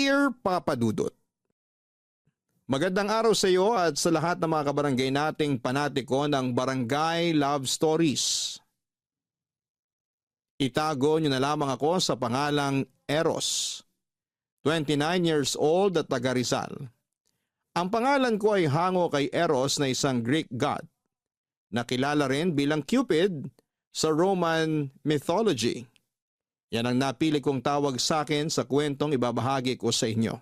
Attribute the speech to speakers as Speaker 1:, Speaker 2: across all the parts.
Speaker 1: Dear Papa Dudut, magandang araw sa iyo at sa lahat ng mga kabarangay nating panatiko ng Barangay Love Stories. Itago niyo na lamang ako sa pangalang Eros, 29 years old at taga Rizal. Ang pangalan ko ay hango kay Eros na isang Greek god, na kilala rin bilang Cupid sa Roman mythology. Yan ang napili kong tawag sa akin sa kwentong ibabahagi ko sa inyo.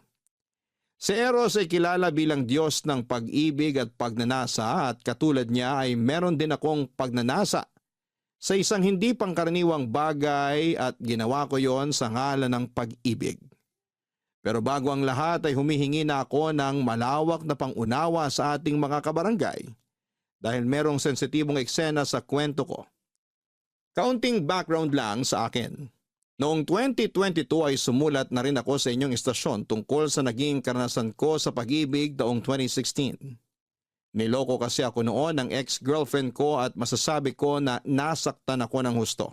Speaker 1: Si Eros ay kilala bilang Diyos ng pag-ibig at pagnanasa at katulad niya ay meron din akong pagnanasa sa isang hindi pangkaraniwang bagay at ginawa ko yon sa ngalan ng pag-ibig. Pero bago ang lahat ay humihingi na ako ng malawak na pangunawa sa ating mga kabarangay dahil merong sensitibong eksena sa kwento ko. Kaunting background lang sa akin. Noong 2022 ay sumulat na rin ako sa inyong istasyon tungkol sa naging karanasan ko sa pag-ibig taong 2016. Niloko kasi ako noon ng ex-girlfriend ko at masasabi ko na nasaktan ako ng husto.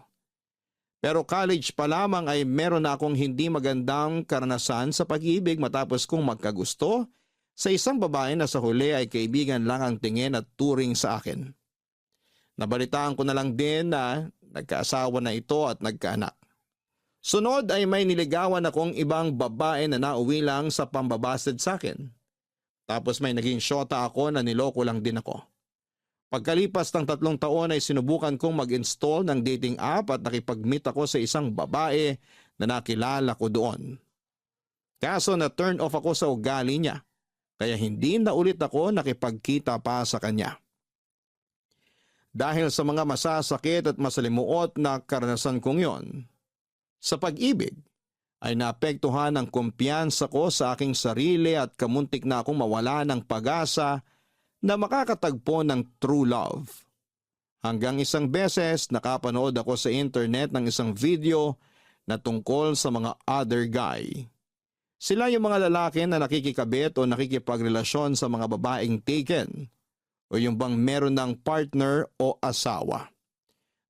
Speaker 1: Pero college pa lamang ay meron na akong hindi magandang karanasan sa pag-ibig matapos kong magkagusto sa isang babae na sa huli ay kaibigan lang ang tingin at turing sa akin. Nabalitaan ko na lang din na nagkaasawa na ito at nagkaanak. Sunod ay may niligawan akong ibang babae na nauwi lang sa pambabasted sa akin. Tapos may naging syota ako na niloko lang din ako. Pagkalipas ng 3 taon ay sinubukan kong mag-install ng dating app at nakipag-meet ako sa isang babae na nakilala ko doon. Kaso na turn off ako sa ugali niya, kaya hindi na ulit ako nakipagkita pa sa kanya. Dahil sa mga masasakit at masalimuot na karanasan kong yon, sa pag-ibig ay naapektuhan ang kumpiyansa ko sa aking sarili at kamuntik na akong mawala ng pag-asa na makakatagpo ng true love. Hanggang isang beses nakapanood ako sa internet ng isang video na tungkol sa mga other guy. Sila yung mga lalaki na nakikikabit o nakikipagrelasyon sa mga babaeng taken o yung bang meron ng partner o asawa.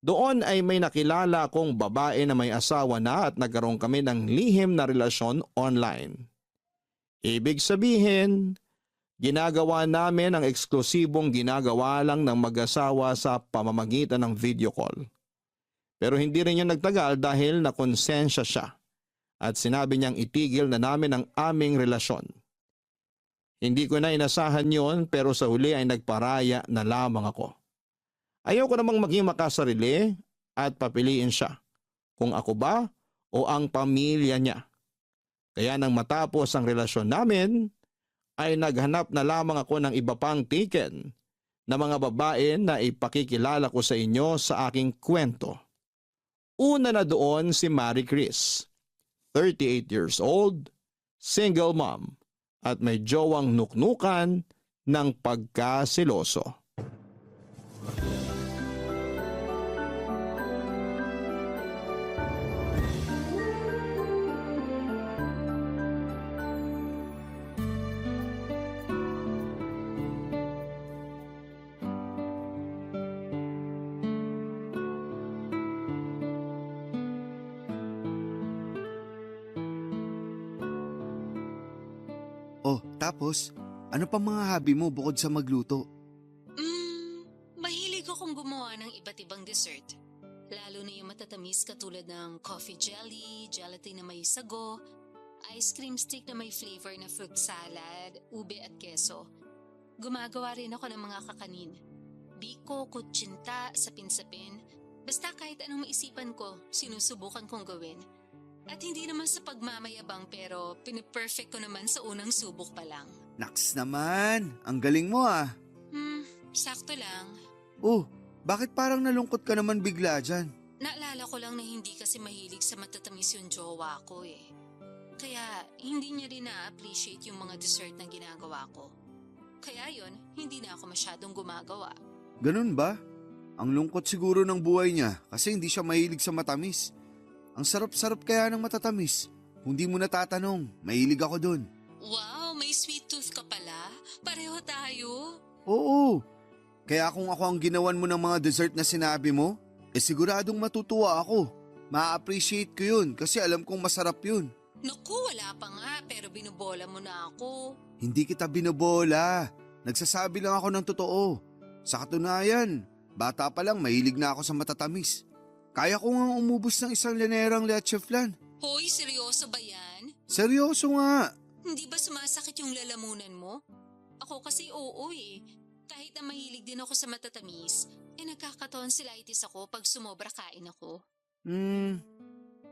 Speaker 1: Doon ay may nakilala akong babae na may asawa na at nagkaroon kami ng lihim na relasyon online. Ibig sabihin, ginagawa namin ang eksklusibong ginagawa lang ng mag-asawa sa pamamagitan ng video call. Pero hindi rin yun nagtagal dahil nakonsensya siya at sinabi niyang itigil na namin ang aming relasyon. Hindi ko na inasahan yon pero sa huli ay nagparaya na lamang ako. Ayaw ko namang maging makasarili at papiliin siya kung ako ba o ang pamilya niya. Kaya nang matapos ang relasyon namin ay naghanap na lamang ako ng iba pang taken na mga babae na ipakikilala ko sa inyo sa aking kwento. Una na doon si Marie Chris, 38 years old, single mom at may jowang nuknukan ng pagkasiloso.
Speaker 2: Oh, tapos, ano pa mga hobby mo bukod sa magluto?
Speaker 3: Mahilig akong gumawa ng iba't ibang dessert. Lalo na yung matatamis katulad ng coffee jelly, gelatin na may sago, ice cream stick na may flavor na fruit salad, ube at keso. Gumagawa rin ako ng mga kakanin. Biko, kutsinta, sapin-sapin. Basta kahit anong maisipan ko, sinusubukan kong gawin. At hindi naman sa pagmamayabang pero piniperfect ko naman sa unang subok pa lang.
Speaker 2: Naks naman, ang galing mo ah.
Speaker 3: Sakto lang.
Speaker 2: Oh, bakit parang nalungkot ka naman bigla dyan?
Speaker 3: Naalala ko lang na hindi kasi mahilig sa matatamis yung jowa ko eh. Kaya hindi niya rin na-appreciate yung mga dessert na ginagawa ko. Kaya yun, hindi na ako masyadong gumagawa.
Speaker 2: Ganun ba? Ang lungkot siguro ng buhay niya kasi hindi siya mahilig sa matamis. Ang sarap-sarap kaya ng matatamis. Kung di mo natatanong, mahilig ako dun.
Speaker 3: Wow, may sweet tooth ka pala. Pareho tayo.
Speaker 2: Oo. Kaya kung ako ang ginawan mo ng mga dessert na sinabi mo, siguradong matutuwa ako. Ma-appreciate ko yun kasi alam kong masarap yun.
Speaker 3: Naku, wala pa nga pero binubola mo na ako.
Speaker 2: Hindi kita binobola. Nagsasabi lang ako ng totoo. Sa katunayan, bata pa lang mahilig na ako sa matatamis. Kaya ko nga umubos ng isang linerang leche flan.
Speaker 3: Hoy, seryoso ba yan?
Speaker 2: Seryoso nga.
Speaker 3: Hindi ba sumasakit yung lalamunan mo? Ako kasi oo eh. Kahit na mahilig din ako sa matatamis, nagkakatonsillitis ako pag sumobra kain ako.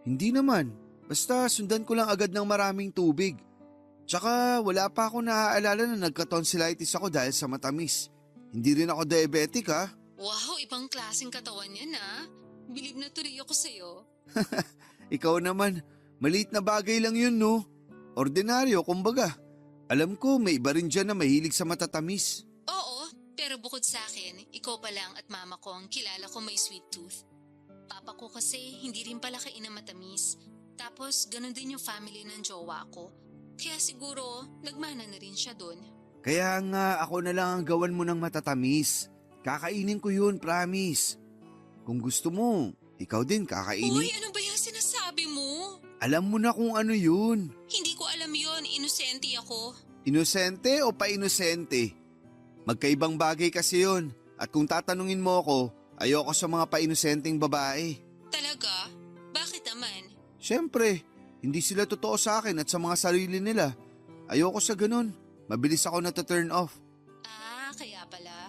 Speaker 2: Hindi naman. Basta sundan ko lang agad ng maraming tubig. Tsaka wala pa ako naaalala na nagka-tonsillitis ako dahil sa matamis. Hindi rin ako diabetic ha.
Speaker 3: Wow, ibang klaseng katawan yan ah. Bilib na tuloy ako sa'yo.
Speaker 2: Ikaw naman, maliit na bagay lang yun no. Ordinaryo kumbaga. Alam ko may iba rin dyan na mahilig sa matatamis.
Speaker 3: Oo, pero bukod sa akin, ikaw pa lang at mama ko ang kilala ko may sweet tooth. Papa ko kasi hindi rin pala kain ng matamis. Tapos ganun din yung family ng jowa ko. Kaya siguro nagmana na rin siya dun.
Speaker 2: Kaya nga ako na lang ang gawan mo ng matatamis. Kakainin ko yun, promise. Kung gusto mo, ikaw din kakainin.
Speaker 3: Uy, ano ba yung sinasabi mo?
Speaker 2: Alam mo na kung ano yun.
Speaker 3: Hindi ko alam yon, inosente ako.
Speaker 2: Inosente o pa-inosente? Magkaibang bagay kasi yun. At kung tatanungin mo ako, ayoko sa mga pa-inosenteng babae.
Speaker 3: Talaga? Bakit naman?
Speaker 2: Siyempre, hindi sila totoo sa akin at sa mga sarili nila. Ayoko sa ganun. Mabilis ako na-turn off.
Speaker 3: Ah, kaya pala.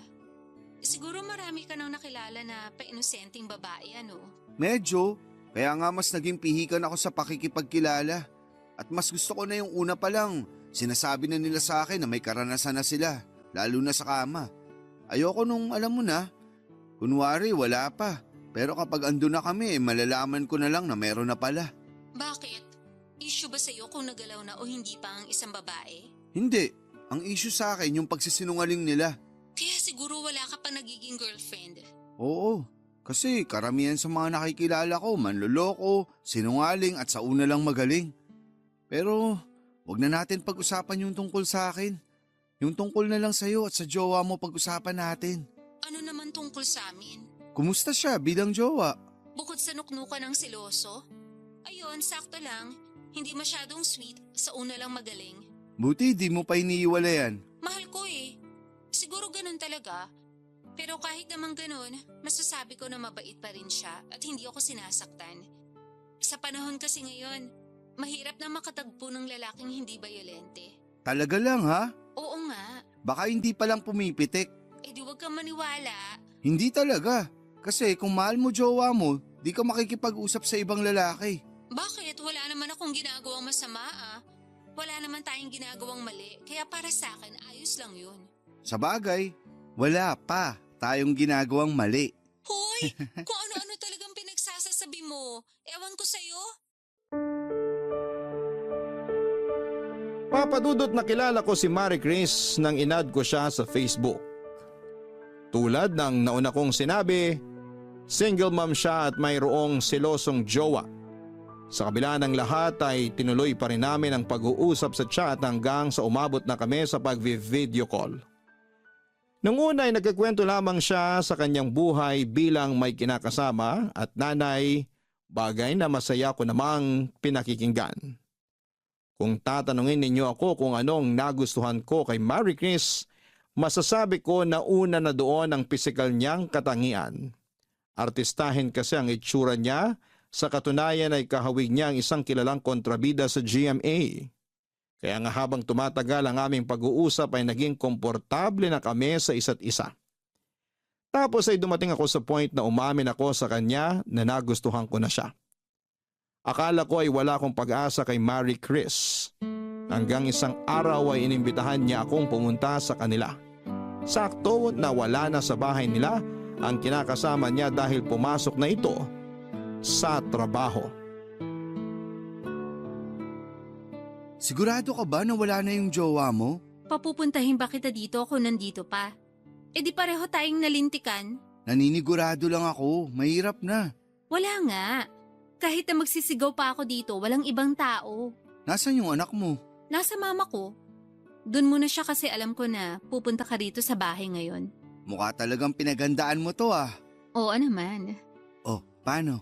Speaker 3: Siguro marami ka nang nakilala na pa-inosenteng babae, ano?
Speaker 2: Medyo. Kaya nga mas naging pihikan ako sa pakikipagkilala. At mas gusto ko na yung una pa lang. Sinasabi na nila sa akin na may karanasan na sila. Lalo na sa kama. Ayoko nung alam mo na. Kunwari wala pa. Pero kapag andun na kami, malalaman ko na lang na meron na pala.
Speaker 3: Bakit? Issue ba sa'yo kung nagalaw na o hindi pa ang isang babae?
Speaker 2: Hindi. Ang issue sa akin yung pagsisinungaling nila.
Speaker 3: Kaya siguro wala ka pa nagiging girlfriend.
Speaker 2: Oo. Kasi karamihan sa mga nakikilala ko, manloloko, sinungaling at sa una lang magaling. Pero wag na natin pag-usapan yung tungkol sa akin. Yung tungkol na lang sa'yo at sa jowa mo pag-usapan natin.
Speaker 3: Ano naman tungkol sa amin?
Speaker 2: Kumusta siya bilang jowa?
Speaker 3: Bukod sa nuknukan ng siloso? Ayun, sakto lang. Hindi masyadong sweet, sa una lang magaling.
Speaker 2: Buti di mo pa iniiwalayan.
Speaker 3: Mahal ko eh. Siguro ganun talaga. Pero kahit naman ganun, masasabi ko na mabait pa rin siya at hindi ako sinasaktan. Sa panahon kasi ngayon, mahirap na makatagpo ng lalaking hindi bayolente.
Speaker 2: Talaga lang ha?
Speaker 3: Oo nga.
Speaker 2: Baka hindi pa lang pumipitik.
Speaker 3: Eh di wag kang maniwala.
Speaker 2: Hindi talaga. Kasi kung mahal mo jowa mo, di ka makikipag-usap sa ibang lalaki.
Speaker 3: Bakit? Wala naman akong ginagawang masama ah. Wala naman tayong ginagawang mali, kaya para sa akin ayos lang yun.
Speaker 2: Sa bagay, wala pa tayong ginagawang mali.
Speaker 3: Hoy! Kung ano-ano talagang pinagsasasabi mo, ewan ko sa'yo.
Speaker 1: Papadudot na kilala ko si Marie Chris nang inad ko siya sa Facebook. Tulad ng nauna kong sinabi, single mom siya at mayroong silosong jowa. Sa kabila ng lahat ay tinuloy pa rin namin ang pag-uusap sa chat hanggang sa umabot na kami sa pag-video call. Nung una ay nagkikwento lamang siya sa kanyang buhay bilang may kinakasama at nanay, bagay na masaya ko namang pinakikinggan. Kung tatanungin ninyo ako kung anong nagustuhan ko kay Marie Chris, masasabi ko na una na doon ang pisikal niyang katangian. Artistahin kasi ang itsura niya, sa katunayan ay kahawig niya ang isang kilalang kontrabida sa GMA. Kaya nga habang tumatagal ang aming pag-uusap ay naging komportable na kami sa isa't isa. Tapos ay dumating ako sa point na umamin ako sa kanya na nagustuhan ko na siya. Akala ko ay wala akong pag-asa kay Marie Chris. Hanggang isang araw ay inimbitahan niya akong pumunta sa kanila. Sakto na wala na sa bahay nila ang kinakasama niya dahil pumasok na ito sa trabaho.
Speaker 2: Sigurado ka ba na wala na yung jowa mo?
Speaker 3: Papupuntahin ba kita dito kung nandito pa? Eh di pareho tayong nalintikan.
Speaker 2: Naninigurado lang ako, mahirap na.
Speaker 3: Wala nga. Kahit na magsisigaw pa ako dito, walang ibang tao.
Speaker 2: Nasaan yung anak mo?
Speaker 3: Nasa mama ko. Doon muna siya kasi alam ko na pupunta ka rito sa bahay ngayon.
Speaker 2: Mukha talagang pinaghandaan mo to ah.
Speaker 3: Oo naman.
Speaker 2: Oh, paano?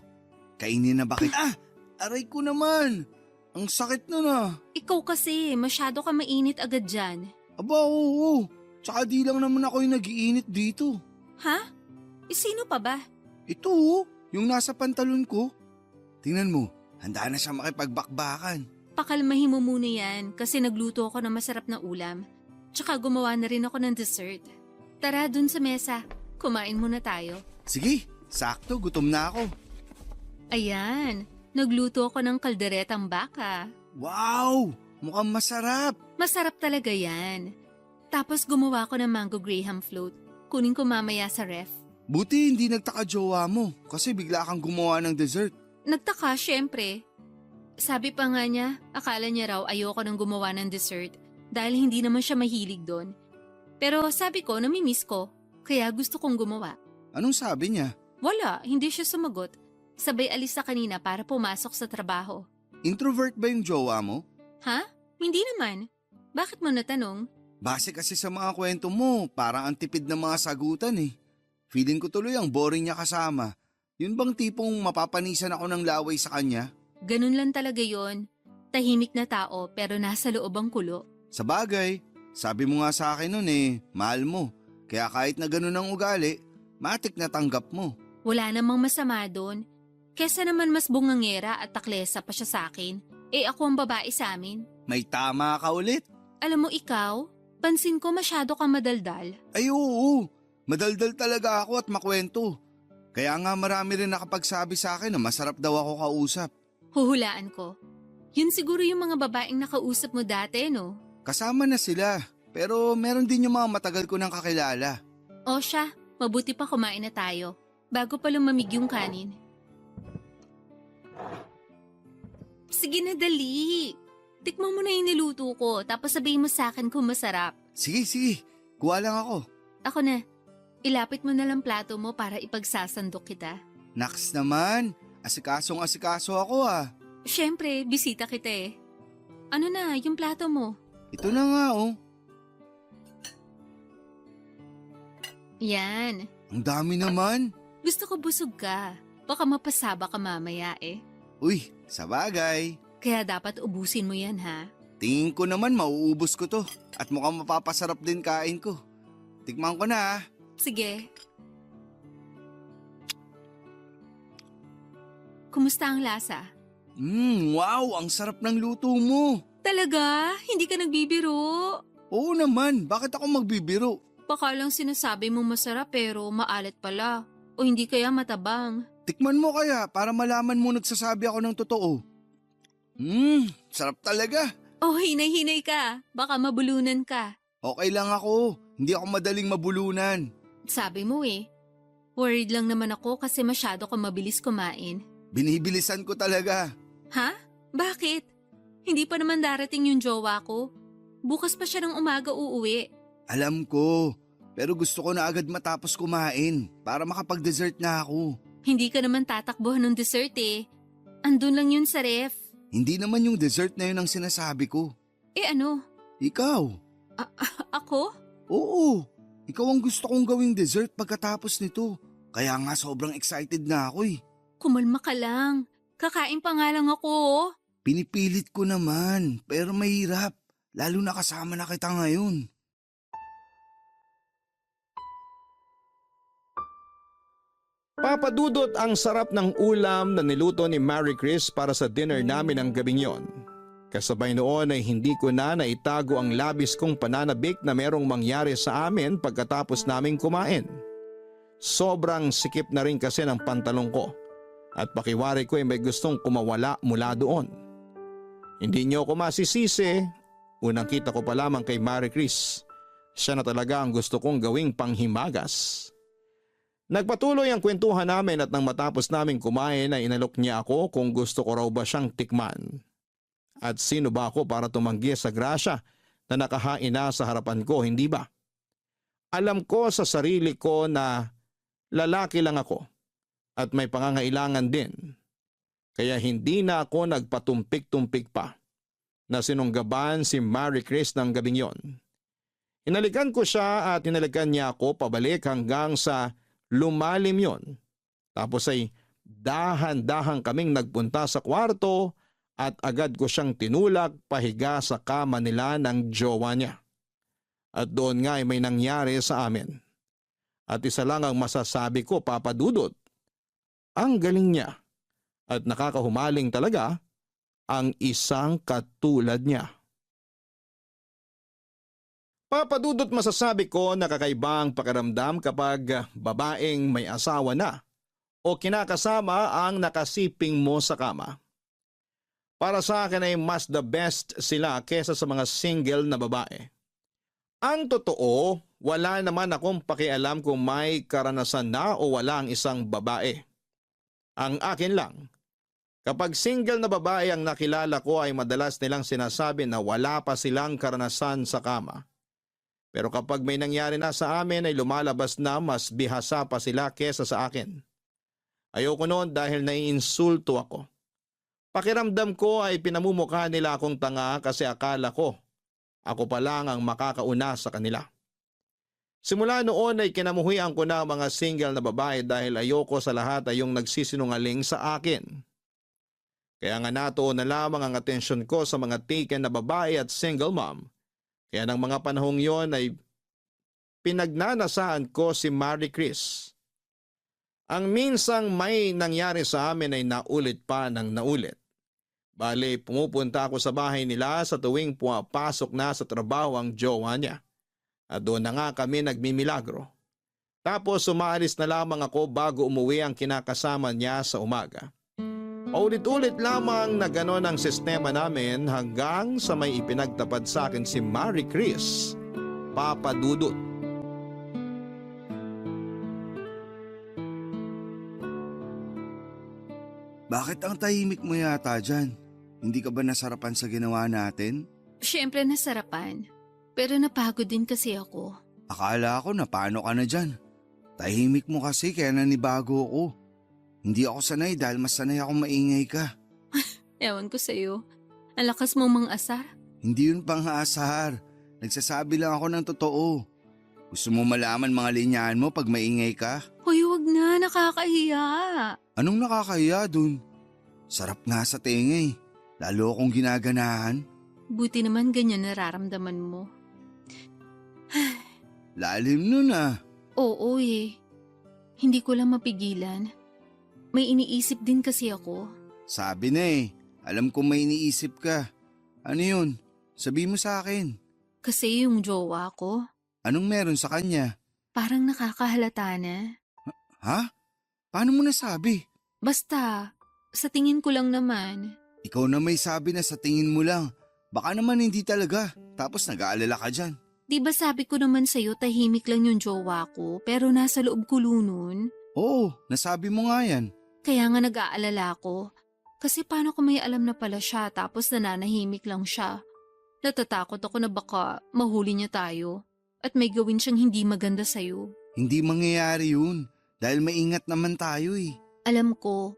Speaker 2: Kainin na ba kita? Aray ko naman! Ang sakit nun ah.
Speaker 3: Ikaw kasi, masyado ka mainit agad dyan.
Speaker 2: Aba, oo. Tsaka di lang naman ako yung nag-iinit dito.
Speaker 3: Ha? Sino pa ba?
Speaker 2: Ito oh, yung nasa pantalon ko. Tingnan mo, handa na siya makipagbakbakan.
Speaker 3: Pakalmahin mo muna yan kasi nagluto ako ng masarap na ulam. Tsaka gumawa na rin ako ng dessert. Tara dun sa mesa, kumain muna tayo.
Speaker 2: Sige, sakto, gutom na ako.
Speaker 3: Ayan, nagluto ako ng kalderetang baka.
Speaker 2: Wow, mukhang masarap.
Speaker 3: Masarap talaga yan. Tapos gumawa ako ng mango graham float. Kunin ko mamaya sa ref.
Speaker 2: Buti hindi nagtaka jowa mo kasi bigla kang gumawa ng dessert.
Speaker 3: Nagtaka syempre. Sabi pa nga niya, akala niya raw ayoko nang gumawa ng dessert dahil hindi naman siya mahilig doon. Pero sabi ko, namimiss ko, kaya gusto kong gumawa.
Speaker 2: Anong sabi niya?
Speaker 3: Wala, hindi siya sumagot. Sabay alis na kanina para pumasok sa trabaho.
Speaker 2: Introvert ba yung jowa mo?
Speaker 3: Ha? Hindi naman. Bakit mo natanong?
Speaker 2: Base kasi sa mga kwento mo, parang ang tipid ng mga sagutan eh. Feeling ko tuloy ang boring niya kasama. Yun bang tipong mapapanisan ako ng laway sa kanya?
Speaker 3: Ganun lang talaga yon. Tahimik na tao pero nasa loob ang kulo.
Speaker 2: Sa bagay, sabi mo nga sa akin nun eh, mahal mo. Kaya kahit na ganun ang ugali, matik na tanggap mo.
Speaker 3: Wala namang masama doon. Kesa naman mas bungangera at taklesa pa siya sa akin. Ako ang babae sa amin.
Speaker 2: May tama ka ulit.
Speaker 3: Alam mo ikaw, pansin ko masyado kang madaldal.
Speaker 2: Ay oo, madaldal talaga ako at makwento. Kaya nga marami rin nakapagsabi sa akin na masarap daw ako kausap.
Speaker 3: Huhulaan ko. Yun siguro yung mga babaeng nakausap mo dati, no?
Speaker 2: Kasama na sila, pero meron din yung mga matagal ko nang kakilala.
Speaker 3: O siya, mabuti pa kumain na tayo. Bago pa lumamig yung kanin. Sige na, dali. Tikman mo na yung niluto ko, tapos sabihin mo sa akin kung masarap.
Speaker 2: Sige, kuha lang ako.
Speaker 3: Ako na. Ilapit mo na lang plato mo para ipagsasandok kita.
Speaker 2: Naks naman, asikasong-asikaso ako ah.
Speaker 3: Siyempre, bisita kita eh. Ano na, yung plato mo?
Speaker 2: Ito na nga oh.
Speaker 3: Yan.
Speaker 2: Ang dami naman.
Speaker 3: Gusto ko busog ka. Baka mapasaba ka mamaya eh.
Speaker 2: Uy, sabagay.
Speaker 3: Kaya dapat ubusin mo yan ha.
Speaker 2: Tingin ko naman mauubos ko to at mukhang mapapasarap din kain ko. Tikman ko na ah.
Speaker 3: Sige. Kumusta ang lasa?
Speaker 2: Wow, ang sarap ng luto mo.
Speaker 3: Talaga? Hindi ka nagbibiro?
Speaker 2: Oo naman, bakit ako magbibiro?
Speaker 3: Baka lang sinasabi mo masarap pero maalat pala. O hindi kaya matabang.
Speaker 2: Tikman mo kaya para malaman mo nagsasabi ako ng totoo. Sarap talaga.
Speaker 3: Oh, hinay-hinay ka. Baka mabulunan ka.
Speaker 2: Okay lang ako, hindi ako madaling mabulunan.
Speaker 3: Sabi mo eh. Worried lang naman ako kasi masyado ka mabilis kumain.
Speaker 2: Binibilisan ko talaga.
Speaker 3: Ha? Bakit? Hindi pa naman darating yung jowa ko. Bukas pa siya ng umaga uuwi.
Speaker 2: Alam ko, pero gusto ko na agad matapos kumain para makapag-dessert na ako.
Speaker 3: Hindi ka naman tatakbuhan ng dessert eh. Andun lang yun sa ref.
Speaker 2: Hindi naman yung dessert na yun ang sinasabi ko.
Speaker 3: Ano?
Speaker 2: Ikaw?
Speaker 3: Ako?
Speaker 2: Oo, ikaw ang gusto kong gawing dessert pagkatapos nito. Kaya nga sobrang excited na ako eh.
Speaker 3: Kumalma ka lang. Kakain pa nga lang ako oh.
Speaker 2: Pinipilit ko naman, pero mahirap. Lalo na kasama na kita ngayon.
Speaker 1: Papadudot ang sarap ng ulam na niluto ni Mary Chris para sa dinner namin ng gabing yon. Kasabay noon ay hindi ko na naitago ang labis kong pananabik na merong mangyari sa amin pagkatapos naming kumain. Sobrang sikip na rin kasi ng pantalong ko at pakiwari ko ay may gustong kumawala mula doon. Hindi niyo ako masisisi, unang kita ko pa lamang kay Mary Chris. Siya na talaga ang gusto kong gawing panghimagas. Nagpatuloy ang kwentuhan namin at nang matapos naming kumain ay inalok niya ako kung gusto ko raw ba siyang tikman. At sino ba ako para tumanggi sa grasya na nakahain na sa harapan ko, hindi ba? Alam ko sa sarili ko na lalaki lang ako at may pangangailangan din. Kaya hindi na ako nagpatumpik-tumpik pa na sinunggaban si Mary Chris ng gabing yon. Inalikan ko siya at inalikan niya ako pabalik hanggang sa lumalim yon. Tapos ay dahan-dahan kaming nagpunta sa kwarto at agad ko siyang tinulak pahiga sa kama nila ng jowa niya. At doon nga ay may nangyari sa amin. At isa lang ang masasabi ko, Papa Dudut, ang galing niya at nakakahumaling talaga ang isang katulad niya. Papa Dudut, masasabi ko na kakaiba ang pakiramdam kapag babaeng may asawa na o kinakasama ang nakasiping mo sa kama. Para sa akin ay mas the best sila kesa sa mga single na babae. Ang totoo, wala naman akong pakialam kung may karanasan na o wala ang isang babae. Ang akin lang, kapag single na babae ang nakilala ko ay madalas nilang sinasabi na wala pa silang karanasan sa kama. Pero kapag may nangyari na sa amin ay lumalabas na mas bihasa pa sila kesa sa akin. Ayoko noon dahil naiinsulto ako. Pakiramdam ko ay pinamumukha nila akong tanga kasi akala ko ako pa lang ang makakauna sa kanila. Simula noon ay kinamuhian ko na ang mga single na babae dahil ayoko sa lahat ay yung nagsisinungaling sa akin. Kaya nga natuon na lamang ang atensyon ko sa mga taken na babae at single mom. Kaya ng mga panahong yon ay pinagnanasaan ko si Marie Chris. Ang minsang may nangyari sa amin ay naulit pa ng naulit. Bale, pumupunta ako sa bahay nila sa tuwing pumapasok na sa trabaho ang jowa niya. At doon na nga kami nagmimilagro. Tapos umaalis na lamang ako bago umuwi ang kinakasama niya sa umaga. Paulit-ulit lamang na ganon ang sistema namin hanggang sa may ipinagtapad sa akin si Marie Chris, Papa Dudut.
Speaker 2: Bakit ang tahimik mo yata dyan? Hindi ka ba nasarapan sa ginawa natin?
Speaker 3: Siyempre nasarapan. Pero napagod din kasi ako.
Speaker 2: Akala ko na paano ka na dyan. Tahimik mo kasi kaya nanibago ako. Hindi ako sanay dahil mas sanay akong maingay ka.
Speaker 3: Ewan ko sa'yo. Ang lakas mong mang-asar.
Speaker 2: Hindi yun pang-aasar. Nagsasabi lang ako ng totoo. Gusto mo malaman mga linyahan mo pag maingay ka?
Speaker 3: Hoy, wag na. Nakakahiya.
Speaker 2: Anong nakakahiya dun? Sarap nga sa tenga eh. Lalo akong ginaganahan.
Speaker 3: Buti naman ganyan nararamdaman mo.
Speaker 2: Lalim nun ah.
Speaker 3: Oo eh. Hindi ko lang mapigilan. May iniisip din kasi ako.
Speaker 2: Sabi na eh. Alam kong may iniisip ka. Ano yun? Sabi mo sa akin.
Speaker 3: Kasi yung jowa ko,
Speaker 2: Anong meron sa kanya?
Speaker 3: parang nakakahalata na.
Speaker 2: Ha? Paano mo nasabi?
Speaker 3: Basta, sa tingin ko lang naman.
Speaker 2: Ikaw na may sabi na sa tingin mo lang. Baka naman hindi talaga. Tapos nag-aalala ka dyan.
Speaker 3: Di ba sabi ko naman sa'yo tahimik lang yung jowa ko pero nasa loob ko nun?
Speaker 2: Oo, nasabi mo nga yan.
Speaker 3: Kaya nga nag-aalala ko. Kasi paano kung may alam na pala siya tapos nananahimik lang siya? Natatakot ako na baka mahuli niya tayo at may gawin siyang hindi maganda sa'yo.
Speaker 2: Hindi mangyayari yun. Dahil maingat naman tayo eh.
Speaker 3: Alam ko,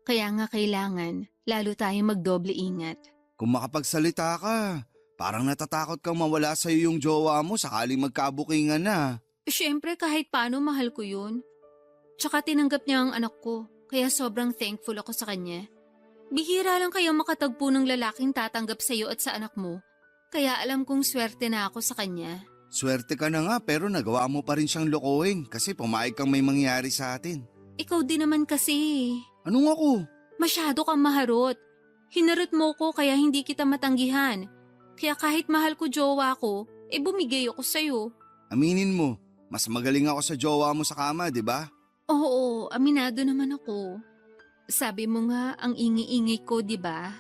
Speaker 3: kaya nga kailangan lalo tayong magdoble ingat.
Speaker 2: Kung makapagsalita ka, parang natatakot kang mawala sa'yo yung jowa mo sakaling magkabukingan na.
Speaker 3: Siyempre kahit paano mahal ko yun. Tsaka tinanggap niya ang anak ko, kaya sobrang thankful ako sa kanya. Bihira lang kayo makatagpo ng lalaking tatanggap sa'yo at sa anak mo. Kaya alam kong swerte na ako sa kanya.
Speaker 2: Swerte ka na nga pero nagawa mo pa rin siyang lokohin kasi pumayag kang may mangyari sa atin.
Speaker 3: Ikaw din naman kasi.
Speaker 2: Anong ako?
Speaker 3: Masyado kang maharot. Hinarot mo ko kaya hindi kita matanggihan. Kaya kahit mahal ko jowa ko, bumigay ako sa'yo.
Speaker 2: Aminin mo, mas magaling ako sa jowa mo sa kama, di ba?
Speaker 3: Oo, aminado naman ako. Sabi mo nga ang ingi-ingay ko, di ba?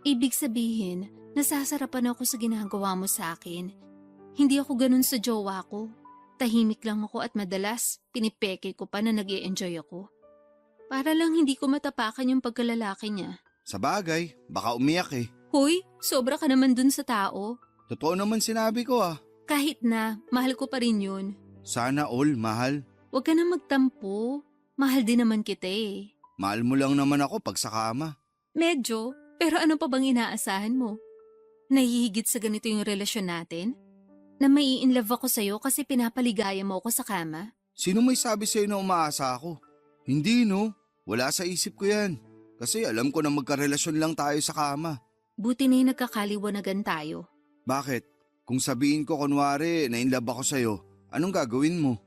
Speaker 3: Ibig sabihin, nasasarapan ako sa ginagawa mo sa akin. Hindi ako ganun sa jowa ko. Tahimik lang ako at madalas pinipeke ko pa na nag-i-enjoy ako. Para lang hindi ko matapakan yung pagkalalaki niya.
Speaker 2: Sa bagay, baka umiyak eh.
Speaker 3: Hoy, sobra ka naman dun sa tao.
Speaker 2: Totoo naman sinabi ko ah.
Speaker 3: Kahit na, mahal ko pa rin yun.
Speaker 2: Sana all, mahal.
Speaker 3: Huwag ka na magtampo. Mahal din naman kita eh.
Speaker 2: Mahal mo lang naman ako pag sa kama.
Speaker 3: Medyo, pero ano pa bang inaasahan mo? Nahihigit sa ganito yung relasyon natin? Na mai-inlove ako sa'yo kasi pinapaligaya mo ako sa kama?
Speaker 2: Sino may sabi sa'yo na umaasa ako? Hindi no, wala sa isip ko yan. Kasi alam ko na magkarelasyon lang tayo sa kama.
Speaker 3: Buti na yung nagkakaliwanagan tayo.
Speaker 2: Bakit? Kung sabihin ko kunwari na in love ako sa'yo, anong gagawin mo?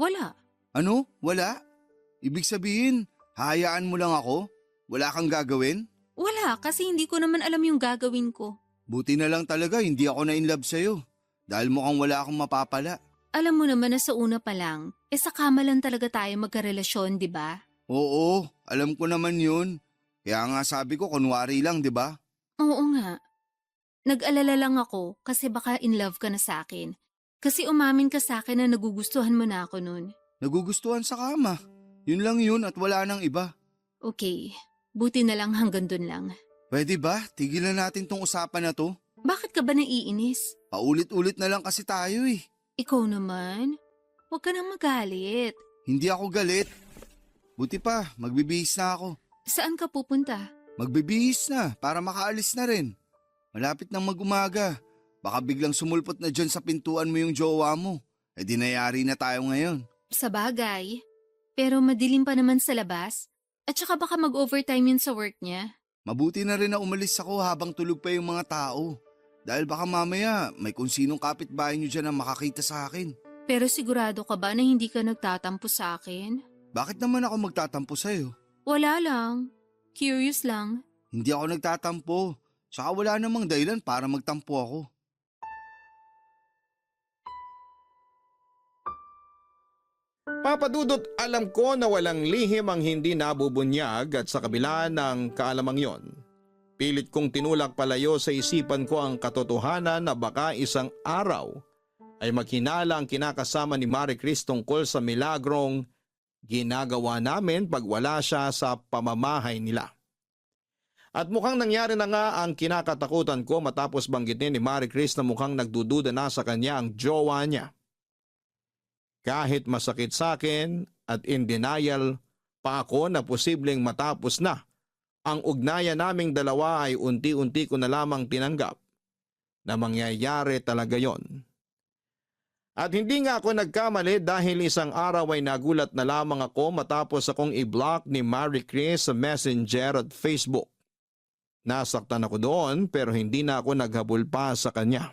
Speaker 3: Wala.
Speaker 2: Ano? Wala? Ibig sabihin, hahayaan mo lang ako? Wala kang gagawin?
Speaker 3: Wala kasi hindi ko naman alam yung gagawin ko.
Speaker 2: Buti na lang talaga hindi ako na in love sa'yo. Dahil mukhang wala akong mapapala.
Speaker 3: Alam mo naman na sa una pa lang, sa kama lang talaga tayo magkarelasyon, di ba?
Speaker 2: Oo, alam ko naman yun. Kaya nga sabi ko kunwari lang, di ba?
Speaker 3: Oo nga. Nag-alala lang ako kasi baka in love ka na sa akin. Kasi umamin ka sa akin na nagugustuhan mo na ako nun.
Speaker 2: Nagugustuhan sa kama. Yun lang yun at wala nang iba.
Speaker 3: Okay, buti na lang hanggang dun lang.
Speaker 2: Pwede ba? Tigilan natin tong usapan na to.
Speaker 3: Bakit ka ba naiinis?
Speaker 2: Paulit-ulit na lang kasi tayo eh.
Speaker 3: Ikaw naman? Huwag ka nang magalit.
Speaker 2: Hindi ako galit. Buti pa, magbibihis na ako.
Speaker 3: Saan ka pupunta?
Speaker 2: Magbibihis na para makaalis na rin. Malapit nang mag-umaga. Baka biglang sumulpot na dyan sa pintuan mo yung jowa mo. Eh di nayari na tayo ngayon.
Speaker 3: Sa bagay. Pero madilim pa naman sa labas. At saka baka mag-overtime yun sa work niya.
Speaker 2: Mabuti na rin na umalis ako habang tulog pa yung mga tao. Dahil baka mamaya may kung sinong kapitbahay nyo dyan na makakita sa akin.
Speaker 3: Pero sigurado ka ba na hindi ka nagtatampo sa akin?
Speaker 2: Bakit naman ako magtatampo sa'yo?
Speaker 3: Wala lang. Curious lang.
Speaker 2: Hindi ako nagtatampo. Saka wala namang dahilan para magtampo ako.
Speaker 1: Papadudot, alam ko na walang lihim ang hindi nabubunyag at sa kabila ng kaalamang yon, pilit kong tinulak palayo sa isipan ko ang katotohanan na baka isang araw ay maghinala ang kinakasama ni Marie Chris tungkol sa milagrong ginagawa namin pag wala siya sa pamamahay nila. At mukhang nangyari na nga ang kinakatakutan ko matapos banggitin ni Marie Chris na mukhang nagdududa na sa kanya ang jowa niya. Kahit masakit sa akin at in denial pa ako na posibleng matapos na ang ugnayan naming dalawa ay unti-unti ko na lamang tinanggap na mangyayari talaga yon. At hindi nga ako nagkamali dahil isang araw ay nagulat na lamang ako matapos akong i-block ni Marie Chris sa Messenger at Facebook. Nasaktan ako doon pero hindi na ako naghabol pa sa kanya.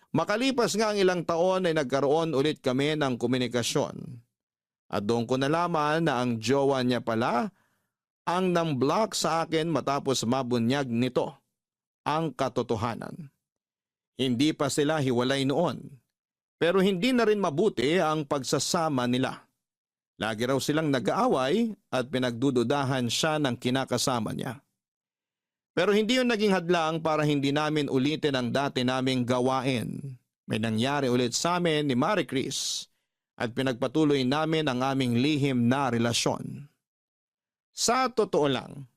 Speaker 1: Makalipas nga ang ilang taon ay nagkaroon ulit kami ng komunikasyon. At doon ko nalaman na ang jowa niya pala ang nang-block sa akin matapos mabunyag nito ang katotohanan. Hindi pa sila hiwalay noon, pero hindi na rin mabuti ang pagsasama nila. Lagi raw silang nag-aaway at pinagdududahan siya ng kinakasama niya. Pero hindi yun naging hadlang para hindi namin ulitin ang dati naming gawain. May nangyari ulit sa amin ni Marie Chris at pinagpatuloy namin ang aming lihim na relasyon. Sa totoo lang,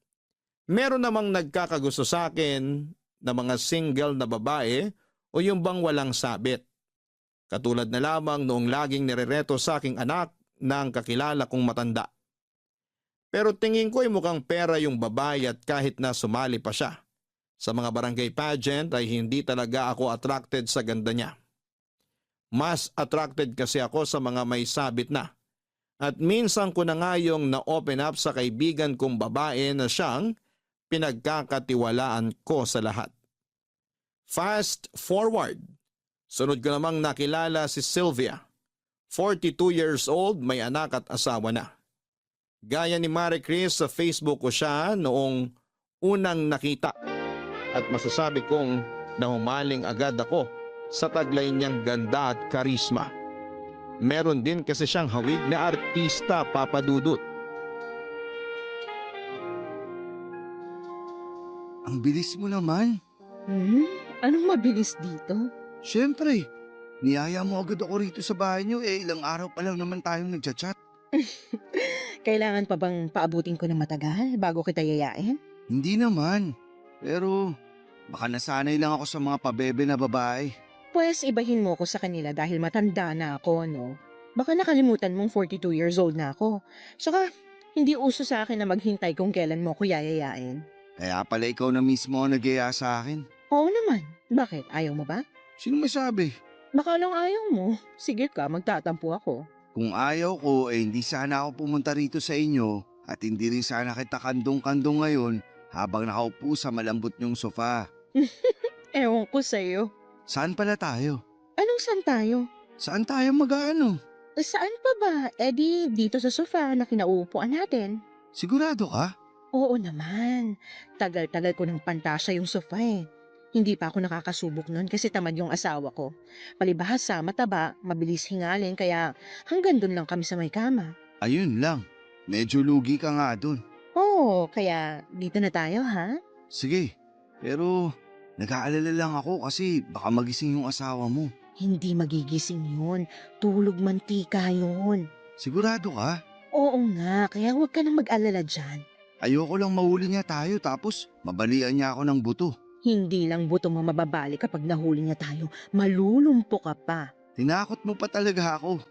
Speaker 1: meron namang nagkakagusto sa akin na mga single na babae o yung bang walang sabit. Katulad na lamang noong laging nirereto sa aking anak ng kakilala kong matanda. Pero tingin ko ay mukhang pera yung babae at kahit na sumali pa siya sa mga barangay pageant ay hindi talaga ako attracted sa ganda niya. Mas attracted kasi ako sa mga may sabit na. At minsan ko na nga yung na-open up sa kaibigan kong babae na siyang pinagkakatiwalaan ko sa lahat. Fast forward, sunod ko namang nakilala si Sylvia. 42 years old, may anak at asawa na. Gaya ni Marie Chris, sa Facebook ko siya noong unang nakita at masasabi kong nahumaling agad ako sa taglay niyang ganda at karisma. Meron din kasi siyang hawig na artista, Papadudot.
Speaker 2: Ang bilis mo naman.
Speaker 4: Anong mabilis dito?
Speaker 2: Siyempre, niyaya mo agad ako rito sa bahay niyo ilang araw pa lang naman tayong nagchat-chat.
Speaker 4: Kailangan pa bang paabutin ko ng matagal bago kita yayain?
Speaker 2: Hindi naman. Pero baka nasanay lang ako sa mga pabebe na babae.
Speaker 4: Pues ibahin mo ko sa kanila dahil matanda na ako, no? Baka nakalimutan mong 42 years old na ako. Saka, hindi uso sa akin na maghintay kung kailan mo ko yayayain.
Speaker 2: Kaya pala ikaw na mismo ang nag-iya sa akin.
Speaker 4: Oo naman. Bakit? Ayaw mo ba?
Speaker 2: Sino may sabi?
Speaker 4: Baka lang ayaw mo. Sige ka, magtatampo ako.
Speaker 2: Kung ayaw ko hindi sana ako pumunta rito sa inyo At hindi rin sana kita kandong-kandong ngayon habang nakaupo sa malambot niyong sofa.
Speaker 4: Ewan ko sa'yo.
Speaker 2: Saan pala tayo?
Speaker 4: Anong saan tayo?
Speaker 2: Saan tayo mag-aano?
Speaker 4: Saan pa ba? Dito sa sofa na kinaupuan natin.
Speaker 2: Sigurado ka?
Speaker 4: Oo naman. Tagal-tagal ko ng pantasya yung sofa eh. Hindi pa ako nakakasubok nun kasi tamad yung asawa ko. Palibhasa, mataba, mabilis hingalin kaya hanggang dun lang kami sa may kama.
Speaker 2: Ayun lang. Medyo lugi ka nga dun.
Speaker 4: Oo, kaya dito na tayo ha?
Speaker 2: Sige, pero nag-aalala lang ako kasi baka magising yung asawa mo.
Speaker 4: Hindi magigising yun. Tulog mantika yun.
Speaker 2: Sigurado ka?
Speaker 4: Oo nga, kaya huwag ka nang mag-alala dyan.
Speaker 2: Ayoko lang mahuli niya tayo tapos mabalian niya ako ng buto.
Speaker 4: Hindi lang buto mo mababali kapag nahuli niya tayo. Malulumpo ka pa.
Speaker 2: Tinakot mo pa talaga ako.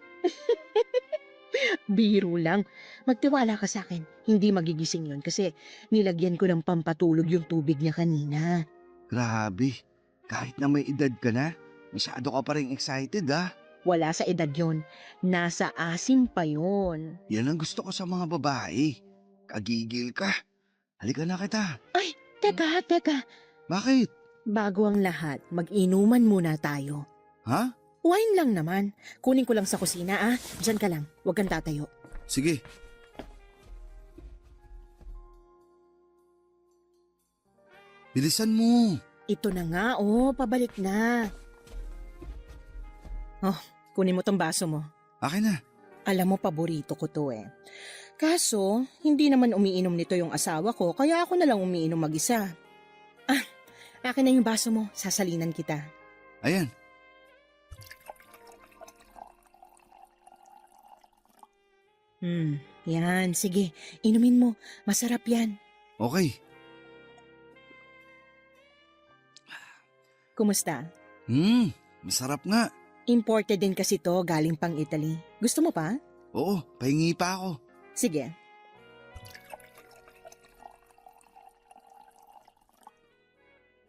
Speaker 4: Biro lang. Magtiwala ka sa akin. Hindi magigising yun kasi nilagyan ko ng pampatulog yung tubig niya kanina.
Speaker 2: Grabe, kahit na may edad ka na, masyado ka pa rin excited ha.
Speaker 4: Wala sa edad yon. Nasa asim pa yon.
Speaker 2: Yan ang gusto ko sa mga babae. Kagigil ka. Halika na kita.
Speaker 4: Teka.
Speaker 2: Bakit?
Speaker 4: Bago ang lahat, mag-inuman muna tayo.
Speaker 2: Ha?
Speaker 4: Wine lang naman. Kunin ko lang sa kusina ah. Diyan ka lang. Huwag kang tatayo.
Speaker 2: Sige. Bilisan mo.
Speaker 4: Ito na nga oh. Pabalik na. Oh, kunin mo tong baso mo.
Speaker 2: Akin na.
Speaker 4: Alam mo, paborito ko to eh. Kaso, hindi naman umiinom nito yung asawa ko, kaya ako na lang umiinom mag-isa. Ah, akin na yung baso mo. Sasalinan kita.
Speaker 2: Ayan.
Speaker 4: Yan. Sige, inumin mo. Masarap yan.
Speaker 2: Okay.
Speaker 4: Kumusta?
Speaker 2: Masarap nga.
Speaker 4: Imported din kasi to, galing pang Italy. Gusto mo pa?
Speaker 2: Oo, pahingi pa ako.
Speaker 4: Sige.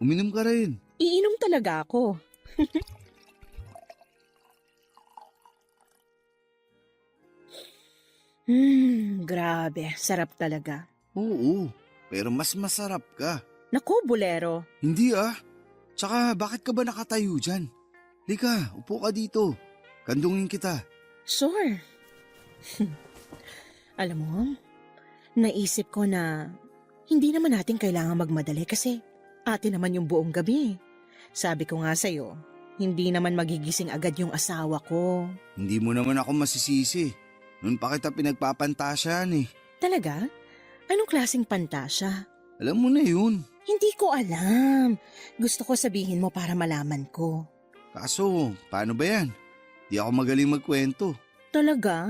Speaker 2: Uminom ka rin.
Speaker 4: Iinom talaga ako. Grabe. Sarap talaga.
Speaker 2: Oo, pero mas masarap ka.
Speaker 4: Naku, bolero.
Speaker 2: Hindi ah. Tsaka bakit ka ba nakatayo dyan? Lika, upo ka dito. Kandungin kita.
Speaker 4: Sure. Alam mo, naisip ko na hindi naman natin kailangan magmadali kasi atin naman yung buong gabi. Sabi ko nga sa'yo, hindi naman magigising agad yung asawa ko.
Speaker 2: Hindi mo naman ako masisisi. Noon pa kita pinagpapantasyan eh.
Speaker 4: Talaga? Anong klaseng pantasya?
Speaker 2: Alam mo na yun.
Speaker 4: Hindi ko alam. Gusto ko sabihin mo para malaman ko.
Speaker 2: Kaso, paano ba yan? Di ako magaling magkwento.
Speaker 4: Talaga?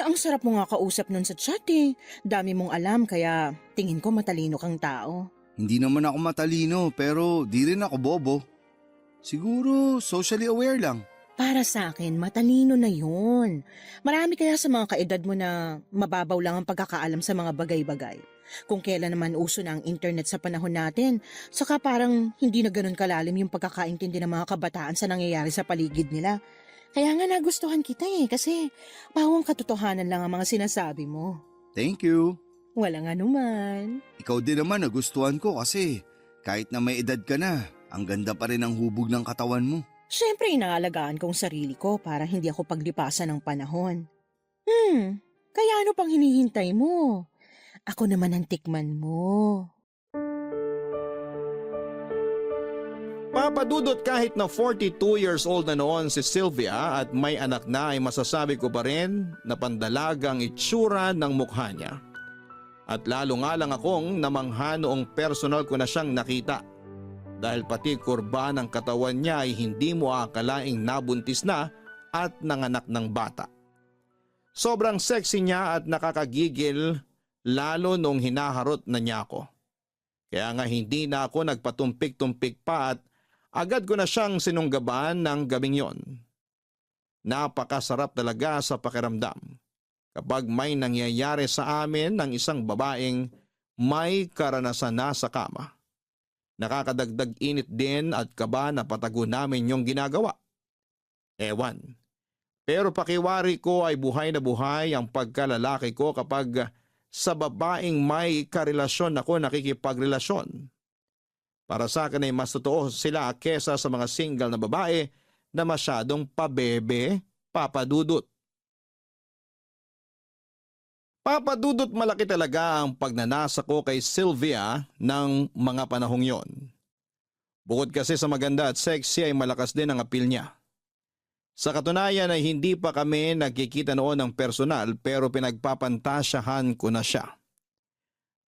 Speaker 4: Ang sarap mo nga kausap nun sa chat eh. Dami mong alam kaya tingin ko matalino kang tao.
Speaker 2: Hindi naman ako matalino pero di rin ako bobo. Siguro socially aware lang.
Speaker 4: Para sa akin, matalino na yun. Marami kaya sa mga kaedad mo na mababaw lang ang pagkakaalam sa mga bagay-bagay. Kung kailan naman uso na ang internet sa panahon natin, saka parang hindi na ganun kalalim yung pagkakaintindi ng mga kabataan sa nangyayari sa paligid nila. Kaya nga nagustuhan kita kasi pawang katotohanan lang ang mga sinasabi mo.
Speaker 2: Thank you.
Speaker 4: Walang anuman.
Speaker 2: Ikaw din naman nagustuhan ko kasi kahit na may edad ka na, ang ganda pa rin ang hubog ng katawan mo.
Speaker 4: Siyempre inaalagaan kong sarili ko para hindi ako paglipasan ng panahon. Kaya ano pang hinihintay mo? Ako naman ang tikman mo.
Speaker 1: Papadudot kahit na 42 years old na noon si Sylvia at may anak na ay masasabi ko pa rin na pandalagang itsura ng mukha niya. At lalo nga lang akong namangha noong personal ko na siyang nakita. Dahil pati kurba ng katawan niya ay hindi mo akalaing nabuntis na at nanganak ng bata. Sobrang sexy niya at nakakagigil lalo nung hinaharot na niya ako. Kaya nga hindi na ako nagpatumpik-tumpik pa at agad ko na siyang sinunggaban ng gabing yon. Napakasarap talaga sa pakiramdam kapag may nangyayari sa amin ng isang babaeng may karanasan na sa kama. Nakakadagdag init din at kaba na patago namin yung ginagawa. Ewan. Pero pakiwari ko ay buhay na buhay ang pagkalalaki ko kapag sa babaeng may karelasyon ako nakikipagrelasyon. Para sa akin ay mas totoo sila kesa sa mga single na babae na masyadong pabebe, papadudot. Papadudot malaki talaga ang pagnanasa ko kay Sylvia ng mga panahong yon. Bukod kasi sa maganda at sexy ay malakas din ang appeal niya. Sa katunayan ay hindi pa kami nagkikita noon ng personal pero pinagpapantasyahan ko na siya.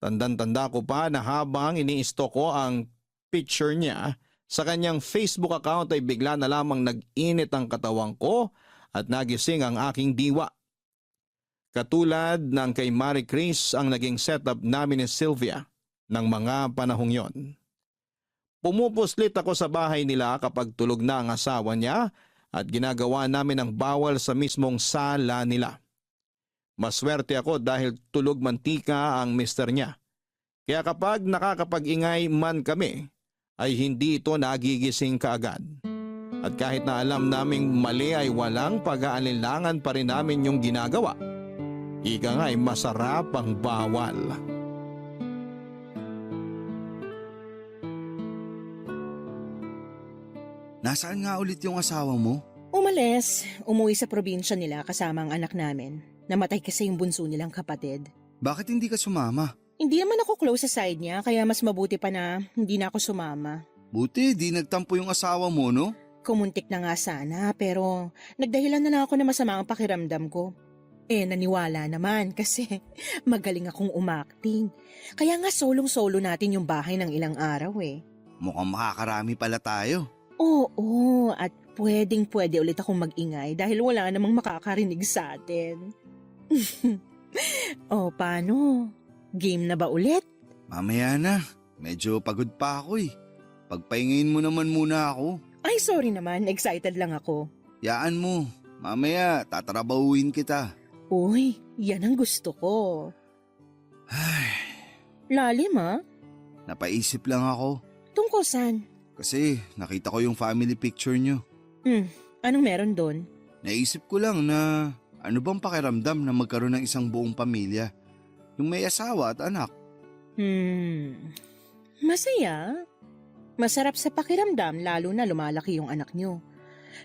Speaker 1: Tandang-tanda ko pa na habang ini-stalk ko ang picture niya sa kanyang Facebook account ay bigla na lamang nag-init ang katawan ko at nagising ang aking diwa. Katulad ng kay Marie Chris ang naging setup namin ni Sylvia ng mga panahong yon. Pumupuslit ako sa bahay nila kapag tulog na ang asawa niya at ginagawa namin ang bawal sa mismong sala nila. Maswerte ako dahil tulog mantika ang mister niya. Kaya kapag nakakapag-ingay man kami, ay hindi ito nagigising kaagad. At kahit na alam naming mali ay walang pag-aalinlangan pa rin namin yung ginagawa. Ika nga ay masarap ang bawal.
Speaker 2: Nasaan nga ulit yung asawa mo?
Speaker 4: Umalis, umuwi sa probinsya nila kasama ang anak namin. Namatay kasi yung bunso nilang kapatid.
Speaker 2: Bakit hindi ka sumama?
Speaker 4: Hindi naman ako close sa side niya kaya mas mabuti pa na hindi na ako sumama.
Speaker 2: Buti di nagtampo yung asawa mo, no?
Speaker 4: Kumuntik na nga sana pero nagdahilan na lang ako na masama ang pakiramdam ko. Naniwala naman kasi magaling akong umakting. Kaya nga solong-solo natin yung bahay ng ilang araw eh.
Speaker 2: Mukhang makakarami pala tayo.
Speaker 4: Oo, at pwedeng-pwede ulit akong mag-ingay dahil wala namang makakarinig sa atin. O, paano? Game na ba ulit?
Speaker 2: Mamaya na. Medyo pagod pa ako eh. Pagpahingayin mo naman muna ako.
Speaker 4: Ay, sorry naman. Excited lang ako.
Speaker 2: Yaan mo. Mamaya tatrabahuin kita.
Speaker 4: Uy, yan ang gusto ko.
Speaker 2: Ay,
Speaker 4: Lalim ha?
Speaker 2: napaisip lang ako.
Speaker 4: Tungkol saan?
Speaker 2: Kasi nakita ko yung family picture nyo.
Speaker 4: Anong meron doon?
Speaker 2: Naisip ko lang na ano bang pakiramdam na magkaroon ng isang buong pamilya. Yung may asawa at anak.
Speaker 4: Masaya. Masarap sa pakiramdam lalo na lumalaki yung anak nyo.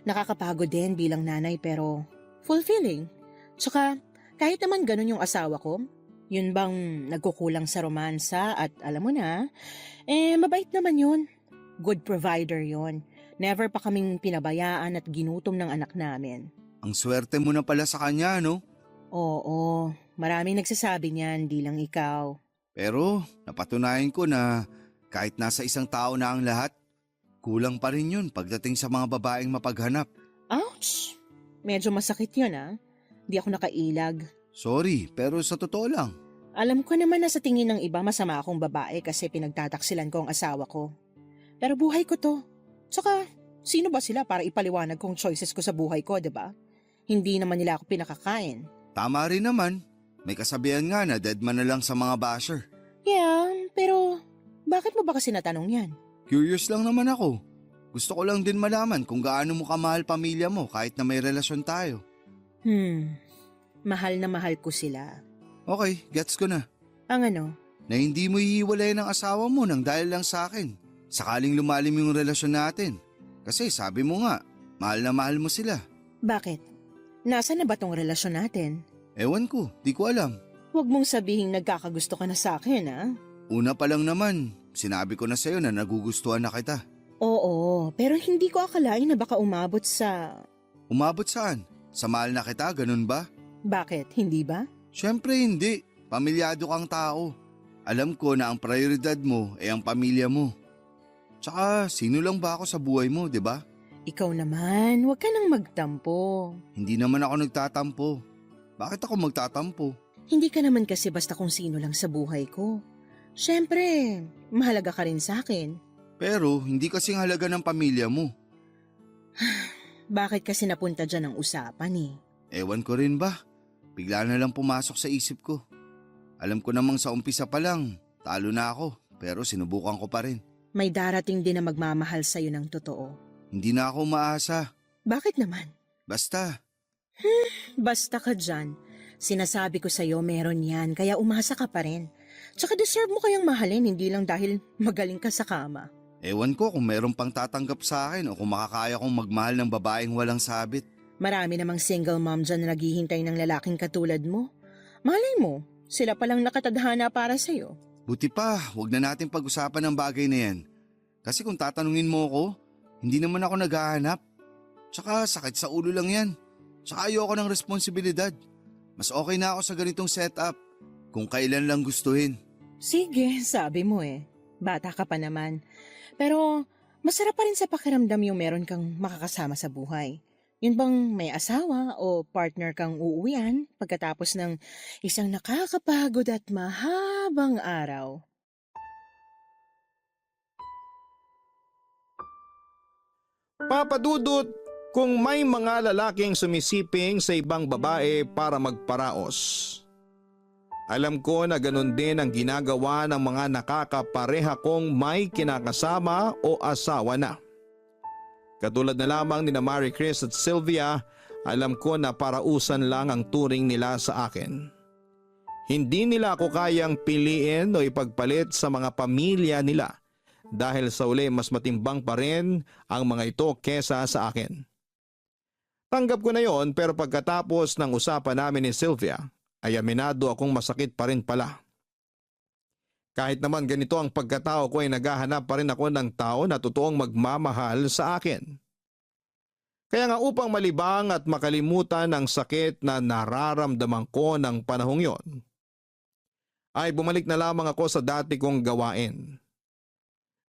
Speaker 4: Nakakapagod din bilang nanay pero fulfilling. Tsaka kahit naman ganun yung asawa ko, yun bang nagkukulang sa romansa at alam mo na, mabait naman yun. Good provider yun. Never pa kaming pinabayaan at ginutom ng anak namin.
Speaker 2: Ang swerte mo na pala sa kanya, no?
Speaker 4: Oo, maraming nagsasabi niyan, di lang ikaw.
Speaker 2: Pero napatunayan ko na kahit nasa isang tao na ang lahat, kulang pa rin yun pagdating sa mga babaeng mapaghanap.
Speaker 4: Ouch! Medyo masakit yun Di ako nakailag.
Speaker 2: Sorry, pero sa totoo lang.
Speaker 4: Alam ko naman na sa tingin ng iba masama akong babae kasi pinagtataksilan ko ang asawa ko. Pero buhay ko to. Tsaka, sino ba sila para ipaliwanag kong choices ko sa buhay ko, diba? Hindi naman nila ako pinakakain.
Speaker 2: Tama rin naman. May kasabihan nga na dead man na lang sa mga basher.
Speaker 4: Yeah, pero bakit mo ba kasi natanong yan?
Speaker 2: Curious lang naman ako. Gusto ko lang din malaman kung gaano mo kamahal pamilya mo kahit na may relasyon tayo.
Speaker 4: Mahal na mahal ko sila.
Speaker 2: Okay, gets ko na.
Speaker 4: Ang ano?
Speaker 2: Na hindi mo hihiwalay ng asawa mo nang dahil lang sa akin. Sakaling lumalim yung relasyon natin. Kasi sabi mo nga, mahal na mahal mo sila.
Speaker 4: Bakit? Nasaan na ba tong relasyon natin?
Speaker 2: Ewan ko, di ko alam.
Speaker 4: Huwag mong sabihing nagkakagusto ka na sa akin,
Speaker 2: Una pa lang naman, sinabi ko na sa'yo na nagugustuhan na kita.
Speaker 4: Oo, pero hindi ko akalain na baka umabot sa...
Speaker 2: Umabot saan? Sa mahal na kita, ganun ba?
Speaker 4: Bakit? Hindi ba?
Speaker 2: Siyempre hindi. Pamilyado kang tao. Alam ko na ang prioridad mo ay ang pamilya mo. Tsaka, sino lang ba ako sa buhay mo, di ba?
Speaker 4: Ikaw naman, huwag ka nang magtampo.
Speaker 2: Hindi naman ako nagtatampo. Bakit ako magtatampo?
Speaker 4: Hindi ka naman kasi basta kung sino lang sa buhay ko. Siyempre, mahalaga ka rin sa akin.
Speaker 2: Pero hindi kasing halaga ng pamilya mo.
Speaker 4: Bakit kasi napunta dyan ang usapan
Speaker 2: Ewan ko rin ba? Bigla na lang pumasok sa isip ko. Alam ko namang sa umpisa pa lang, talo na ako, pero sinubukan ko pa rin.
Speaker 4: May darating din na magmamahal sa'yo ng totoo.
Speaker 2: Hindi na ako umaasa.
Speaker 4: Bakit naman?
Speaker 2: Basta,
Speaker 4: Basta ka dyan. Sinasabi ko sa'yo meron yan, kaya umasa ka pa rin. Tsaka deserve mo kayang mahalin, hindi lang dahil magaling ka sa kama.
Speaker 2: Ewan ko kung meron pang tatanggap sa akin o kung makakaya kong magmahal ng babaeng walang sabit.
Speaker 4: Marami namang single mom dyan na naghihintay ng lalaking katulad mo. Malay mo, sila palang nakatadhana para sa'yo.
Speaker 2: Buti pa, wag na natin pag-usapan ng bagay na yan. Kasi kung tatanungin mo ako, hindi naman ako naghahanap. Tsaka sakit sa ulo lang yan. Tsaka ayoko ng responsibilidad. Mas okay na ako sa ganitong setup. Kung kailan lang gustuhin.
Speaker 4: Sige, sabi mo eh. Bata ka pa naman. Pero masarap pa rin sa pakiramdam yung meron kang makakasama sa buhay. Yun bang may asawa o partner kang uuwian pagkatapos ng isang nakakapagod at mahabang araw?
Speaker 1: Papadudot, kung may mga lalaking sumisiping sa ibang babae para magparaos. Alam ko na ganun din ang ginagawa ng mga nakakapareha kong may kinakasama o asawa na. Katulad na lamang ni Marie Chris at Sylvia, alam ko na parausan lang ang turing nila sa akin. Hindi nila ako kayang piliin o ipagpalit sa mga pamilya nila dahil sa uli mas matimbang pa rin ang mga ito kesa sa akin. Tanggap ko na yon, pero pagkatapos ng usapan namin ni Sylvia ay aminado akong masakit pa rin pala. Kahit naman ganito ang pagkatao ko ay naghahanap pa rin ako ng tao na totoong magmamahal sa akin. Kaya nga upang malibang at makalimutan ang sakit na nararamdaman ko ng panahong yon, ay bumalik na lamang ako sa dati kong gawain.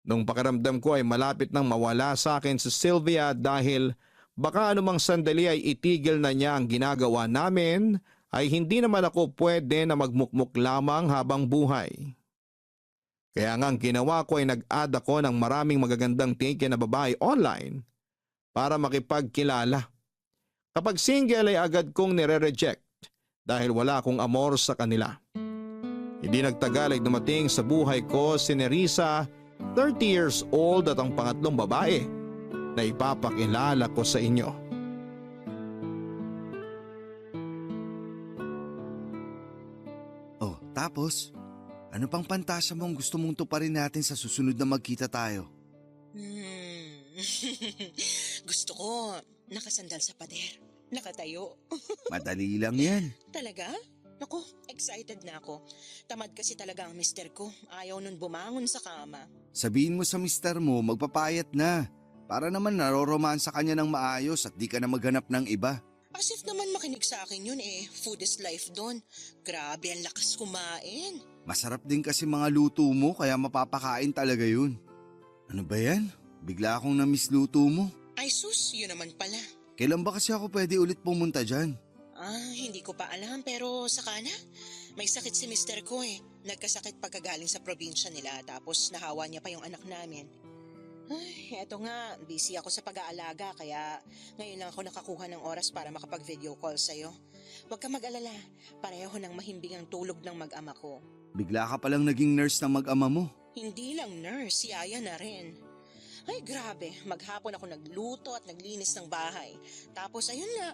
Speaker 1: Nung pakiramdam ko ay malapit nang mawala sa akin si Sylvia dahil baka anumang sandali ay itigil na niya ang ginagawa namin, ay hindi naman ako pwede na magmukmuk lamang habang buhay. Kaya nga ang ginawa ko ay nag-add ako ng maraming magagandang tike na babae online para makipagkilala. Kapag single ay agad kong nire-reject dahil wala akong amor sa kanila. Hindi nagtagal ay dumating sa buhay ko si Nerissa, 30 years old at ang pangatlong babae na ipapakilala ko sa inyo.
Speaker 2: Oh, tapos? Ano pang pantasya mong gusto mong tuparin natin sa susunod na magkita tayo?
Speaker 4: Gusto ko nakasandal sa pader. Nakatayo.
Speaker 2: Madali lang yan.
Speaker 4: Talaga? Naku, excited na ako. Tamad kasi talaga ang mister ko. Ayaw nun bumangon sa kama.
Speaker 2: Sabihin mo sa mister mo magpapayat na. Para naman naroromansa kanya ng maayos at di ka na maghanap ng iba.
Speaker 4: As if naman makinig sa akin yun eh. Food is life doon. Grabe, ang lakas kumain.
Speaker 2: Masarap din kasi mga luto mo kaya mapapakain talaga yun. Ano ba yan? Bigla akong na-miss luto mo.
Speaker 4: Ay sus, yun naman pala.
Speaker 2: Kailan ba kasi ako pwede ulit pumunta dyan?
Speaker 4: Hindi ko pa alam pero saka na. May sakit si mister ko eh. Nagkasakit pagkagaling sa probinsya nila tapos nahawa niya pa yung anak namin. Ay, eto nga, busy ako sa pag-aalaga kaya ngayon lang ako nakakuha ng oras para makapag-video call sa'yo. Huwag ka mag-alala, pareho ng mahimbing ang tulog ng mag-ama ko.
Speaker 2: Bigla ka palang naging nurse ng mag-ama mo.
Speaker 4: Hindi lang nurse, si Aya na rin. Ay grabe, maghapon ako nagluto at naglinis ng bahay. Tapos ayun nga,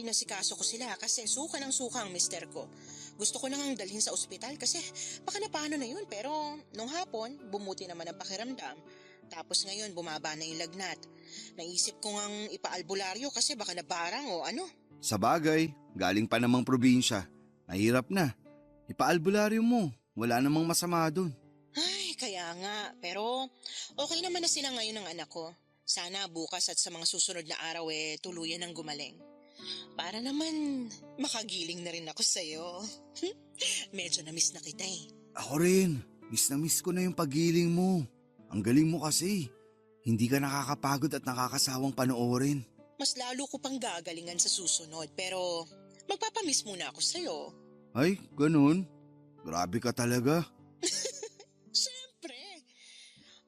Speaker 4: inasikaso ko sila kasi suka ng suka ang mister ko. Gusto ko nang dalhin sa ospital kasi baka na paano na yun pero nung hapon bumuti naman ang pakiramdam. Tapos ngayon bumaba na yung lagnat. Naisip ko ngang ipaalbularyo kasi baka nabarang o ano.
Speaker 2: Sa bagay, galing pa namang probinsya. Mahirap na. Ipaalbularyo mo. Wala namang masama dun.
Speaker 4: Ay, kaya nga. Pero okay naman na sila ngayon ng anak ko. Sana bukas at sa mga susunod na araw tuluyan ng gumaling. Para naman makagiling na rin ako sa'yo. Medyo na-miss na kita eh.
Speaker 2: Ako rin. Miss na miss ko na yung pagiling mo. Ang galing mo kasi. Hindi ka nakakapagod at nakakasawang panoorin.
Speaker 4: Mas lalo ko pang gagalingan sa susunod pero magpapamiss muna ako sa'yo.
Speaker 2: Ay, ganun. Grabe ka talaga.
Speaker 4: Siyempre.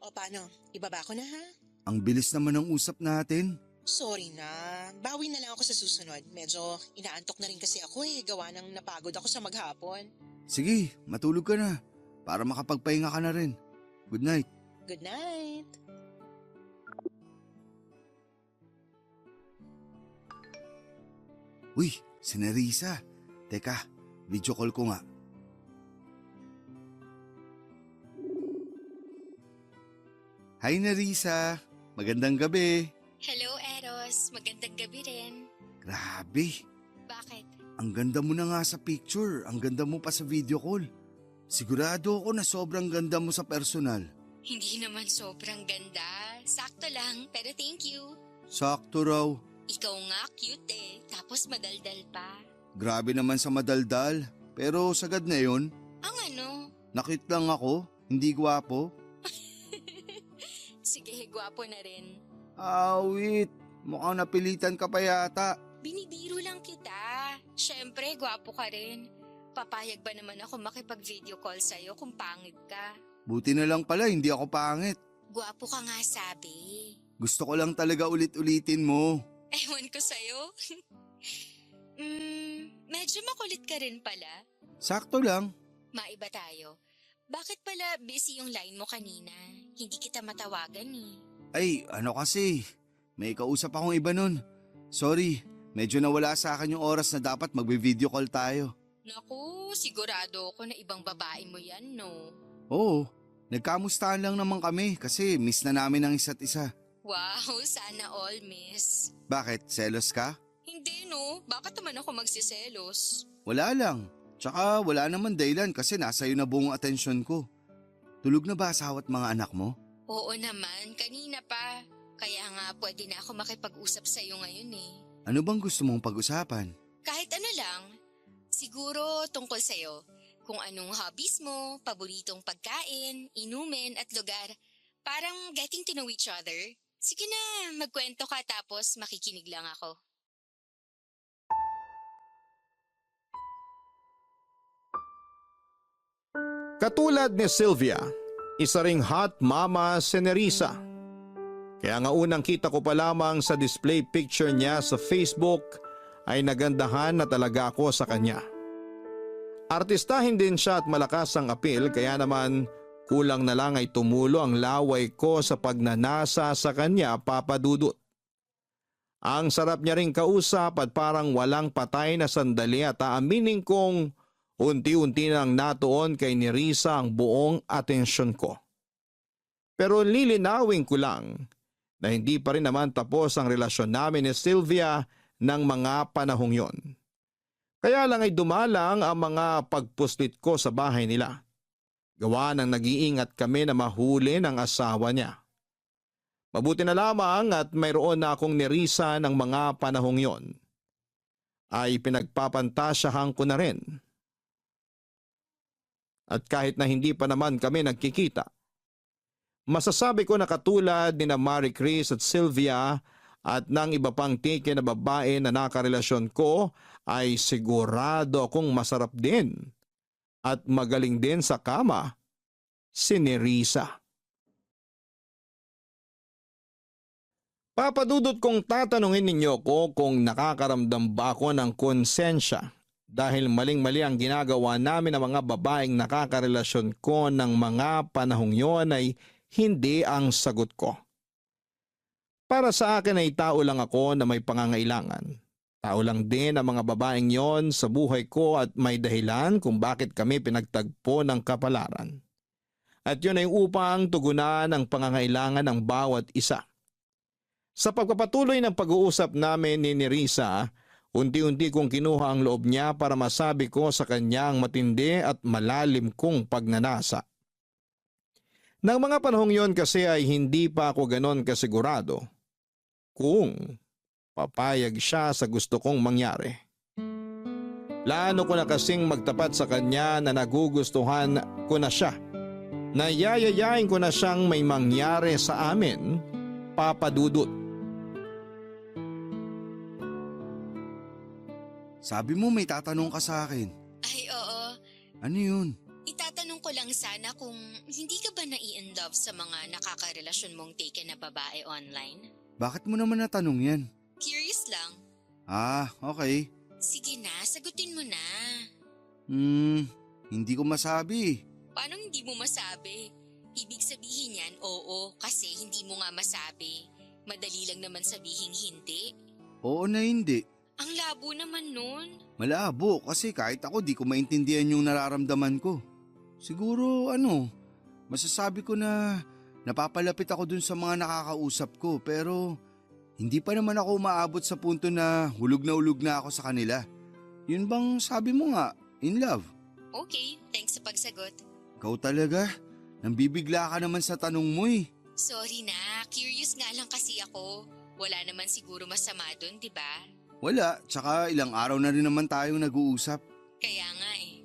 Speaker 4: O paano, ibaba ko na ha?
Speaker 2: Ang bilis naman ng usap natin.
Speaker 4: Sorry na, bawi na lang ako sa susunod. Medyo inaantok na rin kasi ako gawa ng napagod ako sa maghapon.
Speaker 2: Sige, matulog ka na. Para makapagpahinga ka na rin. Good night.
Speaker 4: Good night.
Speaker 2: Uy, si Nerissa. Teka, video call ko nga. Hi Nerissa, magandang gabi.
Speaker 3: Hello, Eros. Magandang gabi rin.
Speaker 2: Grabe,
Speaker 3: Bakit?
Speaker 2: ang ganda mo na nga sa picture, ang ganda mo pa sa video call. Sigurado ako na sobrang ganda mo sa personal.
Speaker 3: Hindi naman sobrang ganda. Sakto lang, pero thank you.
Speaker 2: Sakto raw.
Speaker 3: Ikaw nga cute eh, tapos madaldal pa.
Speaker 2: Grabe naman sa madaldal. Pero sagad na yun,
Speaker 3: Ang ano?
Speaker 2: nakit lang ako, hindi gwapo.
Speaker 3: Sige, gwapo na rin.
Speaker 2: Awit, mukhang napilitan ka pa yata.
Speaker 3: Binibiro lang kita. Siyempre, gwapo ka rin. Papayag ba naman ako makipag-video call sa'yo kung pangit ka?
Speaker 2: Buti na lang pala, hindi ako pangit.
Speaker 3: Gwapo ka nga sabi.
Speaker 2: Gusto ko lang talaga ulit-ulitin mo.
Speaker 3: Ewan ko sa'yo. Medyo makulit ka rin pala.
Speaker 2: Sakto lang.
Speaker 3: Maiba tayo. Bakit pala busy yung line mo kanina? Hindi kita matawagan eh.
Speaker 2: Ay, ano kasi, may kausap akong iba nun. Sorry, medyo nawala sa akin yung oras na dapat magbe-video call tayo.
Speaker 3: Naku, sigurado ako na ibang babae mo yan, no?
Speaker 2: Oo, nagkamustahan lang naman kami kasi miss na namin ang isa't isa.
Speaker 3: Wow, sana all, miss.
Speaker 2: Bakit, selos ka?
Speaker 3: Hindi, no? Bakit naman ako magsiselos?
Speaker 2: Wala lang. Tsaka wala naman dahilan kasi nasa iyo na buong atensyon ko. Tulog na ba asawa at mga anak mo?
Speaker 3: Oo naman, kanina pa. Kaya nga pwede na ako makipag-usap sa'yo ngayon eh.
Speaker 2: Ano bang gusto mong pag-usapan?
Speaker 3: Kahit ano lang. Siguro tungkol sa'yo. Kung anong hobbies mo, paboritong pagkain, inumin at lugar. Parang getting to know each other. Sige na, magkwento ka tapos makikinig lang ako.
Speaker 1: Katulad ni Sylvia, isa ring hot mama si Nerissa. Kaya nga unang kita ko pa lamang sa display picture niya sa Facebook ay nagandahan na talaga ako sa kanya. Artistahin din siya at malakas ang apil kaya naman kulang na lang ay tumulo ang laway ko sa pagnanasa sa kanya, Papa Dudut. Ang sarap niya ring kausap at parang walang patay na sandali at aaminin kong unti-unti nang natuon kay Nerissa ang buong atensyon ko. Pero lilinawin ko lang na hindi pa rin naman tapos ang relasyon namin ni Sylvia ng mga panahong yon. Kaya lang ay dumalang ang mga pagpuslit ko sa bahay nila. Gawa ng nag-iingat kami na mahuli ng asawa niya. Mabuti na lamang at mayroon na akong Nerissa ng mga panahong yon. Ay pinagpapantasyahan ko na rin. At kahit na hindi pa naman kami nagkikita, masasabi ko na katulad ni na Marie Chris at Sylvia at ng iba pang tike na babae na nakarelasyon ko ay sigurado akong masarap din at magaling din sa kama si Nerissa. Papadudot kong tatanungin ninyo ko kung nakakaramdam ba ako ng konsensya dahil maling-mali ang ginagawa namin ng mga babaeng nakakarelasyon ko ng mga panahong yon ay hindi ang sagot ko. Para sa akin ay tao lang ako na may pangangailangan. Tao lang din ang mga babaeng yon sa buhay ko at may dahilan kung bakit kami pinagtagpo ng kapalaran. At yun ay upang tugunan ang pangangailangan ng bawat isa. Sa pagpapatuloy ng pag-uusap namin ni Nerissa, unti-unti kong kinuha ang loob niya para masabi ko sa kanya ang matindi at malalim kong pagnanasa. Nang mga panahong yon kasi ay hindi pa ako ganon kasigurado kung papayag siya sa gusto kong mangyari. Plano ko na kasing magtapat sa kanya na nagugustuhan ko na siya. Nayayayain ko na siyang may mangyari sa amin, Papa Dudut.
Speaker 2: Sabi mo may tatanong ka sa akin.
Speaker 3: Ay, oo.
Speaker 2: Ano yun?
Speaker 3: Itatanong ko lang sana kung hindi ka ba nai-inlove sa mga nakakarelasyon mong taken na babae online?
Speaker 2: Bakit mo naman natanong yan?
Speaker 3: Curious lang.
Speaker 2: Ah, okay.
Speaker 3: Sige na, sagutin mo na.
Speaker 2: Hindi ko masabi.
Speaker 3: Paano hindi mo masabi? Ibig sabihin yan, oo, kasi hindi mo nga masabi. Madali lang naman sabihin hindi.
Speaker 2: Oo na hindi.
Speaker 5: Ang labo naman nun.
Speaker 2: Malabo kasi kahit ako di ko maintindihan yung nararamdaman ko. Siguro masasabi ko na napapalapit ako dun sa mga nakakausap ko pero hindi pa naman ako umaabot sa punto na hulog na ako sa kanila. Yun bang sabi mo nga, in love?
Speaker 5: Okay, thanks sa pagsagot.
Speaker 2: Ikaw talaga, nambibigla ka naman sa tanong mo eh.
Speaker 5: Sorry na, curious nga lang kasi ako. Wala naman siguro masama dun, di ba?
Speaker 2: Wala, tsaka ilang araw na rin naman tayong nag-uusap.
Speaker 5: Kaya nga eh.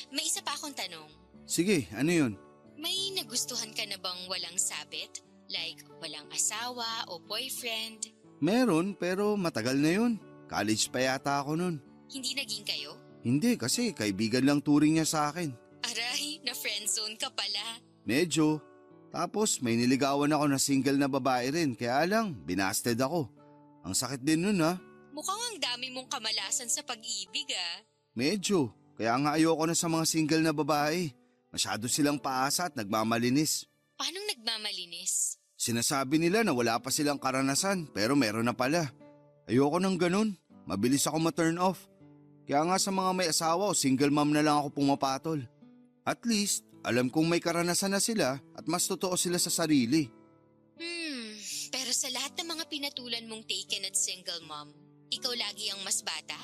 Speaker 5: May isa pa akong tanong.
Speaker 2: Sige, ano yun?
Speaker 5: May nagustuhan ka na bang walang sabit? Like walang asawa o boyfriend?
Speaker 2: Meron pero matagal na yun. College pa yata ako nun.
Speaker 5: Hindi naging kayo?
Speaker 2: Hindi kasi kaibigan lang turing niya sa akin.
Speaker 5: Aray, na friendzone ka pala.
Speaker 2: Medyo. Tapos may niligawan ako na single na babae rin kaya lang binasted ako. Ang sakit din nun ha.
Speaker 5: Mukhang ang dami mong kamalasan sa pag-ibig ah.
Speaker 2: Medyo. Kaya nga ayoko na sa mga single na babae. Masyado silang paasa at nagmamalinis.
Speaker 5: Paano nagmamalinis?
Speaker 2: Sinasabi nila na wala pa silang karanasan pero meron na pala. Ayoko ng ganun. Mabilis ako ma-turn off. Kaya nga sa mga may asawa o single mom na lang ako pumapatol. At least, alam kong may karanasan na sila at mas totoo sila sa sarili.
Speaker 5: Pero sa lahat ng mga pinatulan mong taken at single mom, ikaw lagi ang mas bata?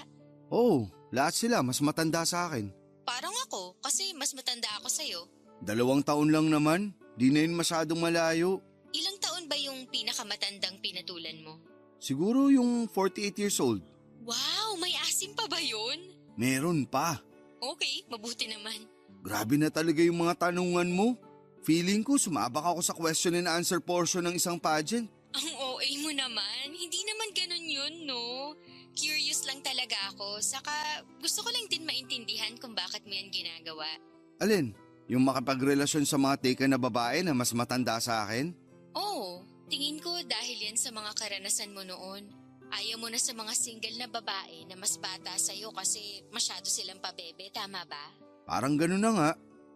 Speaker 2: Oo, lahat sila mas matanda sa akin.
Speaker 5: Parang ako, kasi mas matanda ako sa'yo.
Speaker 2: 2 taon lang naman, di na yun masyadong malayo.
Speaker 5: Ilang taon ba yung pinakamatandang pinatulan mo?
Speaker 2: Siguro yung 48 years old.
Speaker 5: Wow, may asim pa ba yun?
Speaker 2: Meron pa.
Speaker 5: Okay, mabuti naman.
Speaker 2: Grabe na talaga yung mga tanungan mo. Feeling ko sumabak ako sa question and answer portion ng isang pageant.
Speaker 5: Ang OA mo naman, hindi naman ganun yun, no? Curious lang talaga ako, saka gusto ko lang din maintindihan kung bakit mo yan ginagawa.
Speaker 2: Alin? Yung makapagrelasyon sa mga taken na babae na mas matanda sa akin?
Speaker 5: Oo, tingin ko dahil yan sa mga karanasan mo noon. Ayaw mo na sa mga single na babae na mas bata sa'yo kasi masyado silang pabebe, tama ba?
Speaker 2: Parang ganun na nga.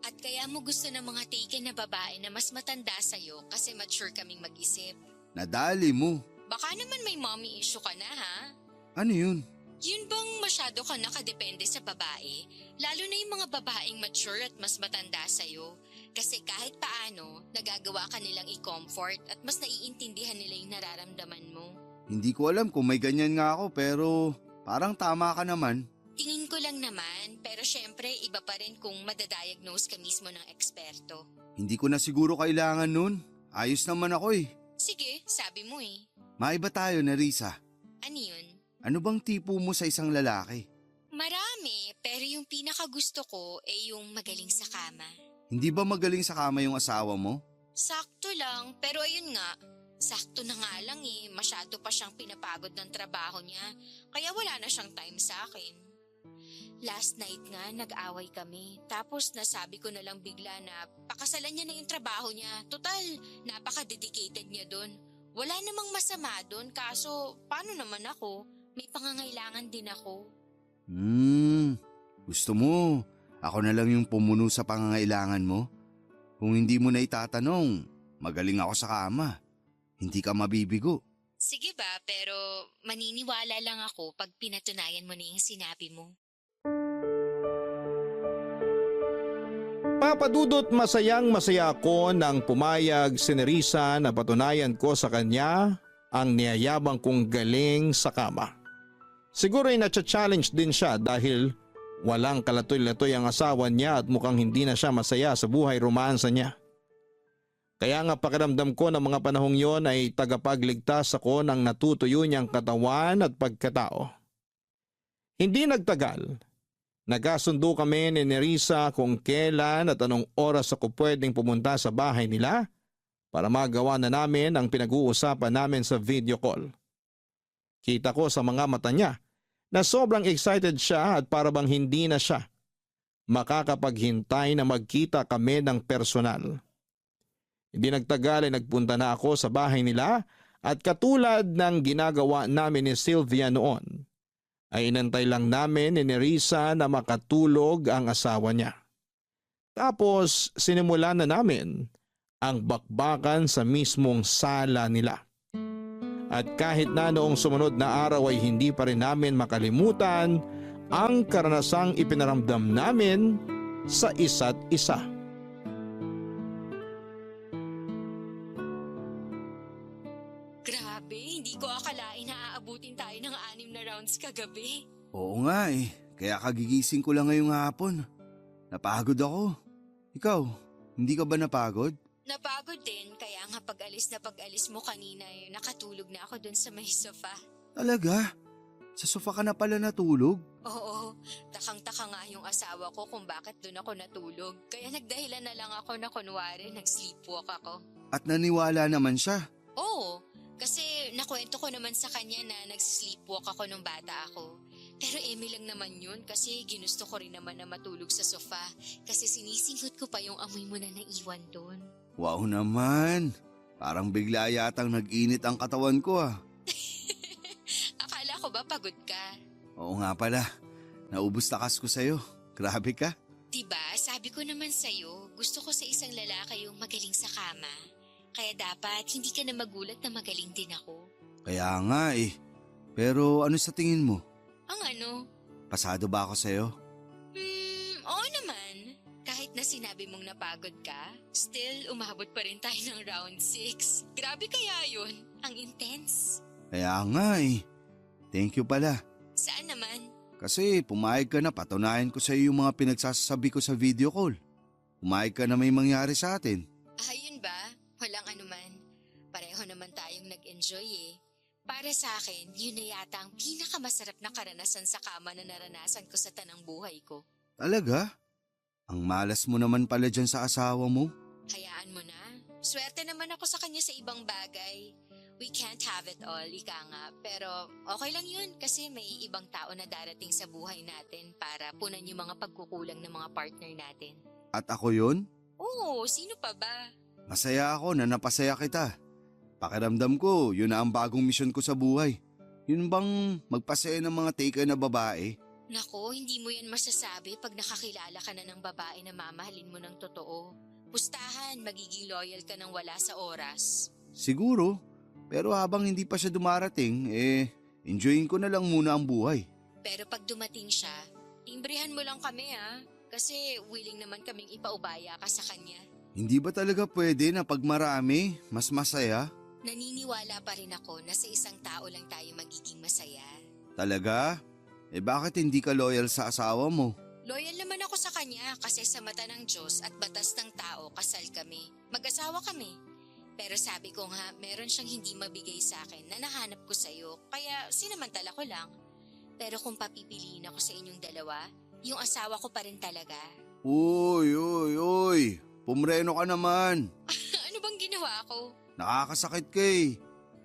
Speaker 5: At kaya mo gusto ng mga taken na babae na mas matanda sa'yo kasi mature kaming mag-isip.
Speaker 2: Nadali mo.
Speaker 5: Baka naman may mommy issue ka na ha?
Speaker 2: Ano yun?
Speaker 5: Yun bang masyado ka nakadepende sa babae? Lalo na yung mga babaeng mature at mas matanda sa'yo. Kasi kahit paano, nagagawa ka nilang i-comfort at mas naiintindihan nila yung nararamdaman mo.
Speaker 2: Hindi ko alam kung may ganyan nga ako pero parang tama ka naman.
Speaker 5: Tingin ko lang naman, pero syempre iba pa rin kung madadiagnose ka mismo ng eksperto.
Speaker 2: Hindi ko na siguro kailangan nun. Ayos naman ako eh.
Speaker 5: Sige, sabi mo eh.
Speaker 2: Maiba tayo na Risa.
Speaker 5: Ano yun?
Speaker 2: Ano bang tipo mo sa isang lalaki?
Speaker 5: Marami, pero yung pinakagusto ko ay yung magaling sa kama.
Speaker 2: Hindi ba magaling sa kama yung asawa mo?
Speaker 5: Sakto lang, pero ayun nga, sakto na nga lang eh, masyado pa siyang pinapagod ng trabaho niya, kaya wala na siyang time sa akin. Last night nga, nag-away kami, tapos nasabi ko na lang bigla na pakasalan niya na yung trabaho niya, total, napaka-dedicated niya dun. Wala namang masama dun, kaso paano naman ako? May pangangailangan din ako.
Speaker 2: Gusto mo, ako na lang yung pumuno sa pangangailangan mo? Kung hindi mo na itatanong, magaling ako sa kama. Hindi ka mabibigo.
Speaker 5: Sige ba, pero maniniwala lang ako pag pinatunayan mo na yung sinabi mo.
Speaker 1: Papadudot masayang masaya ako nang pumayag si Nerissa na patunayan ko sa kanya ang niyayabang kong galing sa kama. Siguro ay natcha-challenge din siya dahil walang kalatoy-latoy ang asawa niya at mukhang hindi na siya masaya sa buhay romansa niya. Kaya nga pakiramdam ko ng mga panahong yon ay tagapagligtas ako ng natutuyo niyang katawan at pagkatao. Hindi nagtagal. Nagkasundo kami ni Nerissa kung kailan at anong oras ako pwedeng pumunta sa bahay nila para magawa na namin ang pinag-uusapan namin sa video call. Kita ko sa mga mata niya na sobrang excited siya at para bang hindi na siya makakapaghintay na magkita kami ng personal. Hindi nagtagal ay nagpunta na ako sa bahay nila at katulad ng ginagawa namin ni Sylvia noon, ay inantay lang namin ni Nerissa na makatulog ang asawa niya. Tapos sinimulan na namin ang bakbakan sa mismong sala nila. At kahit na noong sumunod na araw ay hindi pa rin namin makalimutan ang karanasang ipinaramdam namin sa isa't isa.
Speaker 5: Grabe, hindi ko akalain na aabutin tayo ng 6 na rounds kagabi.
Speaker 2: Oo nga eh, kaya kagigising ko lang ngayong hapon. Napagod ako. Ikaw, hindi ka ba napagod?
Speaker 5: Napagod din, kaya nga pag-alis mo kanina nakatulog na ako dun sa may sofa.
Speaker 2: Talaga? Sa sofa ka na pala natulog?
Speaker 5: Oo, takang-taka nga yung asawa ko kung bakit dun ako natulog. Kaya nagdahilan na lang ako na kunwari nag-sleepwalk ako.
Speaker 2: At naniwala naman siya.
Speaker 5: Oo, kasi nakwento ko naman sa kanya na nagsisleepwalk ako nung bata ako. Pero eme lang naman yun kasi ginusto ko rin naman na matulog sa sofa kasi sinisinghot ko pa yung amoy mo na naiwan doon.
Speaker 2: Wow naman. Parang bigla yatang nag-init ang katawan ko ah.
Speaker 5: Akala ko ba pagod ka?
Speaker 2: Oo nga pala. Naubos takas ko sa'yo. Grabe ka.
Speaker 5: Diba, sabi ko naman sa'yo, gusto ko sa isang lalaki yung magaling sa kama. Kaya dapat hindi ka na magulat na magaling din ako.
Speaker 2: Kaya nga eh. Pero ano sa tingin mo?
Speaker 5: Ang ano?
Speaker 2: Pasado ba ako sa'yo?
Speaker 5: Oo naman. Kahit na sinabi mong napagod ka, still umabot pa rin tayo ng round 6. Grabe kaya yun? Ang intense.
Speaker 2: Kaya nga eh. Thank you pala.
Speaker 5: Saan naman?
Speaker 2: Kasi pumayag ka na patunayan ko sa'yo yung mga pinagsasabi ko sa video call. Pumayag ka na may mangyari sa atin.
Speaker 5: Yun ba? Walang anuman. Pareho naman tayong nag-enjoy eh. Para sa akin, yun na yata ang pinakamasarap na karanasan sa kama na naranasan ko sa tanang buhay ko.
Speaker 2: Talaga? Ang malas mo naman pala dyan sa asawa mo.
Speaker 5: Hayaan mo na. Swerte naman ako sa kanya sa ibang bagay. We can't have it all, ika nga. Pero okay lang yun kasi may ibang tao na darating sa buhay natin para punan yung mga pagkukulang ng mga partner natin.
Speaker 2: At ako yun?
Speaker 5: Oo, sino pa ba?
Speaker 2: Masaya ako na napasaya kita. Pakiramdam ko, yun na ang bagong misyon ko sa buhay. Yun bang magpasaya ng mga taken na babae?
Speaker 5: Nako, hindi mo yan masasabi pag nakakilala ka na ng babae na mamahalin mo ng totoo. Pustahan, magiging loyal ka ng wala sa oras.
Speaker 2: Siguro, pero habang hindi pa siya dumarating, enjoyin ko na lang muna ang buhay.
Speaker 5: Pero pag dumating siya, timbrihan mo lang kami kasi willing naman kaming ipaubaya ka sa kanya.
Speaker 2: Hindi ba talaga pwede na pag marami, mas masaya?
Speaker 5: Naniniwala pa rin ako na sa isang tao lang tayo magiging masaya.
Speaker 2: Talaga? Bakit hindi ka loyal sa asawa mo?
Speaker 5: Loyal naman ako sa kanya kasi sa mata ng Diyos at batas ng tao kasal kami. Mag-asawa kami. Pero sabi ko nga, meron siyang hindi mabigay sa akin na nahanap ko sa'yo kaya sinamantala ko lang. Pero kung papipiliin ako sa inyong dalawa, yung asawa ko pa rin talaga.
Speaker 2: Uy! Pumreno ka naman.
Speaker 5: Ano bang ginawa ko?
Speaker 2: Nakakasakit ka eh.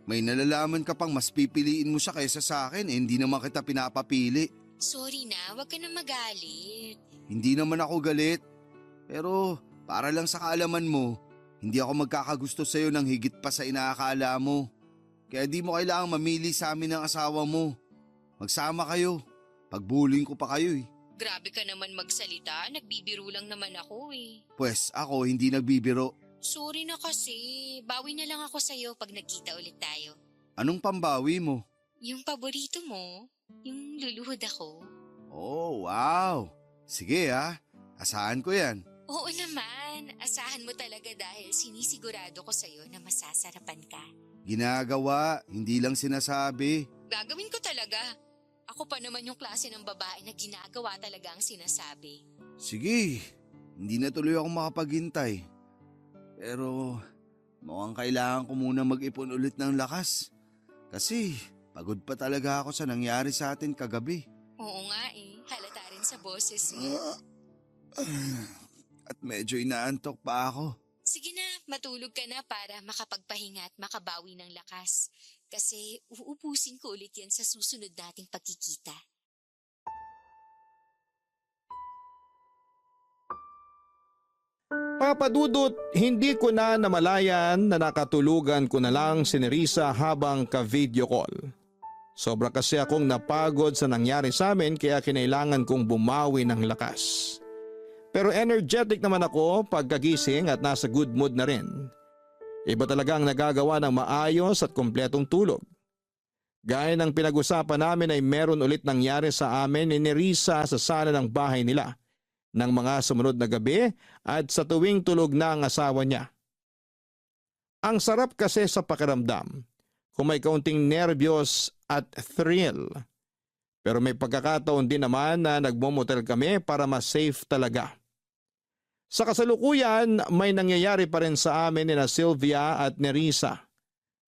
Speaker 2: May nalalaman ka pang mas pipiliin mo siya kaysa sa akin hindi naman kita pinapapili.
Speaker 5: Sorry na, wag ka na magalit.
Speaker 2: Hindi naman ako galit. Pero para lang sa kaalaman mo, hindi ako magkakagusto sa'yo ng higit pa sa inaakala mo. Kaya di mo kailangang mamili sa amin ng asawa mo. Magsama kayo. Pagbuling ko pa kayo eh.
Speaker 5: Grabe ka naman magsalita, nagbibiro lang naman ako eh.
Speaker 2: Pwes ako hindi nagbibiro.
Speaker 5: Sorry na kasi, bawi na lang ako sa'yo pag nagkita ulit tayo.
Speaker 2: Anong pambawi mo?
Speaker 5: Yung paborito mo, yung luluhod ako.
Speaker 2: Oh, wow. Sige asahan ko yan.
Speaker 5: Oo naman, asahan mo talaga dahil sinisigurado ko sa'yo na masasarapan ka.
Speaker 2: Ginagawa, hindi lang sinasabi.
Speaker 5: Gagawin ko talaga. Ako pa naman yung klase ng babae na ginagawa talaga ang sinasabi.
Speaker 2: Sige, hindi na tuloy ako makapaghintay. Pero mukhang kailangan ko muna mag-ipon ulit ng lakas. Kasi pagod pa talaga ako sa nangyari sa atin kagabi.
Speaker 5: Oo nga halata rin sa boses mo.
Speaker 2: At medyo inaantok pa ako.
Speaker 5: Sige na, matulog ka na para makapagpahinga at makabawi ng lakas. Kasi uubusin ko ulit yan sa susunod nating pagkikita.
Speaker 1: Papadudot, hindi ko na namalayan na nakatulugan ko na lang si Nerissa habang ka-video call. Sobra kasi akong napagod sa nangyari sa amin kaya kinailangan kong bumawi ng lakas. Pero energetic naman ako pagkagising at nasa good mood na rin. Iba talagang nagagawa ng maayos at kumpletong tulog. Gaya ng pinag-usapan namin ay meron ulit nangyari sa amin ni Nerissa sa sala ng bahay nila ng mga sumunod na gabi at sa tuwing tulog na ang asawa niya. Ang sarap kasi sa pakiramdam kung may kaunting nervyos at thrill. Pero may pagkakataon din naman na nagmomotel kami para mas safe talaga. Sa kasalukuyan, may nangyayari pa rin sa amin ni Sylvia at Nerissa.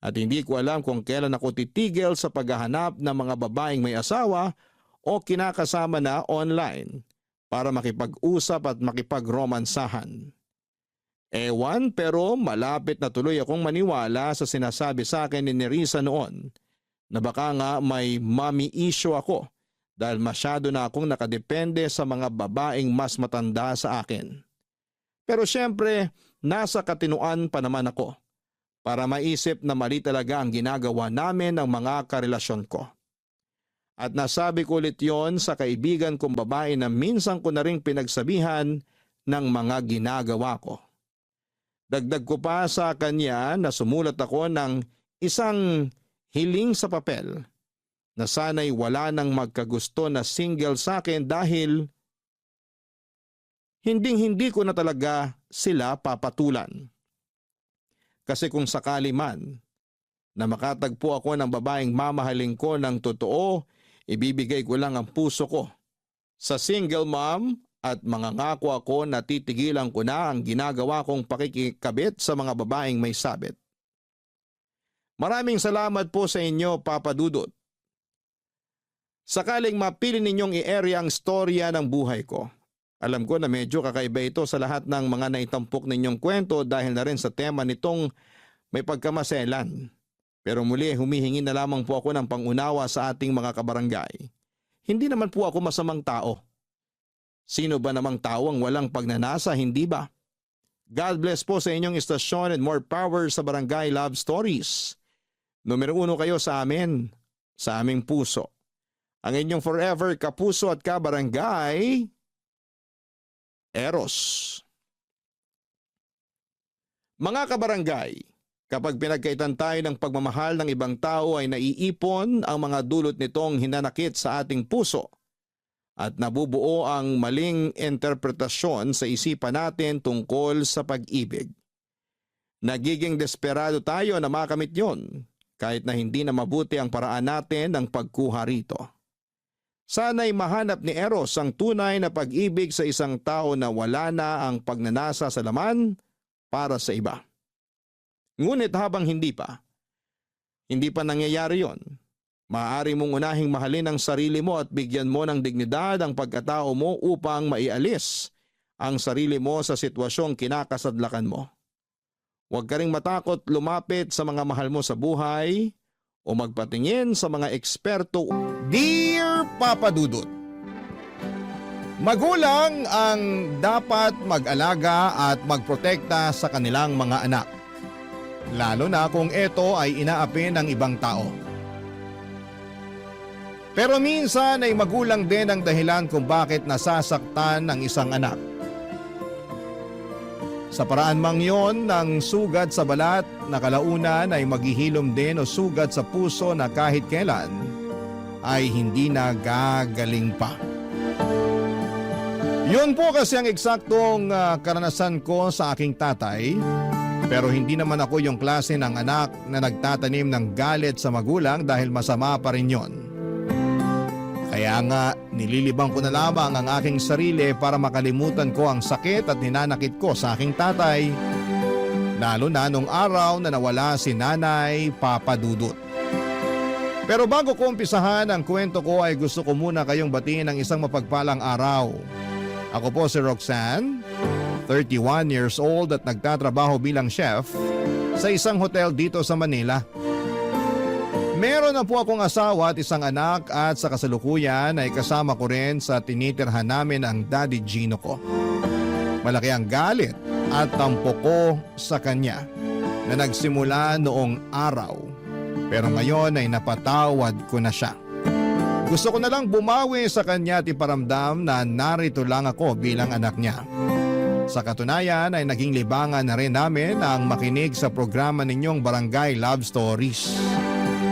Speaker 1: At hindi ko alam kung kailan ako titigil sa paghahanap ng mga babaeng may asawa o kinakasama na online para makipag-usap at makipag-romansahan. Ewan, pero malapit na tuloy akong maniwala sa sinasabi sa akin ni Nerissa noon na baka nga may mommy issue ako dahil masyado na akong nakadepende sa mga babaeng mas matanda sa akin. Pero syempre, nasa katinuan pa naman ako para maisip na mali talaga ang ginagawa namin ng mga karelasyon ko. At nasabi ko ulit yon sa kaibigan kong babae na minsan ko na ring pinagsabihan ng mga ginagawa ko. Dagdag ko pa sa kanya na sumulat ako ng isang hiling sa papel na sana'y wala nang magkagusto na single sa akin dahil hinding-hindi ko na talaga sila papatulan. Kasi kung sakali man na makatagpo ako ng babaeng mamahalin ko ng totoo, ibibigay ko lang ang puso ko sa single mom at mangangako ako na titigilan ko na ang ginagawa kong pakikikabit sa mga babaeng may sabit. Maraming salamat po sa inyo, Papa Dudut. Sakaling mapili ninyong i-area ang storya ng buhay ko. Alam ko na medyo kakaiba ito sa lahat ng mga naitampok ninyong kwento dahil na rin sa tema nitong may pagkamaselan. Pero muli humihingi na lamang po ako ng pangunawa sa ating mga kabarangay. Hindi naman po ako masamang tao. Sino ba namang tao ang walang pagnanasa, hindi ba? God bless po sa inyong istasyon and more power sa Barangay Love Stories. Numero 1 kayo sa amin, sa aming puso. Ang inyong forever kapuso at kabarangay, Eros. Mga kabarangay, kapag pinagkaitan tayo ng pagmamahal ng ibang tao ay naiipon ang mga dulot nitong hinanakit sa ating puso at nabubuo ang maling interpretasyon sa isipan natin tungkol sa pag-ibig. Nagiging desperado tayo na makamit yon kahit na hindi na mabuti ang paraan natin ng pagkuha rito. Sana'y mahanap ni Eros ang tunay na pag-ibig sa isang tao na wala na ang pagnanasa sa laman para sa iba. Ngunit habang hindi pa nangyayari yon, maaari mong unahing mahalin ang sarili mo at bigyan mo ng dignidad ang pagkatao mo upang maialis ang sarili mo sa sitwasyong kinakasadlakan mo. Huwag ka ring matakot lumapit sa mga mahal mo sa buhay o magpatingin sa mga eksperto. Dear Papa Dudut, magulang ang dapat mag-alaga at magprotekta sa kanilang mga anak, lalo na kung ito ay inaapi ng ibang tao. Pero minsan ay magulang din ang dahilan kung bakit nasasaktan ng isang anak. Sa paraan mang yon ng sugat sa balat na kalaunan ay maghihilom din o sugat sa puso na kahit kailan ay hindi na gagaling pa. Yun po kasi ang eksaktong karanasan ko sa aking tatay, pero hindi naman ako yung klase ng anak na nagtatanim ng galit sa magulang dahil masama pa rin yon. Kaya nga nililibang ko na lamang ang aking sarili para makalimutan ko ang sakit at ninanakit ko sa aking tatay, lalo na nung araw na nawala si Nanay Papa Dudut. Pero bago ko umpisahan ang kwento ko ay gusto ko muna kayong batiin ng isang mapagpalang araw. Ako po si Roxanne, 31 years old at nagtatrabaho bilang chef sa isang hotel dito sa Manila. Meron na po akong asawa at isang anak at sa kasalukuyan ay kasama ko rin sa tinitirhan namin ang Daddy Gino ko. Malaki ang galit at tampo ko sa kanya na nagsimula noong araw, pero ngayon ay napatawad ko na siya. Gusto ko na lang bumawi sa kanya at iparamdam na narito lang ako bilang anak niya. Sa katunayan ay naging libangan na rin namin ang makinig sa programa ninyong Barangay Love Stories.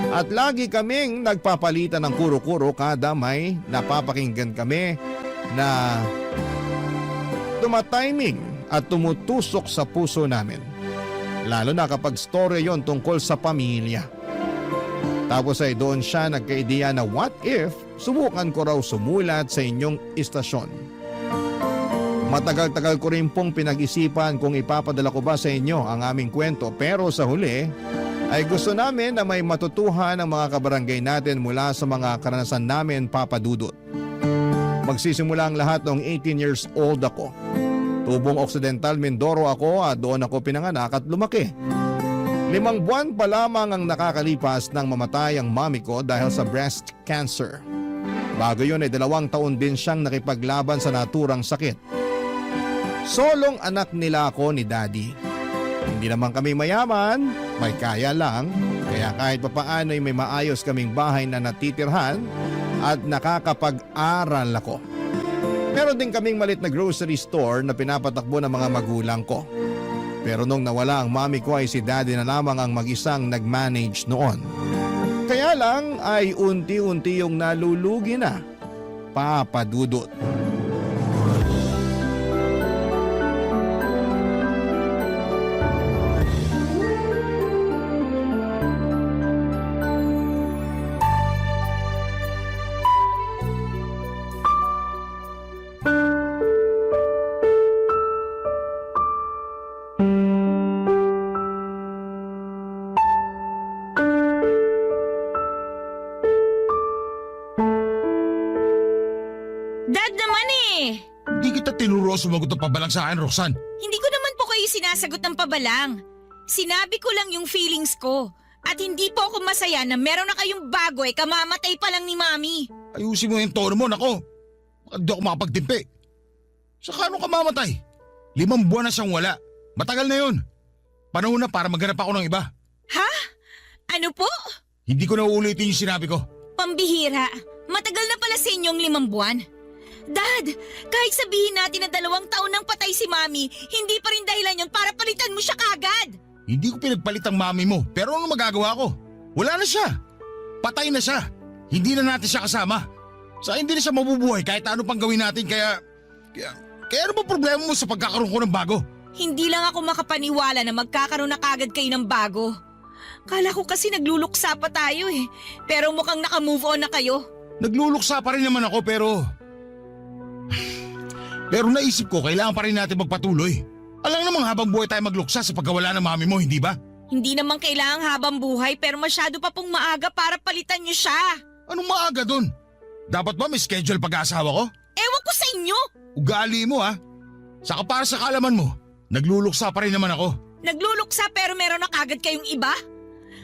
Speaker 1: At lagi kaming nagpapalitan ng kuro-kuro kada may napapakinggan kami na tumatiming at tumutusok sa puso namin. Lalo na kapag story yon tungkol sa pamilya. Tapos ay doon siya nagka-ideya na what if subukan ko raw sumulat sa inyong istasyon. Matagal-tagal ko rin pong pinag-isipan kung ipapadala ko ba sa inyo ang aming kwento, pero sa huli ay gusto namin na may matutuhan ang mga kabarangay natin mula sa mga karanasan namin, Papa Dudut. Magsisimula ang lahat noong 18 years old ako. Tubong Occidental Mindoro ako at doon ako pinanganak at lumaki. 5 buwan pa lamang ang nakakalipas nang mamatay ang mami ko dahil sa breast cancer. Bago yun ay 2 taon din siyang nakipaglaban sa naturang sakit. Solong anak nila ako ni Daddy. Hindi naman kami mayaman, may kaya lang, kaya kahit papaano ay may maayos kaming bahay na natitirhan at nakakapag-aral ako. Meron din kaming malit na grocery store na pinapatakbo ng mga magulang ko. Pero nung nawala ang mami ko ay si Daddy na lamang ang mag-isang nag-manage noon. Kaya lang ay unti-unti yung nalulugi na, Papa Dudut.
Speaker 5: Dad naman eh!
Speaker 6: Hindi kita tinuro sumagot ng pabalang sa akin, Roxanne.
Speaker 5: Hindi ko naman po kayo sinasagot ng pabalang. Sinabi ko lang yung feelings ko. At hindi po ako masaya na meron na kayong bago kamamatay pa lang ni Mami.
Speaker 6: Ayusin mo yung tono mo, nako. Hindi ako makapagtimpi. Saka ano ka mamatay? 5 buwan na siyang wala. Matagal na yun. Panahon na para maghanap ako ng iba.
Speaker 5: Ha? Ano po?
Speaker 6: Hindi ko na uulitin yung sinabi ko.
Speaker 5: Pambihira. Matagal na pala sa inyong 5 buwan. Dad, kahit sabihin natin na 2 taon nang patay si Mami, hindi pa rin dahilan yun para palitan mo siya kagad.
Speaker 6: Hindi ko pinagpalit ang mami mo, pero ano magagawa ko? Wala na siya. Patay na siya. Hindi na natin siya kasama. Saka hindi na siya mabubuhay kahit ano pang gawin natin, kaya ano ba problema mo sa pagkakaroon ko ng bago?
Speaker 5: Hindi lang ako makapaniwala na magkakaroon na kagad kayo ng bago. Kala ko kasi nagluluksa pa tayo eh. Pero mukhang naka-move on na kayo.
Speaker 6: Nagluluksa pa rin naman ako pero naisip ko kailangan pa rin natin magpatuloy. Alam namang habang buhay tayo magluksa sa pagkawala ng mami mo, hindi ba?
Speaker 5: Hindi naman kailangang habang buhay pero masyado pa pong maaga para palitan niyo siya.
Speaker 6: Anong maaga dun? Dapat ba may schedule pag-aasawa ko?
Speaker 5: Ewan ko sa inyo.
Speaker 6: Ugali mo ha. Saka para sa kaalaman mo, nagluluksa pa rin naman ako.
Speaker 5: Nagluluksa pero meron na kagad kayong iba?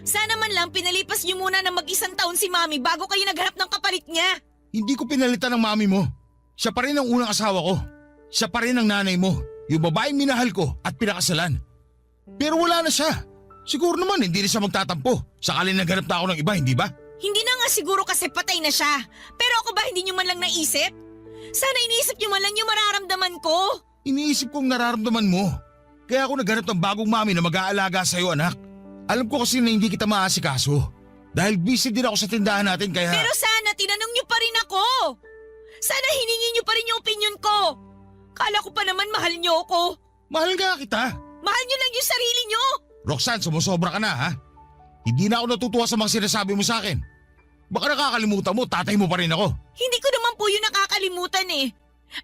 Speaker 5: Sana man lang pinalipas niyo muna ng mag-1 taon si Mami bago kayo naghanap ng kapalit niya.
Speaker 6: Hindi ko pinalitan ng mami mo. Siya pa rin ang unang asawa ko. Siya pa rin ang nanay mo. Yung babaeng minahal ko at pinakasalan. Pero wala na siya. Siguro naman hindi na siya magtatampo. Sakali naghanap na ako ng iba, hindi ba?
Speaker 5: Hindi na nga siguro kasi patay na siya. Pero ako ba hindi niyo man lang naisip? Sana iniisip niyo man lang yung mararamdaman ko.
Speaker 6: Iniisip kong nararamdaman mo. Kaya ako naghanap ng bagong mami na mag-aalaga sa'yo, anak. Alam ko kasi na hindi kita maasikaso. Dahil busy din ako sa tindahan natin kaya…
Speaker 5: Pero sana tinanong niyo pa rin ako. Sana hiningi niyo pa rin yung opinion ko. Kala ko pa naman mahal niyo ako.
Speaker 6: Mahal nga kita.
Speaker 5: Mahal niyo lang yung sarili niyo.
Speaker 6: Roxanne, sumusobra ka na ha? Hindi na ako natutuwa sa mga sinasabi mo sa akin. Baka nakakalimutan mo, tatay mo pa rin ako.
Speaker 5: Hindi ko naman po yun nakakalimutan eh.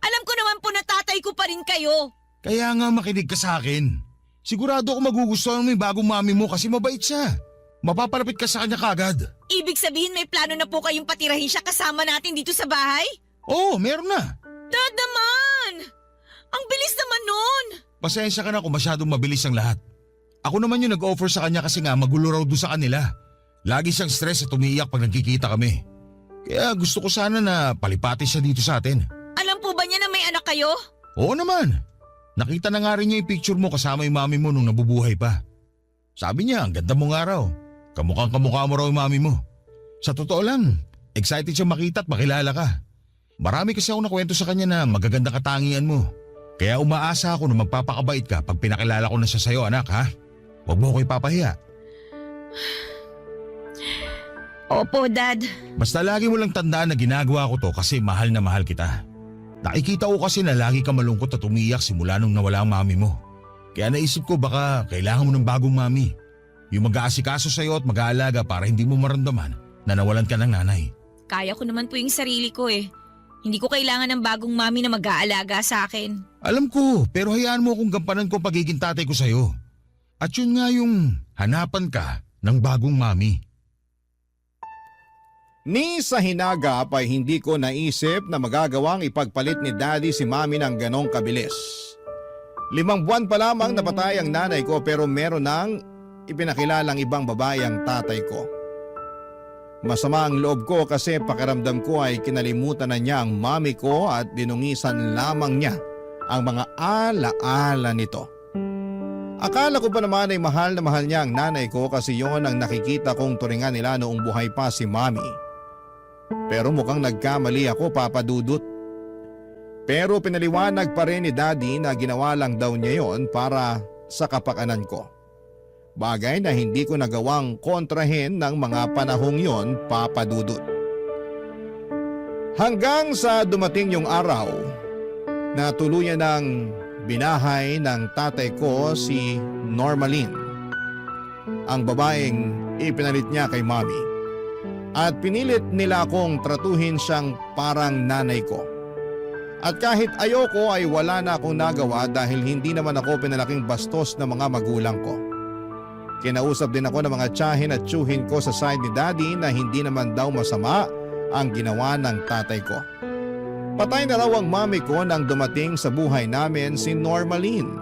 Speaker 5: Alam ko naman po na tatay ko pa rin kayo.
Speaker 6: Kaya nga makinig ka sa akin. Sigurado ako magugustuhan mo yung bagong mami mo kasi mabait siya. Mapapalapit ka sa kanya kagad.
Speaker 5: Ibig sabihin may plano na po kayong patirahin siya kasama natin dito sa bahay?
Speaker 6: Oo, meron na.
Speaker 5: Dad naman! Ang bilis naman nun!
Speaker 6: Pasensya ka na kung masyadong mabilis ang lahat. Ako naman yung nag-offer sa kanya kasi nga magulo raw doon sa kanila. Lagi siyang stress at umiiyak pag nagkikita kami. Kaya gusto ko sana na palipati siya dito sa atin.
Speaker 5: Alam po ba niya na may anak kayo?
Speaker 6: Oo naman. Nakita na nga rin niya yung picture mo kasama yung mami mo nung nabubuhay pa. Sabi niya, ang ganda mo nga raw. Kamukhang kamukha mo raw yung mami mo. Sa totoo lang, excited siya makita at makilala ka. Marami kasi ako nakwento sa kanya na magaganda katangian mo. Kaya umaasa ako na magpapakabait ka pag pinakilala ko na siya sa'yo, anak, ha? Huwag mo ko ipapahiya.
Speaker 5: Opo, Dad.
Speaker 6: Basta lagi mo lang tandaan na ginagawa ko to kasi mahal na mahal kita. Nakikita ko kasi na lagi ka malungkot at umiyak simula nung nawala ang mami mo. Kaya naisip ko baka kailangan mo ng bagong mami. Yung mag-aasikaso sa'yo at mag-aalaga para hindi mo maramdaman na nawalan ka ng nanay.
Speaker 5: Kaya ko naman po yung sarili ko eh. Hindi ko kailangan ng bagong mami na mag-aalaga sa akin.
Speaker 6: Alam ko, pero hayaan mo akong gampanan ko ang pagiging tatay ko sa'yo. At yun nga yung hanapan ka ng bagong mami.
Speaker 1: Ni sa hinagap ay hindi ko naisip na magagawang ipagpalit ni Daddy si Mami ng ganong kabilis. 5 buwan pa lamang napatay ang nanay ko pero meron nang ipinakilalang ibang babae ang tatay ko. Masama ang loob ko kasi pakiramdam ko ay kinalimutan na niya ang mami ko at dinungisan lamang niya ang mga alaala nito. Akala ko pa naman ay mahal na mahal niya ang nanay ko kasi yon ang nakikita kong turingan nila noong buhay pa si Mami. Pero mukhang nagkamali ako, Papa Dudut. Pero pinaliwanag pa rin ni Daddy na ginawa lang daw niya yon para sa kapakanan ko. Bagay na hindi ko nagawang kontrahin ng mga panahong yon, Papa Dudut. Hanggang sa dumating yung araw na tuluyan ng binahay ng tatay ko si Normaline, ang babaeng ipinalit niya kay Mami. At pinilit nila akong tratuhin siyang parang nanay ko. At kahit ayoko ay wala na akong nagawa dahil hindi naman ako pinalaking bastos ng mga magulang ko. Kinausap din ako ng mga tiyahin at tiyuhin ko sa side ni Daddy na hindi naman daw masama ang ginawa ng tatay ko. Patay na raw ang mami ko nang dumating sa buhay namin si Normaline.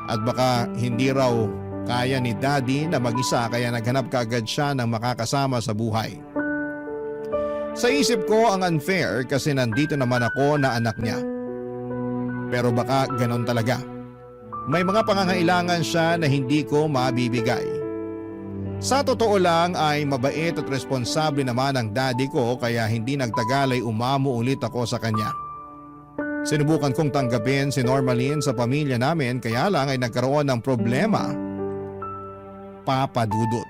Speaker 1: At baka hindi raw kaya ni Daddy na mag-isa kaya naghanap kaagad siya ng makakasama sa buhay. Sa isip ko ang unfair kasi nandito naman ako na anak niya. Pero baka ganon talaga. May mga pangangailangan siya na hindi ko mabibigay. Sa totoo lang ay mabait at responsable naman ang daddy ko kaya hindi nagtagal ay umamo ulit ako sa kanya. Sinubukan kong tanggapin si Normaline sa pamilya namin kaya lang ay nagkaroon ng problema, Papa Dudut.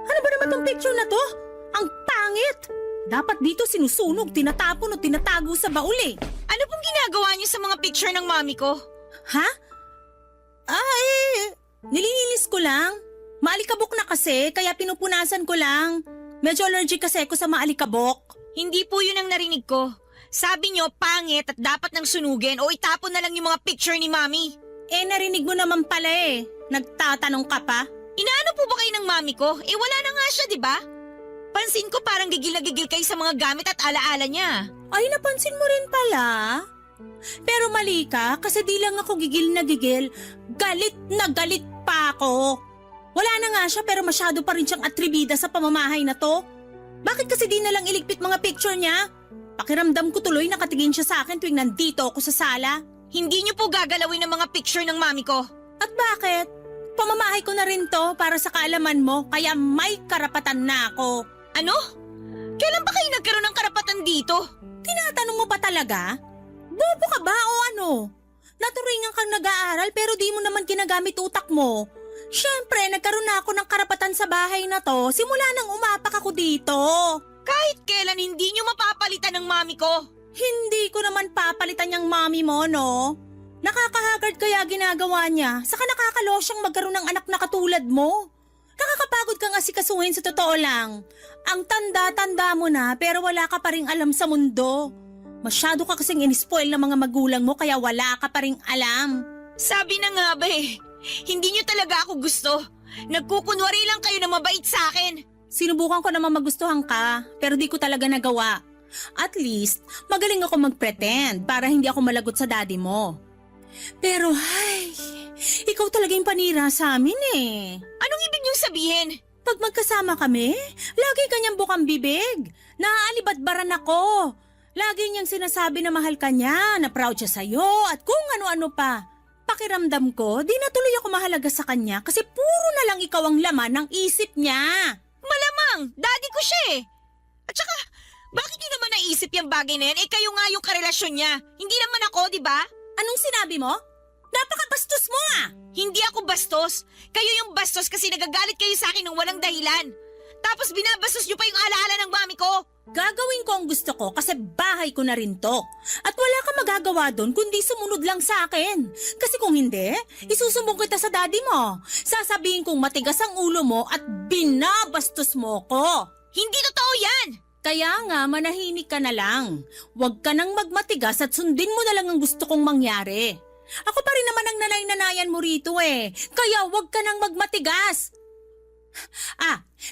Speaker 4: Ano ba naman tong picture na to? Ang pangit! Dapat dito sinusunog, tinatapon o tinatago sa baul eh.
Speaker 5: Ano pong ginagawa niyo sa mga picture ng mami ko?
Speaker 4: Ha? Nililinis ko lang. Maalikabok na kasi, kaya pinupunasan ko lang. Medyo allergic kasi ako sa maalikabok.
Speaker 5: Hindi po yun ang narinig ko. Sabi niyo pangit at dapat nang sunugin o itapon na lang yung mga picture ni mami.
Speaker 4: Narinig mo naman pala eh. Nagtatanong ka pa?
Speaker 5: Inaano po ba kayo ng mami ko? Wala na nga siya, di ba? Pansin ko parang gigil na gigil kayo sa mga gamit at alaala niya.
Speaker 4: Ay, napansin mo rin pala. Pero mali ka, kasi di lang ako gigil na gigil. Galit na galit pa ako. Wala na nga siya pero masyado pa rin siyang atribida sa pamamahay na to. Bakit kasi di na lang iligpit mga picture niya? Pakiramdam ko tuloy nakatingin siya sa akin tuwing nandito ako sa sala.
Speaker 5: Hindi niyo po gagalawin ang mga picture ng mami ko.
Speaker 4: At bakit? Pamamahay ko na rin to para sa kaalaman mo kaya may karapatan na ako.
Speaker 5: Ano? Kailan pa kayo nagkaroon ng karapatan dito?
Speaker 4: Tinatanong mo pa talaga? Bobo ka ba o ano? Naturingan kang nag-aaral pero di mo naman ginagamit utak mo. Siyempre, nagkaroon na ako ng karapatan sa bahay na to simula nang umapak ako dito.
Speaker 5: Kahit kailan hindi niyo mapapalitan ng mami ko.
Speaker 4: Hindi ko naman papalitan yung mami mo, no? Nakakahagard kaya ginagawa niya, saka nakakalo siyang magkaroon ng anak na katulad mo. Nakakapagod kang asikasuhin sa totoo lang. Ang tanda-tanda mo na pero wala ka pa ring alam sa mundo. Masyado ka kasing inispoil ng mga magulang mo kaya wala ka pa ring alam.
Speaker 5: Sabi na nga ba hindi niyo talaga ako gusto. Nagkukunwari lang kayo na mabait sa akin.
Speaker 4: Sinubukan ko naman magustuhan ka pero di ko talaga nagawa. At least, magaling ako mag-pretend para hindi ako malagot sa daddy mo. Pero ay, ikaw talaga yung panira sa amin eh.
Speaker 5: Anong ibig niyong sabihin?
Speaker 4: Pag magkasama kami, lagi kanyang bukang bibig. Naaalibadbaran ako. Lagi niyang sinasabi na mahal ka niya, na proud siya sa'yo at kung ano-ano pa.
Speaker 7: pakiramdam ko, di na tuloy ako mahalaga sa kanya kasi puro na lang ikaw ang laman ng isip niya.
Speaker 8: Malamang, daddy ko siya eh. At saka, bakit niyo naman naisip yung bagay na yan? Eh kayo nga yung karelasyon niya. Hindi naman ako, di ba?
Speaker 7: Anong sinabi mo? Napakabastos mo ah!
Speaker 8: Hindi ako bastos. Kayo yung bastos kasi nagagalit kayo sa akin ng walang dahilan. Tapos binabastos niyo pa yung alaala ng mami ko.
Speaker 7: Gagawin ko ang gusto ko kasi bahay ko na rin to. At wala kang magagawa doon kundi sumunod lang sa akin. Kasi kung hindi, isusumbong kita sa daddy mo. Sasabihin kong matigas ang ulo mo at binabastos mo ko.
Speaker 8: Hindi totoo yan!
Speaker 7: Kaya nga, manahimik ka na lang. Huwag ka nang magmatigas at sundin mo na lang ang gusto kong mangyari. Ako pa rin naman ang nanay-nanayan mo rito eh. Kaya huwag ka nang magmatigas.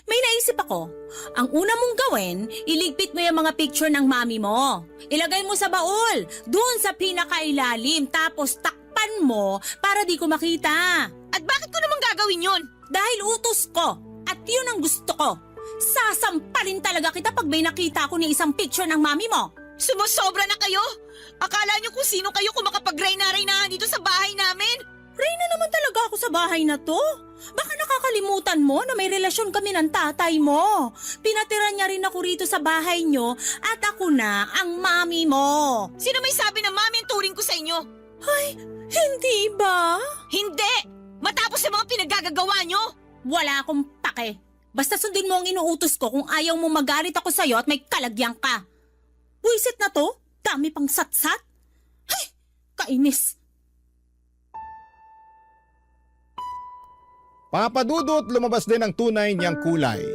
Speaker 7: May naisip ako. Ang una mong gawin, iligpit mo yung mga picture ng mami mo. Ilagay mo sa baul, doon sa pinakailalim, tapos takpan mo para di ko makita.
Speaker 8: At bakit ko naman gagawin yun?
Speaker 7: Dahil utos ko, at yun ang gusto ko. Sasampalin talaga kita pag may nakita ko ni isang picture ng mami mo.
Speaker 8: Sumusobra na kayo? Akala niyo kung sino kayo kung makapag-reyna-reynahan dito sa bahay namin?
Speaker 7: Reyna naman talaga ako sa bahay na to. Baka nakakalimutan mo na may relasyon kami ng tatay mo. Pinatira niya rin ako rito sa bahay nyo at ako na ang mami mo.
Speaker 8: Sino may sabi na mami ang turing ko sa inyo?
Speaker 7: Ay, hindi ba?
Speaker 8: Hindi! Matapos sa mga pinaggagawa nyo!
Speaker 7: Wala akong pake. Basta sundin mo ang inuutos ko kung ayaw mo magalit ako sa'yo at may kalagyan ka. Buisit na to? Dami pang satsat? Ay, kainis.
Speaker 1: Papadudot lumabas din ang tunay niyang kulay.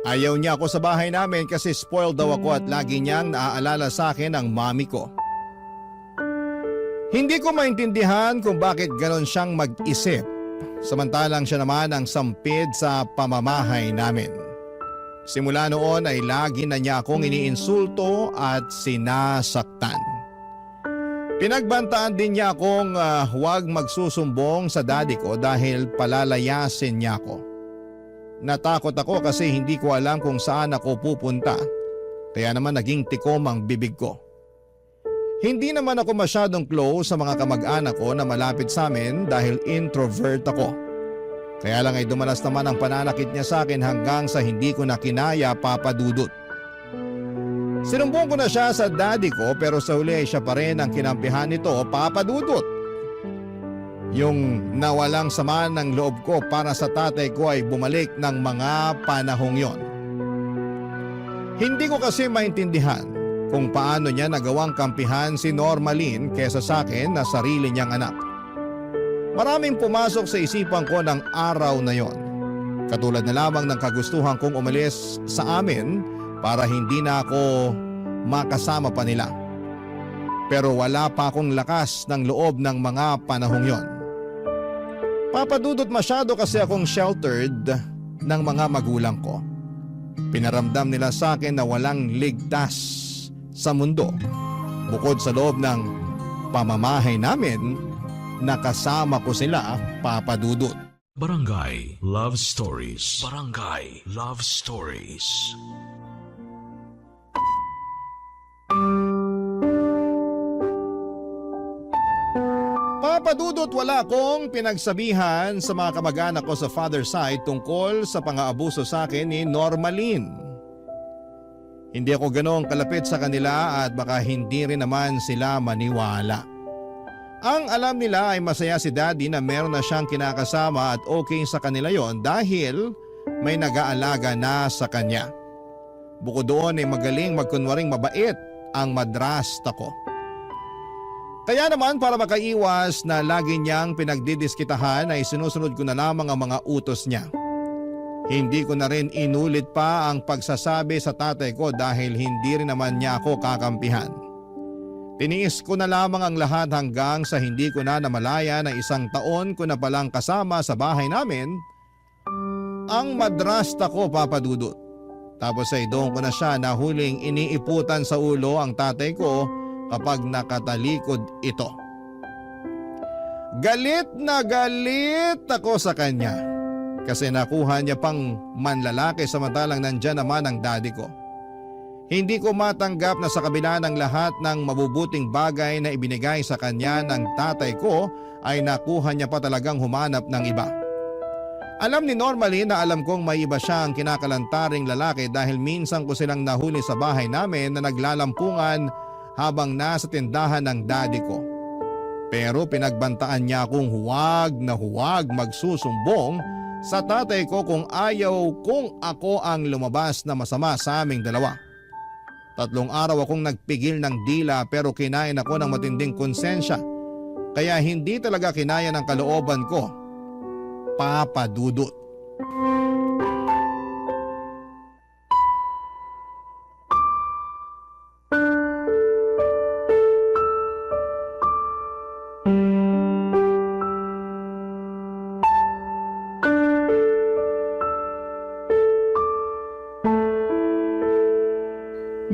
Speaker 1: Ayaw niya ako sa bahay namin kasi spoiled daw ako at lagi niyang naaalala sa akin ang mami ko. Hindi ko maintindihan kung bakit ganon siyang mag-isip, samantalang siya naman ang sampid sa pamamahay namin. Simula noon ay lagi na niya akong iniinsulto at sinasaktan. Pinagbantaan din niya akong huwag magsusumbong sa daddy ko dahil palalayasin niya ako. Natakot ako kasi hindi ko alam kung saan ako pupunta, kaya naman naging tikom ang bibig ko. Hindi naman ako masyadong close sa mga kamag-anak ko na malapit sa amin dahil introvert ako. Kaya lang ay dumalas naman ang pananakit niya sa akin hanggang sa hindi ko na kinaya, Papa Dudut. Sinumbong ko na siya sa daddy ko pero sa huli ay siya pa rin ang kinampihan nito, Papa Dudut. Yung nawalang sama ng loob ko para sa tatay ko ay bumalik ng mga panahong yon. Hindi ko kasi maintindihan kung paano niya nagawang kampihan si Normalin kesa sa akin na sarili niyang anak. Maraming pumasok sa isipan ko ng araw na yon. Katulad na lamang ng kagustuhan kong umalis sa amin para hindi na ako makasama pa nila. Pero wala pa akong lakas ng loob ng mga panahong yon. Papadudot masyado kasi akong sheltered ng mga magulang ko. Pinaramdam nila sa akin na walang ligtas sa mundo bukod sa loob ng pamamahay namin na kasama ko sila, Papa Dudut.
Speaker 9: Barangay Love Stories. Barangay Love Stories.
Speaker 1: Papa Dudut, wala akong pinagsabihan sa mga kamag-anak ko sa father side tungkol sa pang-aabuso sa akin ni Normalin. Hindi ako ganoong kalapit sa kanila at baka hindi rin naman sila maniwala. Ang alam nila ay masaya si daddy na meron na siyang kinakasama at okay sa kanila yon dahil may nag-aalaga na sa kanya. Bukod doon ay magaling magkunwaring mabait ang madrasta ko. Kaya naman para makaiwas na lagi niyang pinagdidiskitahan ay sinusunod ko na lamang ang mga utos niya. Hindi ko na rin inulit pa ang pagsasabi sa tatay ko dahil hindi rin naman niya ako kakampihan. Tiniis ko na lamang ang lahat hanggang sa hindi ko na namalaya na 1 taon ko na palang kasama sa bahay namin ang madrasta ko, Papa Dudut. Tapos ay doon ko na siya na huling iniiputan sa ulo ang tatay ko kapag nakatalikod ito. Galit na galit ako sa kanya kasi nakuha niya pang manlalaki samantalang nandyan naman ang daddy ko. Hindi ko matanggap na sa kabila ng lahat ng mabubuting bagay na ibinigay sa kanya ng tatay ko ay nakuha niya pa talagang humanap ng iba. Alam ni Normally na alam kong may iba siyang kinakalantaring lalaki dahil minsan ko silang nahuli sa bahay namin na naglalampungan habang nasa tindahan ng daddy ko. Pero pinagbantaan niya akong huwag na huwag magsusumbong sa tatay ko kung ayaw kung ako ang lumabas na masama sa aming dalawa. 3 araw akong nagpigil ng dila pero kinain ako ng matinding konsensya. Kaya hindi talaga kinaya ng kalooban ko. Papa Dudut.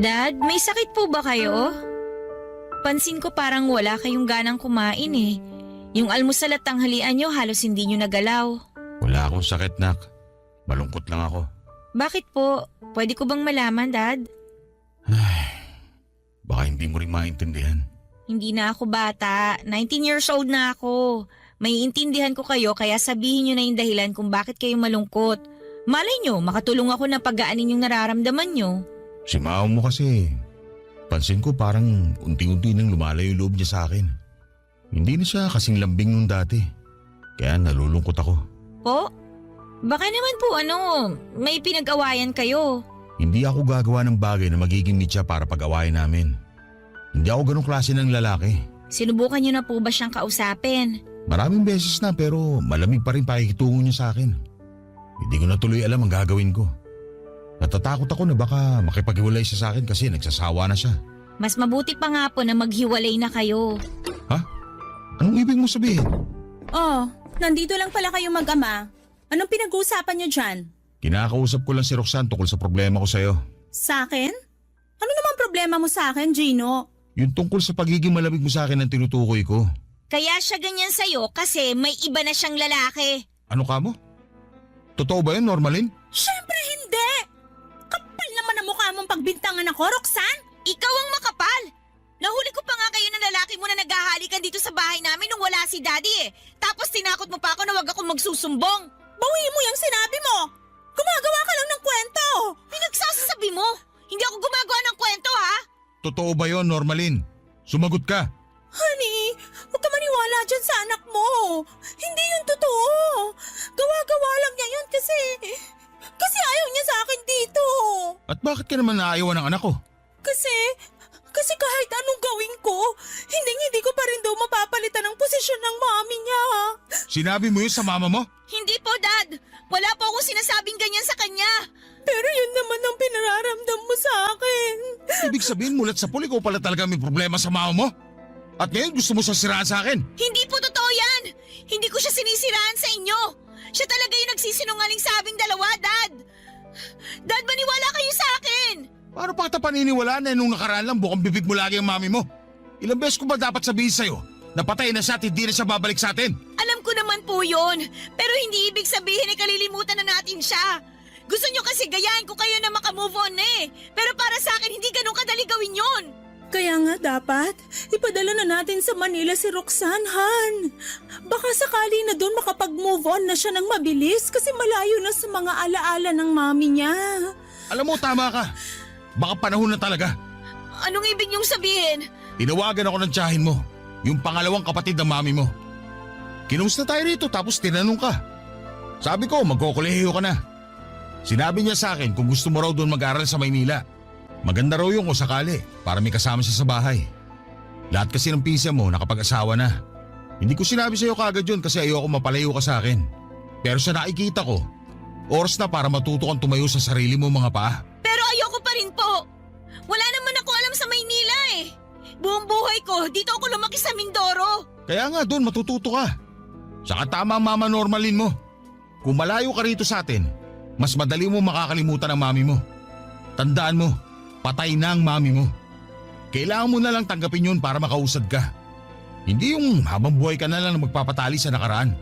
Speaker 8: Dad, may sakit po ba kayo? Pansin ko parang wala kayong ganang kumain eh. Yung almusal at tanghalian nyo halos hindi nyo nagalaw.
Speaker 6: Wala akong sakit, nak. Malungkot lang ako.
Speaker 8: Bakit po? Pwede ko bang malaman, Dad?
Speaker 6: Baka hindi mo rin maintindihan.
Speaker 8: Hindi na ako bata. 19 years old na ako. May intindihan ko kayo kaya sabihin nyo na yung dahilan kung bakit kayo malungkot. Malay nyo, makatulong ako na pagaanin yung nararamdaman nyo.
Speaker 6: Si mao mo kasi, pansin ko parang unti-unti nang lumalayo yung loob niya sa akin. Hindi na siya kasing lambing nung dati. Kaya nalulungkot ako.
Speaker 8: Po? Baka naman po may pinag-awayan kayo.
Speaker 6: Hindi ako gagawa ng bagay na magiging mitya para pag-awayan namin. Hindi ako ganong klase ng lalaki.
Speaker 8: Sinubukan nyo na po ba siyang kausapin?
Speaker 6: Maraming beses na pero malamig pa rin pakikitungo niya sa akin. Hindi ko na tuloy alam ang gagawin ko. Natatakot ako na baka makipaghiwalay siya sa akin kasi nagsasawa na siya.
Speaker 8: Mas mabuti pa nga po na maghiwalay na kayo.
Speaker 6: Ha? Anong ibig mo sabihin?
Speaker 7: Oh, nandito lang pala kayong mag-ama. Anong pinag-uusapan niyo dyan?
Speaker 6: Kinakausap ko lang si Roxanne tungkol sa problema ko sa'yo.
Speaker 7: Sa akin? Ano naman problema mo sa akin, Gino?
Speaker 6: Yung tungkol sa pagiging malamig mo sa akin ang tinutukoy ko.
Speaker 5: Kaya siya ganyan sa'yo kasi may iba na siyang lalaki.
Speaker 6: Ano ka mo? Totoo ba yun, Normalin?
Speaker 7: Siyempre hindi! Kapal naman ang mukha mong pagbintangan ako, Roxanne!
Speaker 5: Ikaw ang makapal! Nahuli ko pa nga kayo ng lalaki mo na naghahalikan dito sa bahay namin nung wala si Daddy eh. Tapos tinakot mo pa ako na wag akong magsusumbong.
Speaker 7: Bawiin mo yung sinabi mo! Gumagawa ka lang ng kwento!
Speaker 5: Pinagsasabi mo? Hindi ako gumagawa ng kwento ha?
Speaker 6: Totoo ba yun, Normalin? Sumagot ka.
Speaker 7: Honey, huwag ka maniwala dyan sa anak mo. Hindi yun totoo. Gawa-gawa lang niya yun kasi ayaw niya sa akin dito.
Speaker 6: At bakit ka naman naayawan ng anak ko?
Speaker 7: Kasi kahit anong gawin ko, hindi ko pa rin daw mapapalitan ang posisyon ng mami niya.
Speaker 6: Sinabi mo yun sa mama mo?
Speaker 5: Hindi po, Dad. Wala po akong sinasabing ganyan sa kanya.
Speaker 7: Pero yun naman ang pinararamdam mo sa akin.
Speaker 6: Ibig sabihin mulat sa puli ko pala talaga may problema sa mama mo? At ngayon gusto mo sasiraan sa akin?
Speaker 5: Hindi po totoo yan. Hindi ko siya sinisiraan sa inyo. Siya talaga yung nagsisinungaling sa aming dalawa, Dad. Dad, maniwala kayo sa akin.
Speaker 6: Paano pa kita paniniwalaan na nung nakaraan lang bukang bibig mo lagi ang mami mo? Ilang beses ko ba dapat sabihin sa'yo na patay na siya at hindi na siya babalik sa atin?
Speaker 5: Alam ko naman po yun. Pero hindi ibig sabihin na kalilimutan na natin siya. Gusto nyo kasi gayahin ko kayo na makamove on na eh. Pero para sa akin, hindi ganun kadali gawin yun.
Speaker 7: Kaya nga dapat, ipadala na natin sa Manila si Roxanne, Han. Baka sakali na doon makapag-move on na siya ng mabilis kasi malayo na sa mga alaala ng mami niya.
Speaker 6: Alam mo, tama ka. Baka panahon na talaga.
Speaker 5: Anong ibig niyong sabihin?
Speaker 6: Tinawagan ako ng tiyahin mo, yung pangalawang kapatid ng mami mo. Kinumusta tayo rito tapos tinanong ka. Sabi ko, magkokolehiyo ka na. Sinabi niya sa akin kung gusto mo raw doon mag-aral sa Maynila. Maganda raw yung kung sakali para may kasama siya sa bahay. Lahat kasi ng pisa mo nakapag-asawa na. Hindi ko sinabi sa iyo kagad yun kasi ayoko mapalayo ka sa akin. Pero sa nakikita ko, oras na para matuto kang tumayo sa sarili mo mga paa.
Speaker 5: Pero ayoko pa rin po. Wala naman ako alam sa Maynila eh. Buong buhay ko, dito ako lumaki sa Mindoro.
Speaker 6: Kaya nga doon matututo ka. Saka tama ang mama Normalin mo. Kung malayo ka rito sa atin, mas madali mo makakalimutan ang mami mo. Tandaan mo, patay na ang mami mo. Kailangan mo na lang tanggapin yun para makausad ka. Hindi yung habang buhay ka na lang magpapatali sa nakaraan.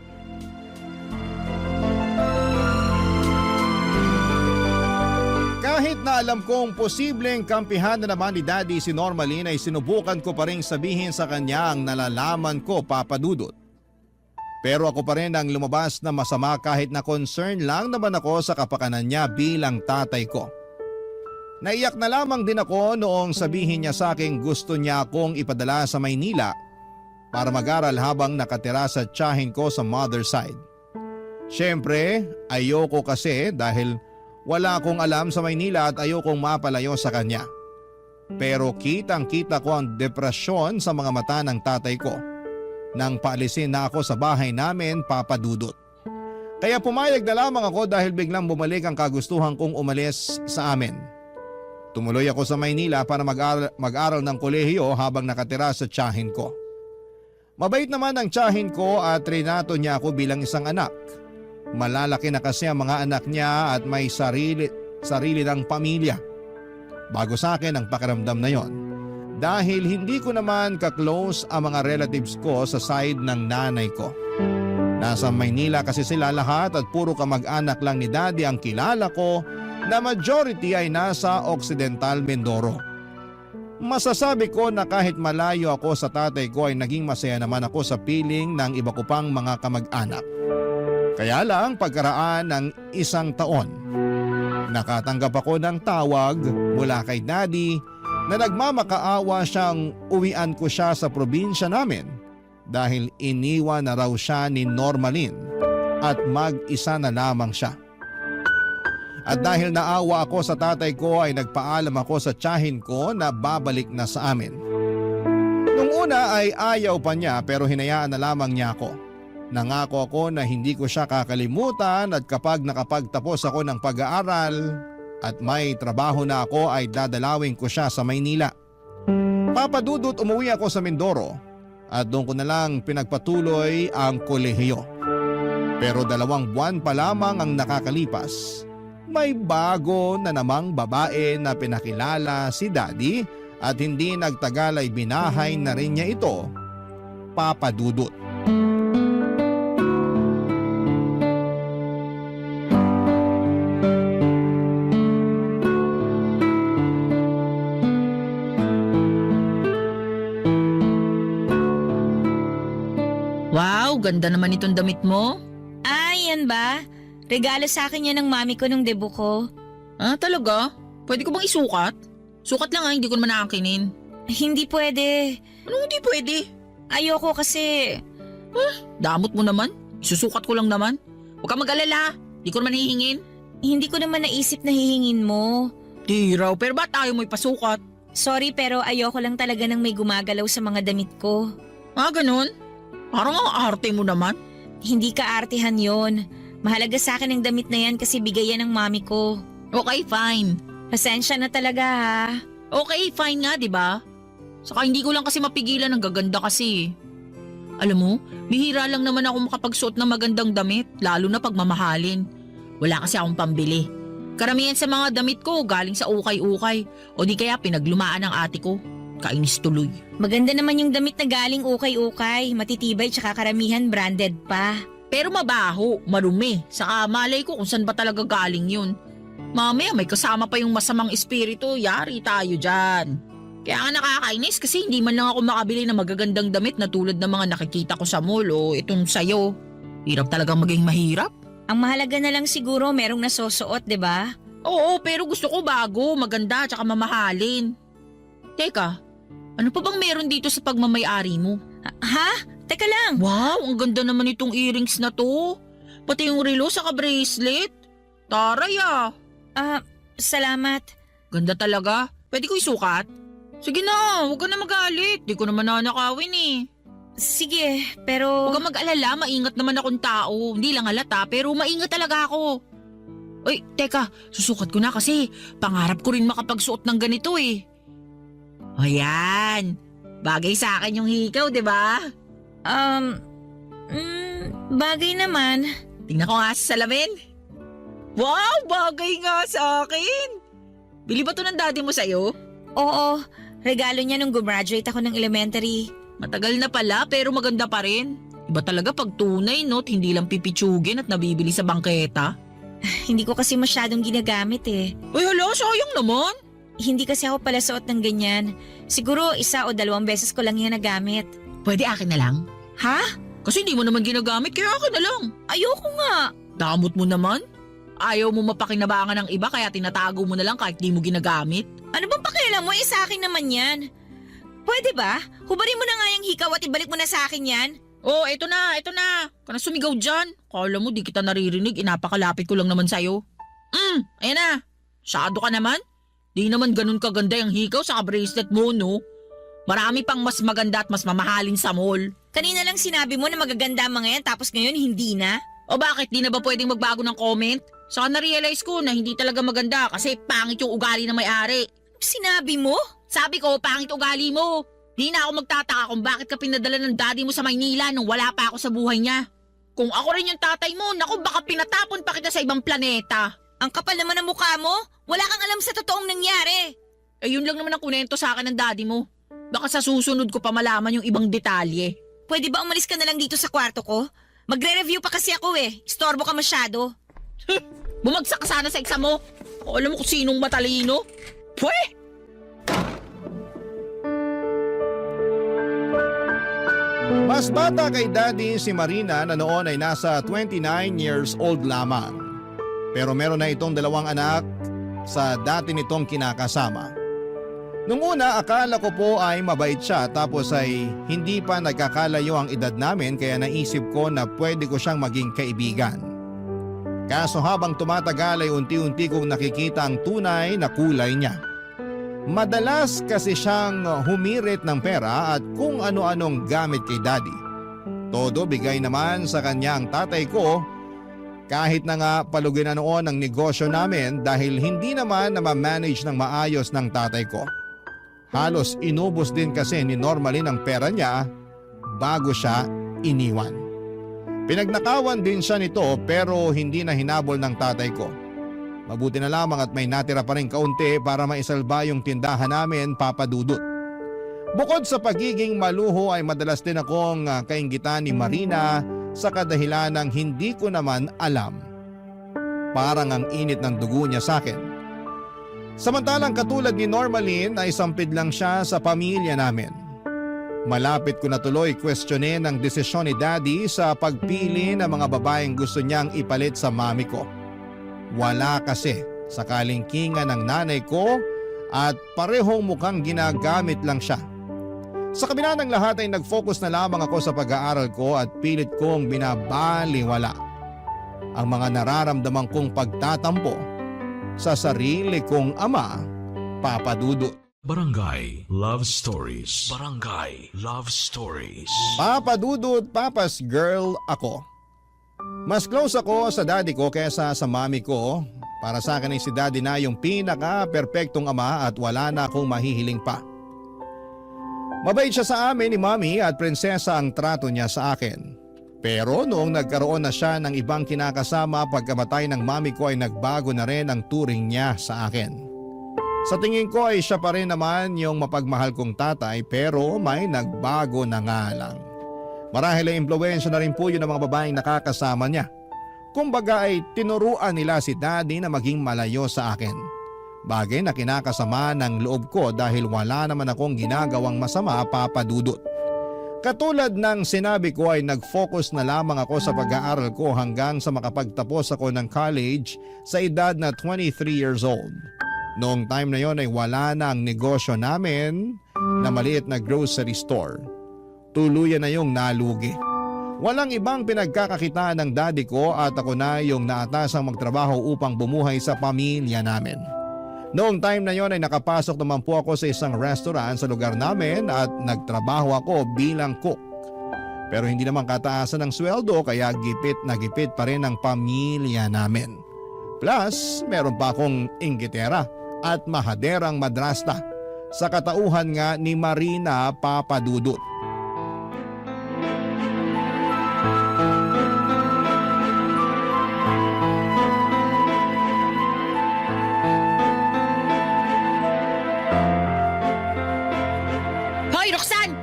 Speaker 1: Kahit Kahit na alam kong posibleng kampihan na naman ni Daddy si Normalin ay sinubukan ko pa rin sabihin sa kanya ang nalalaman ko, Papa Dudut. Pero ako pa rin ang lumabas na masama kahit na concern lang naman ako sa kapakanan niya bilang tatay ko. Naiyak na lamang din ako noong sabihin niya sa akin gusto niya akong ipadala sa Maynila para mag-aral habang nakatira sa tiyahin ko sa mother side. Siyempre, ayoko kasi dahil wala akong alam sa Maynila at ayokong mapalayo sa kanya. Pero kitang-kita ko ang depresyon sa mga mata ng tatay ko nang paalisin na ako sa bahay namin, Papa Dudut. Kaya pumayag na lamang ako dahil biglang bumalik ang kagustuhan kong umalis sa amin. Tumuloy ako sa Maynila para mag-aral ng kolehiyo habang nakatira sa tiyahin ko. Mabait naman ang tiyahin ko at trinato niya ako bilang isang anak. Malalaki na kasi ang mga anak niya at may sarili ng pamilya. Bago sa akin ang pakiramdam na yon. Dahil hindi ko naman ka-close ang mga relatives ko sa side ng nanay ko. Nasa Maynila kasi sila lahat at puro kamag-anak lang ni Daddy ang kilala ko na majority ay nasa Occidental Mindoro. Masasabi ko na kahit malayo ako sa tatay ko ay naging masaya naman ako sa piling ng iba ko pang mga kamag-anak. Kaya lang pagkaraan ng isang taon, nakatanggap ako ng tawag mula kay Daddy na nagmamakaawa siyang uwian ko siya sa probinsya namin dahil iniwan na raw siya ni Normalin at mag-isa na lamang siya. At dahil naawa ako sa tatay ko ay nagpaalam ako sa tiyahin ko na babalik na sa amin. Nung una ay ayaw pa niya pero hinayaan na lamang niya ako. Nangako ako na hindi ko siya kakalimutan at kapag nakapagtapos ako ng pag-aaral at may trabaho na ako ay dadalawin ko siya sa Maynila. Papa Dudut, umuwi ako sa Mindoro at doon ko na lang pinagpatuloy ang kolehiyo. Pero 2 buwan pa lamang ang nakakalipas. May bago na namang babae na pinakilala si Daddy at hindi nagtagal ay binahay na rin niya ito, Papa Dudut.
Speaker 10: Wow, ganda naman itong damit mo.
Speaker 8: Ay, yan ba? Regalo sa akin yan ng mami ko nung debut ko.
Speaker 10: Ah, talaga? Pwede ko bang isukat? Sukat lang hindi ko naman nakakinin.
Speaker 8: Hindi pwede.
Speaker 10: Anong hindi pwede?
Speaker 8: Ayoko kasi.
Speaker 10: Damot mo naman. Isusukat ko lang naman. Huwag kang mag-alala. Di ko naman hihingin.
Speaker 8: Hindi ko naman naisip na hihingin mo.
Speaker 10: Di raw, pero ba't ayaw mo ipasukat?
Speaker 8: Sorry pero ayoko lang talaga ng may gumagalaw sa mga damit ko.
Speaker 10: Ah, ganun? Parang ang arte mo naman.
Speaker 8: Hindi ka-artehan yon. Mahalaga sa akin ang damit na yan kasi bigay yan ng mami ko.
Speaker 10: Okay, fine.
Speaker 8: Pasensya na talaga ha.
Speaker 10: Okay, fine nga, di ba? Saka hindi ko lang kasi mapigilan, ang gaganda kasi. Alam mo, bihira lang naman ako makapagsuot ng magandang damit, lalo na pag mamahalin. Wala kasi akong pambili. Karamihan sa mga damit ko galing sa ukay-ukay o di kaya pinaglumaan ng ate ko. Kainis tuloy.
Speaker 8: Maganda naman yung damit na galing ukay-ukay, matitibay tsaka karamihan branded pa.
Speaker 10: Pero mabaho, marumi. Saka malay ko kung saan ba talaga galing yun. Mamaya may kasama pa yung masamang espiritu, yari tayo dyan. Kaya nga nakakainis kasi hindi man lang ako makabili ng magagandang damit na tulad ng mga nakikita ko sa mall o itong sayo. Hirap talagang maging mahirap.
Speaker 8: Ang mahalaga na lang siguro merong nasusuot, di ba?
Speaker 10: Oo, pero gusto ko bago, maganda tsaka mamahalin. Teka, ano pa bang meron dito sa pagmamayari mo?
Speaker 8: Ha? Teka lang.
Speaker 10: Wow, ang ganda naman itong earrings na to. Pati yung relo saka bracelet. Taray ah.
Speaker 8: Salamat.
Speaker 10: Ganda talaga. Pwede ko isukat? Sige na, huwag ka na magalit. Di ko naman nanakawin eh.
Speaker 8: Sige, pero...
Speaker 10: Huwag kang mag-alala, maingat naman akong tao. Hindi lang halata, pero maingat talaga ako. Uy, teka, susukat ko na kasi pangarap ko rin makapagsuot ng ganito eh. Ayan, bagay sa akin yung hikaw, di ba?
Speaker 8: Bagay naman.
Speaker 10: Tingnan ko nga sa salamin. Wow, bagay nga sa akin. Bili ba to ng daddy mo sa'yo?
Speaker 8: Oo, regalo niya nung gumraduate ako ng elementary.
Speaker 10: Matagal na pala pero maganda pa rin. Iba talaga pag tunay, no? Hindi lang pipitsugin at nabibili sa bangketa.
Speaker 8: Hindi ko kasi masyadong ginagamit eh.
Speaker 10: Uy, hala, sayang naman.
Speaker 8: Hindi kasi ako pala suot ng ganyan. Siguro 1 o 2 beses ko lang yan nagamit.
Speaker 10: Pwede akin na lang?
Speaker 8: Ha?
Speaker 10: Kasi hindi mo naman ginagamit, kaya akin na lang.
Speaker 8: Ayoko nga.
Speaker 10: Damot mo naman. Ayaw mo mapakinabangan ng iba kaya tinatago mo na lang kahit di mo ginagamit.
Speaker 8: Ano bang pakialam mo? Sa akin naman yan. Pwede ba? Hubarin mo na nga yung hikaw at ibalik mo na sa akin yan.
Speaker 10: Oh, eto na. Kana sumigaw dyan. Kala mo di kita naririnig, inapakalapit ko lang naman sa'yo. Ayan na. Masyado ka naman. Di naman ganun kaganda yung hikaw sa bracelet mo, no? Marami pang mas maganda at mas mamahalin sa mall.
Speaker 8: Kanina lang sinabi mo na magaganda ang mga yan tapos ngayon hindi na.
Speaker 10: O bakit di na ba pwedeng magbago ng comment? Saka na-realize ko na hindi talaga maganda kasi pangit yung ugali ng may-ari.
Speaker 8: Sinabi mo?
Speaker 10: Sabi ko, pangit ugali mo. Di na ako magtataka kung bakit ka pinadala ng daddy mo sa Maynila nung wala pa ako sa buhay niya. Kung ako rin yung tatay mo, naku baka pinatapon pa kita sa ibang planeta.
Speaker 8: Ang kapal naman ng mukha mo. Wala kang alam sa totoong nangyari.
Speaker 10: Eh yun lang naman ang kunento sa akin ng daddy mo. Baka sa susunod ko pa malaman yung ibang detalye.
Speaker 8: Pwede ba umalis ka na lang dito sa kwarto ko? Magre-review pa kasi ako eh. Istorbo ka masyado.
Speaker 10: Bumagsak ka sana sa exam mo. O alam mo kung sinong matalino? Pweh!
Speaker 1: Mas bata kay Daddy si Marina na noon ay nasa 29 years old lamang. Pero meron na itong 2 anak sa dati nitong kinakasama. Nung una akala ko po ay mabait siya tapos ay hindi pa nagkakalayo ang edad namin kaya naisip ko na pwede ko siyang maging kaibigan. Kaso habang tumatagal ay unti-unti kong nakikita ang tunay na kulay niya. Madalas kasi siyang humirit ng pera at kung ano-anong gamit kay Daddy. Todo bigay naman sa kanya ang tatay ko kahit na nga palugin na noon ang negosyo namin dahil hindi naman na ma-manage ng maayos ng tatay ko. Halos inubos din kasi ni Normalin ang pera niya bago siya iniwan. Pinagnakawan din siya nito pero hindi na hinabol ng tatay ko. Mabuti na lamang at may natira pa rin kaunti para maisalba yung tindahan namin, Papa Dudut. Bukod sa pagiging maluho ay madalas din akong kainggitan ni Marina sa kadahilan ng hindi ko naman alam. Parang ang init ng dugo niya sa akin. Samantalang katulad ni Normalin ay sampid lang siya sa pamilya namin. Malapit ko na tuloy questionin ang desisyon ni Daddy sa pagpili ng mga babaeng gusto niyang ipalit sa mami ko. Wala kasi sa kalingkingan ng nanay ko at parehong mukhang ginagamit lang siya. Sa kabila ng lahat ay nag-focus na lamang ako sa pag-aaral ko at pilit kong binabaliwala ang mga nararamdaman kong pagtatampo sa sarili kong ama, Papa Dudut.
Speaker 9: Barangay Love Stories. Barangay Love Stories.
Speaker 1: Papa Dudut, Papa's girl ako. Mas close ako sa daddy ko kaysa sa mami ko. Para sa akin ay si daddy na yung pinaka-perpektong ama at wala na akong mahihiling pa. Mabait siya sa amin ni mami at prinsesa ang trato niya sa akin. Pero noong nagkaroon na siya ng ibang kinakasama pagkamatay ng mami ko ay nagbago na rin ang turing niya sa akin. Sa tingin ko ay siya pa rin naman yung mapagmahal kong tatay pero may nagbago na nga lang. Marahil ay impluwensya na rin po yun ng mga babaeng nakakasama niya. Kumbaga ay tinuruan nila si daddy na maging malayo sa akin. Bagay na kinakasama ng loob ko dahil wala naman akong ginagawang masama, Papa Dudut. Katulad ng sinabi ko ay nag-focus na lamang ako sa pag-aaral ko hanggang sa makapagtapos ako ng college sa edad na 23 years old. Noong time na yon ay wala na ang negosyo namin na maliit na grocery store. Tuluyan na yung nalugi. Walang ibang pinagkakakitaan ng daddy ko at ako na yung naatasang magtrabaho upang bumuhay sa pamilya namin. Noong time na yon ay nakapasok naman po ako sa isang restaurant sa lugar namin at nagtrabaho ako bilang cook. Pero hindi naman kataasan ng sweldo kaya gipit na gipit pa rin ang pamilya namin. Plus, meron pa akong inggitera at mahaderang madrasta sa katauhan nga ni Marina, Papa Dudut.
Speaker 10: Hoy, Roxanne!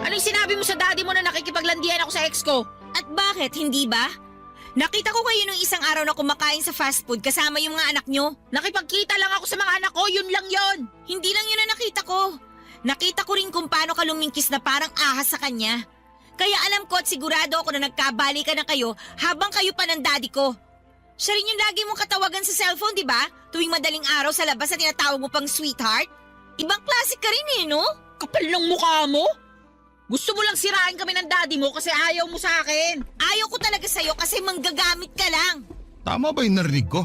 Speaker 10: Anong sinabi mo sa daddy mo na nakikipaglandian ako sa ex ko?
Speaker 8: At bakit, hindi ba? Nakita ko kayo nung isang araw na kumakain sa fast food kasama yung mga anak nyo.
Speaker 10: Nakipagkita lang ako sa mga anak ko, yun lang yon.
Speaker 8: Hindi lang yun na nakita ko. Nakita ko rin kung paano ka lumingkis na parang ahas sa kanya. Kaya alam ko at sigurado ako na nagkabalikan na kayo habang kayo pa ng daddy ko. Siya rin yung lagi mong katawagan sa cellphone, di ba? Tuwing madaling araw sa labas na tinatawag mo pang sweetheart. Ibang klase ka rin no?
Speaker 10: Kapal ng mukha mo. Gusto mo lang sirain kami ng daddy mo kasi ayaw mo sa akin.
Speaker 8: Ayaw ko talaga sa'yo kasi manggagamit ka lang.
Speaker 6: Tama ba yung narinig ko?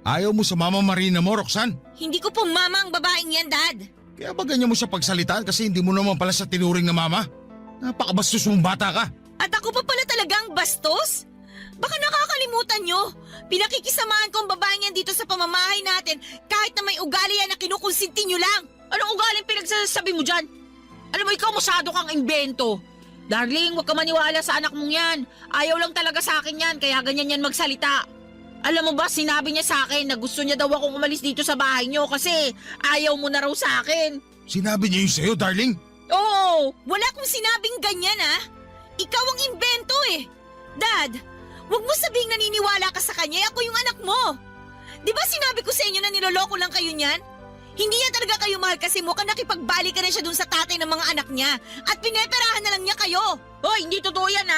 Speaker 6: Ayaw mo sa Mama Marina mo, Roxanne?
Speaker 8: Hindi ko po mama ang babaeng yan, Dad.
Speaker 6: Kaya ba ganyan mo siya pagsalitaan kasi hindi mo naman pala sa tinuring na mama? Napakabastos mong bata ka.
Speaker 8: At ako pa pala talagang bastos? Baka nakakalimutan nyo. Pinakikisamahan ko ang babaeng yan dito sa pamamahay natin kahit na may ugali yan na kinukonsinti nyo lang.
Speaker 10: Anong ugaling pinagsasabi mo dyan? Alam mo, ikaw masyado kang imbento. Darling, huwag ka maniwala sa anak mong yan. Ayaw lang talaga sa akin yan, kaya ganyan yan magsalita. Alam mo ba, sinabi niya sa akin na gusto niya daw akong umalis dito sa bahay niyo kasi ayaw mo na raw sa akin.
Speaker 6: Sinabi niya yun sa'yo, darling?
Speaker 8: Oo, wala kong sinabing ganyan Ikaw ang imbento Dad, huwag mo sabihing naniniwala ka sa kanya, ako yung anak mo. Di ba sinabi ko sa inyo na niloloko lang kayo niyan? Hindi niya talaga kayo mahal kasi mukhang nakipagbalik ka na siya dun sa tatay ng mga anak niya at pineperahan na lang niya kayo.
Speaker 10: Hoy, hindi totoo yan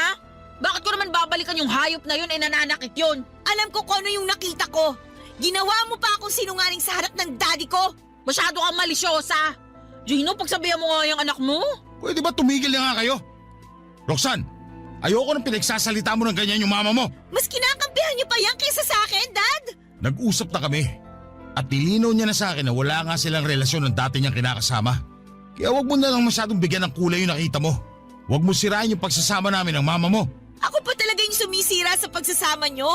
Speaker 10: Bakit ko naman babalikan yung hayop na yun nananakit yun?
Speaker 8: Alam ko kung ano yung nakita ko. Ginawa mo pa akong sinungaling sa harap ng daddy ko.
Speaker 10: Masyado kang malisyosa. Gino, pagsabihan mo nga yung anak mo.
Speaker 6: Pwede ba tumigil na nga kayo? Roxanne, ayoko nang pinagsasalita mo ng ganyan yung mama mo.
Speaker 8: Mas kinakampihan niyo pa yan kaysa sa akin, Dad.
Speaker 6: Nag-usap na kami. At nilinaw niya na sa akin na wala nga silang relasyon ng dati niyang kinakasama. Kaya wag mo na lang masyadong bigyan ng kulay yung nakita mo. Wag mo sirain yung pagsasama namin ng mama mo.
Speaker 8: Ako pa talaga yung sumisira sa pagsasama niyo.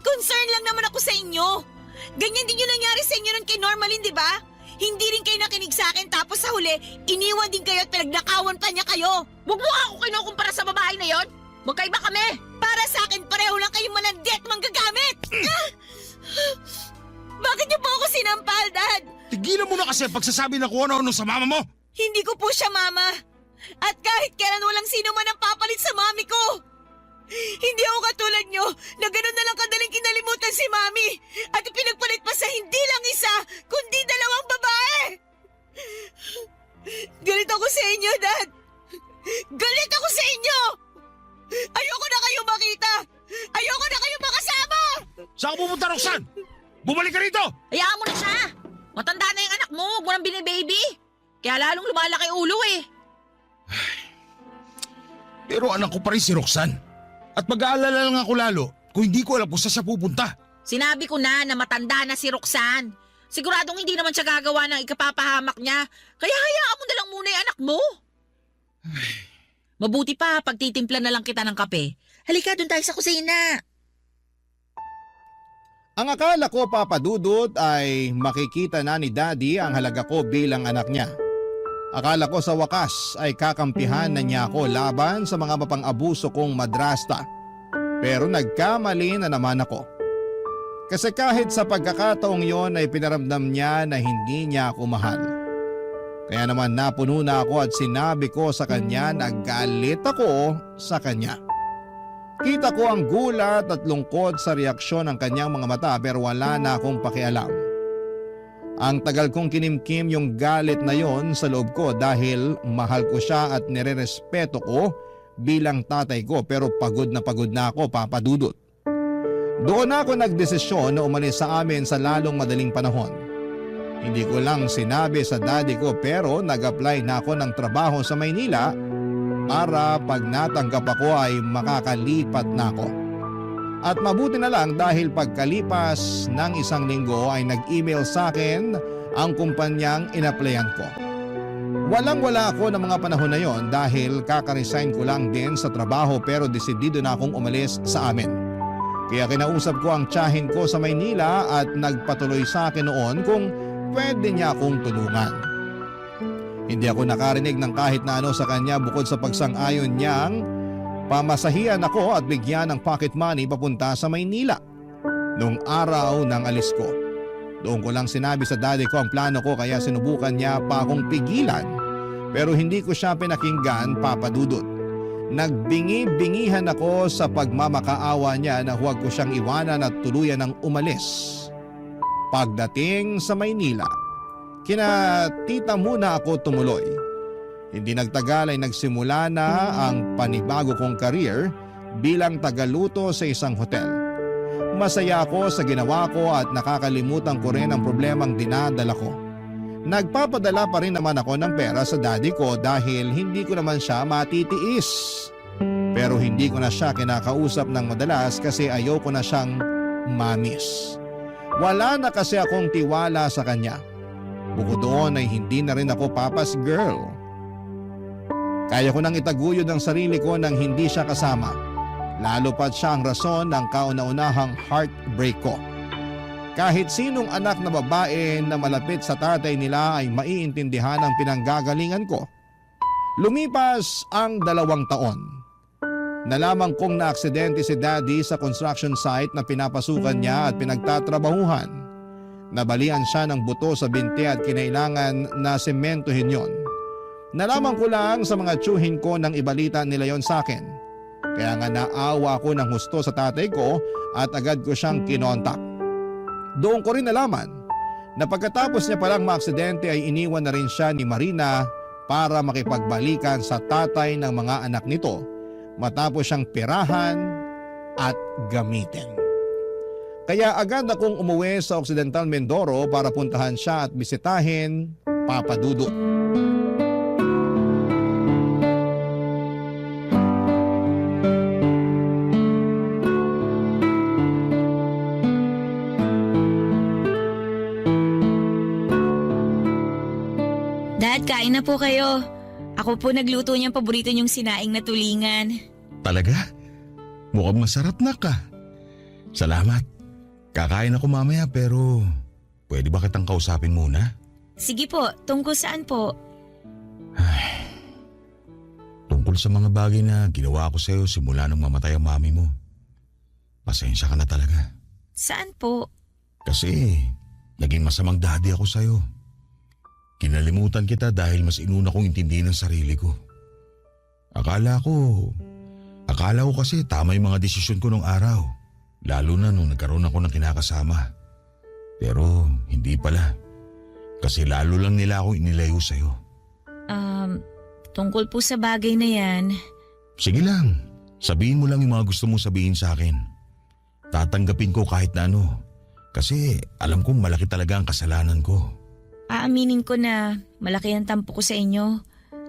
Speaker 8: Concern lang naman ako sa inyo. Ganyan din yung nangyari sa inyo nun kay Normalin, di ba? Hindi rin kayo nakinig sa akin tapos sa huli, iniwan din kayo at pinagnakawan pa niya kayo.
Speaker 10: Huwag mo ako kinukumpara sa babae na yon. Magkaiba kami.
Speaker 8: Para sa akin, pareho lang kayong malandi at manggagamit. Bakit niyo po ako sinampal, Dad?
Speaker 6: Tigilan mo na kasi ang pagsasabi na kung ano-ano sa mama mo.
Speaker 8: Hindi ko po siya mama. At kahit kailan walang sino man ang papalit sa mami ko. Hindi ako katulad niyo na gano'n na lang kadaling kinalimutan si mami at pinagpalit pa sa hindi lang isa, kundi dalawang babae. Galit ako sa inyo, Dad. Galit ako sa inyo. Ayoko na kayo makita. Ayoko na kayo makasama.
Speaker 6: Saan ka pupunta, Roxanne? Bumalik ka rito!
Speaker 10: Hayaan mo na siya. Matanda na yung anak mo. Huwag mo nang binibaby. Kaya lalong lumalaki ulo
Speaker 6: Pero anak ko pa rin si Roxanne. At mag-aalala lang ako lalo kung hindi ko alam kung saan siya pupunta.
Speaker 10: Sinabi ko na matanda na si Roxanne. Siguradong hindi naman siya gagawa ng ikapapahamak niya. Kaya hayaan mo na lang muna yung anak mo. Mabuti pa, pagtitimpla na lang kita ng kape. Halika, doon tayo sa kusina.
Speaker 1: Ang akala ko, Papa Dudut, ay makikita na ni Daddy ang halaga ko bilang anak niya. Akala ko sa wakas ay kakampihan na niya ako laban sa mga mapang-abuso kong madrasta. Pero nagkamali na naman ako. Kasi kahit sa pagkakataong yon ay pinaramdam niya na hindi niya ako mahal. Kaya naman napuno na ako at sinabi ko sa kanya na galit ako sa kanya. Kita ko ang gulat at lungkot sa reaksyon ng kanyang mga mata pero wala na akong pakialam. Ang tagal kong kinimkim yung galit na yon sa loob ko dahil mahal ko siya at nirerespeto ko bilang tatay ko pero pagod na ako, Papa Dudut. Doon ako nagdesisyon na umalis sa amin sa lalong madaling panahon. Hindi ko lang sinabi sa daddy ko pero nag-apply na ako ng trabaho sa Maynila para pag natanggap ako ay makakalipat na ako. At mabuti na lang dahil pagkalipas ng 1 linggo ay nag-email sa akin ang kumpanyang inaplayan ko. Walang-wala ako ng mga panahon na yon dahil kakaresign ko lang din sa trabaho pero desidido na akong umalis sa amin. Kaya kinausap ko ang tiyahin ko sa Maynila at nagpatuloy sa akin noon kung pwede niya akong tulungan. Hindi ako nakarinig ng kahit na ano sa kanya bukod sa pagsang-ayon niyang pamasahian ako at bigyan ng pocket money papunta sa Maynila. Noong araw ng alis ko, doon ko lang sinabi sa daddy ko ang plano ko kaya sinubukan niya pa akong pigilan pero hindi ko siya pinakinggan, Papa Dudut. Nagbingi-bingihan ako sa pagmamakaawa niya na huwag ko siyang iwanan at tuluyan ng umalis. Pagdating sa Maynila, kina tita muna ako tumuloy. Hindi nagtagal ay nagsimula na ang panibago kong career bilang tagaluto sa isang hotel. Masaya ako sa ginawa ko at nakakalimutan ko rin ang problemang dinadala ko. Nagpapadala pa rin naman ako ng pera sa daddy ko dahil hindi ko naman siya matitiis. Pero hindi ko na siya kinakausap ng madalas kasi ayoko na siyang mamis. Wala na kasi akong tiwala sa kanya. Bukod doon ay hindi na rin ako papa's girl. Kaya ko nang itaguyod ang sarili ko nang hindi siya kasama. Lalo pat siya ang rason ng kauna-unahang heartbreak ko. Kahit sinong anak na babae na malapit sa tatay nila ay maiintindihan ang pinanggagalingan ko. Lumipas ang 2 taon. Nalaman kong naaksidente si daddy sa construction site na pinapasukan niya at pinagtatrabahuhan. Nabalian siya ng buto sa binti at kinailangan na sementohin yon. Nalaman ko lang sa mga tsuhin ko nang ibalita nila yon sa akin. Kaya nga naawa ako ng husto sa tatay ko at agad ko siyang kinontak. Doon ko rin nalaman na pagkatapos niya palang maaksidente ay iniwan na rin siya ni Marina para makipagbalikan sa tatay ng mga anak nito matapos siyang pirahan at gamitin. Kaya agad akong umuwi sa Occidental Mindoro para puntahan siya at bisitahin Papa Dudut.
Speaker 8: Dad, kain na po kayo. Ako po nagluto niyang paborito niyong sinaing na tulingan.
Speaker 6: Talaga? Mukhang masarap na ka. Salamat. Kakain ako mamaya pero pwede ba kitang kausapin muna?
Speaker 8: Sige po, tungkol saan po?
Speaker 6: Tungkol sa mga bagay na ginawa ko sa'yo simula nung mamatay ang mami mo. Pasensya ka na talaga.
Speaker 8: Saan po?
Speaker 6: Kasi naging masamang daddy ako sa'yo. Kinalimutan kita dahil mas inuna kong intindihin ang sarili ko. Akala ko kasi tama yung mga desisyon ko nung araw. Lalo na nung nagkaroon ako ng kinakasama. Pero hindi pala. Kasi lalo lang nila ako inilayo sa'yo.
Speaker 8: Tungkol po sa bagay na yan.
Speaker 6: Sige lang. Sabihin mo lang yung mga gusto mong sabihin sa akin. Tatanggapin ko kahit na ano. Kasi alam kong malaki talaga ang kasalanan ko.
Speaker 8: Aaminin ko na malaki ang tampo ko sa inyo.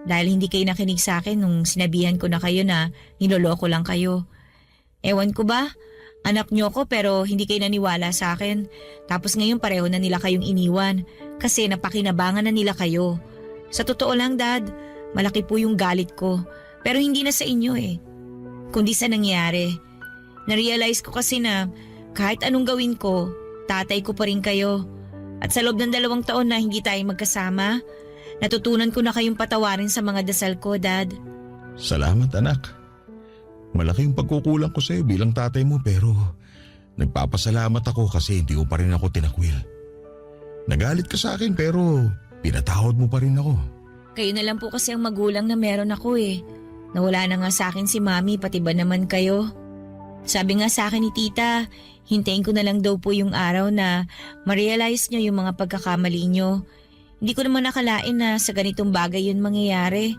Speaker 8: Dahil hindi kayo nakinig sa akin nung sinabihan ko na kayo na niloloko lang kayo. Ewan ko ba? Anak niyo ko pero hindi kayo naniwala sa akin. Tapos ngayon pareho na nila kayong iniwan. Kasi napakinabangan na nila kayo. Sa totoo lang, Dad, malaki po yung galit ko. Pero hindi na sa inyo eh. Kundi sa nangyari. Narealize ko kasi na kahit anong gawin ko, tatay ko pa rin kayo. At sa loob ng 2 taon na hindi tayo magkasama, natutunan ko na kayong patawarin sa mga dasal ko, Dad.
Speaker 6: Salamat, anak. Malaki yung pagkukulang ko sa'yo bilang tatay mo pero nagpapasalamat ako kasi hindi ko pa rin ako tinakwil. Nagalit ka sa akin pero pinatawad mo pa rin ako.
Speaker 8: Kayo na lang po kasi ang magulang na meron ako eh. Nawala na nga sa akin si Mami, pati ba naman kayo? Sabi nga sa akin ni Tita, hintayin ko na lang daw po yung araw na ma-realize nyo yung mga pagkakamali nyo. Hindi ko naman nakalain na sa ganitong bagay yun mangyayari.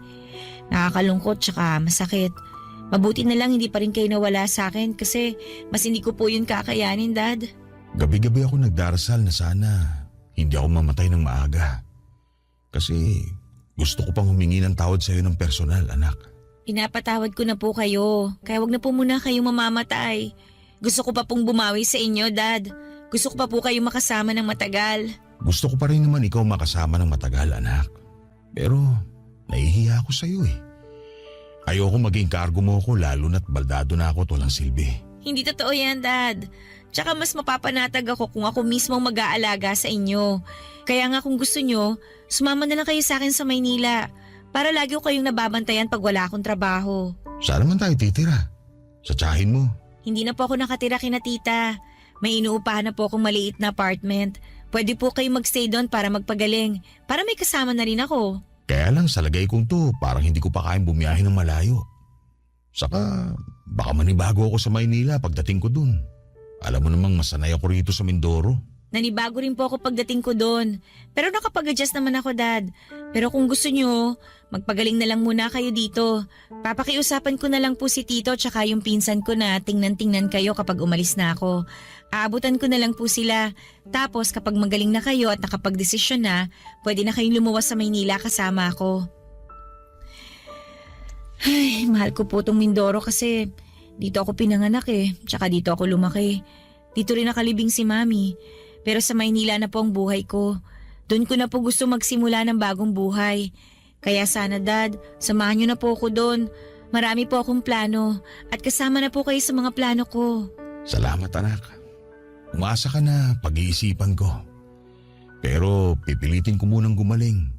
Speaker 8: Nakakalungkot tsaka masakit. Mabuti na lang hindi pa rin kayo nawala sa akin kasi mas hindi ko po yun kakayanin, Dad.
Speaker 6: Gabi-gabi ako nagdarasal na sana hindi ako mamatay ng maaga. Kasi gusto ko pang humingi ng tawad sa'yo ng personal, anak.
Speaker 8: Pinapatawad ko na po kayo, kaya wag na po muna kayong mamamatay. Gusto ko pa pong bumawi sa inyo, Dad. Gusto ko pa po kayong makasama ng matagal.
Speaker 6: Gusto ko pa rin naman ikaw makasama ng matagal, anak. Pero nahihiya ako sa'yo eh. Ayoko maging kargo mo ako lalo na't baldado na ako at walang silbi.
Speaker 8: Hindi totoo yan, Dad. Tsaka mas mapapanatag ako kung ako mismo mag-aalaga sa inyo. Kaya nga kung gusto nyo, sumama na lang kayo sa akin sa Maynila para lagi ko kayong nababantayan pag wala akong trabaho.
Speaker 6: Saan naman tayo titira? Sa tiyahin mo?
Speaker 8: Hindi na po ako nakatira kina Tita. May inuupahan na po akong maliit na apartment. Pwede po kayo magstay doon para magpagaling. Para may kasama na rin ako.
Speaker 6: Kaya lang sa lagay kong to, parang hindi ko pa kayang bumiyahe ng malayo. Saka baka manibago ako sa Maynila pagdating ko dun. Alam mo namang masanay ako rito sa Mindoro.
Speaker 8: Nanibago rin po ako pagdating ko doon. Pero nakapag-adjust naman ako, Dad. Pero kung gusto nyo, magpagaling na lang muna kayo dito. Papakiusapan ko na lang po si Tito tsaka yung pinsan ko na tingnan-tingnan kayo kapag umalis na ako. Aabutan ko na lang po sila. Tapos kapag magaling na kayo at nakapag-desisyon na, pwede na kayong lumuwas sa Maynila kasama ako. Ay, mahal ko po tong Mindoro kasi dito ako pinanganak tsaka dito ako lumaki. Dito rin nakalibing si Mami. Pero sa Maynila na po ang buhay ko. Doon ko na po gusto magsimula ng bagong buhay. Kaya sana, Dad, samahan niyo na po ako doon. Marami po akong plano at kasama na po kayo sa mga plano ko.
Speaker 6: Salamat anak. Umasa ka na, pag-iisipan ko. Pero pipilitin ko munang gumaling.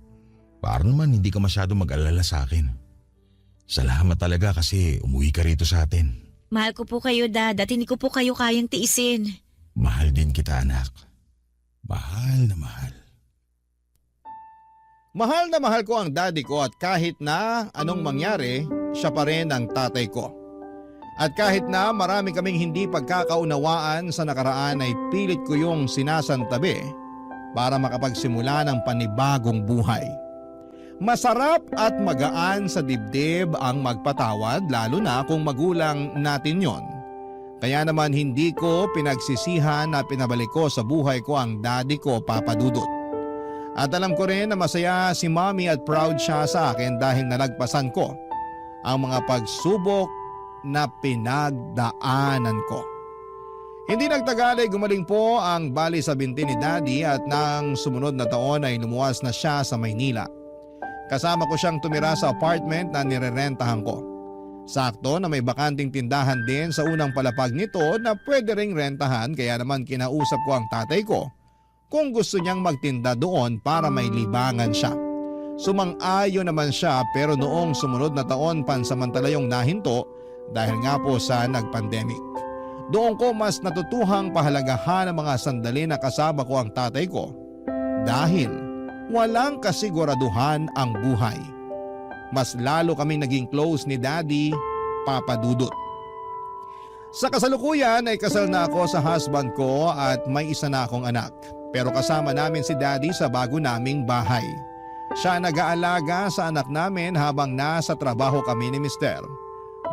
Speaker 6: Para naman hindi ka masyado mag-alala sa akin. Salamat talaga kasi umuwi ka rito sa atin.
Speaker 8: Mahal ko po kayo, Dad, at hindi ko po kayo kayang tiisin.
Speaker 6: Mahal din kita anak. Mahal na mahal.
Speaker 1: Mahal na mahal ko ang daddy ko at kahit na anong mangyari, siya pa rin ang tatay ko. At kahit na marami kaming hindi pagkakaunawaan sa nakaraan ay pilit ko yung sinasantabi para makapagsimula ng panibagong buhay. Masarap at magaan sa dibdib ang magpatawad lalo na kung magulang natin yon. Kaya naman hindi ko pinagsisihan na pinabalik ko sa buhay ko ang daddy ko, Papa Dudut. At alam ko rin na masaya si Mommy at proud siya sa akin dahil nalagpasan ko ang mga pagsubok na pinagdaanan ko. Hindi nagtagal ay gumaling po ang bali sa binti ni Daddy at nang sumunod na taon ay lumuwas na siya sa Maynila. Kasama ko siyang tumira sa apartment na nirerentahan ko. Sakto na may bakanting tindahan din sa unang palapag nito na pwede ring rentahan kaya naman kinausap ko ang tatay ko kung gusto niyang magtinda doon para may libangan siya. Sumang-ayon naman siya pero noong sumunod na taon pansamantala yung nahinto dahil nga po sa nagpandemic. Doon ko mas natutuhang pahalagahan ang mga sandali na kasama ko ang tatay ko dahil walang kasiguraduhan ang buhay. Mas lalo kaming naging close ni Daddy, Papa Dudut. Sa kasalukuyan ay kasal na ako sa husband ko at may isa na akong anak. Pero kasama namin si Daddy sa bago naming bahay. Siya nag-aalaga sa anak namin habang nasa trabaho kami ni Mister.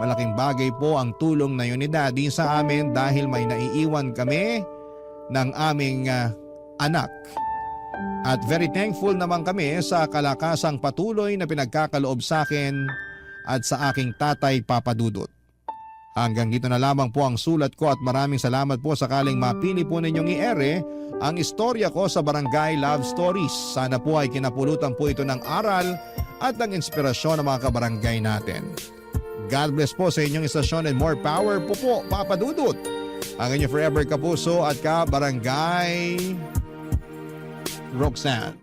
Speaker 1: Malaking bagay po ang tulong na yun ni Daddy sa amin dahil may naiiwan kami ng aming anak. At very thankful naman kami sa kalakasang patuloy na pinagkakaloob sa akin at sa aking tatay, Papa Dudut. Hanggang dito na lamang po ang sulat ko at maraming salamat po sakaling mapili po ninyong i-ere ang istorya ko sa Barangay Love Stories. Sana po ay kinapulutan po ito ng aral at ng inspirasyon ng mga kabarangay natin. God bless po sa inyong istasyon and more power po Papa Dudut. Ang inyong forever kapuso at kabarangay Roxanne.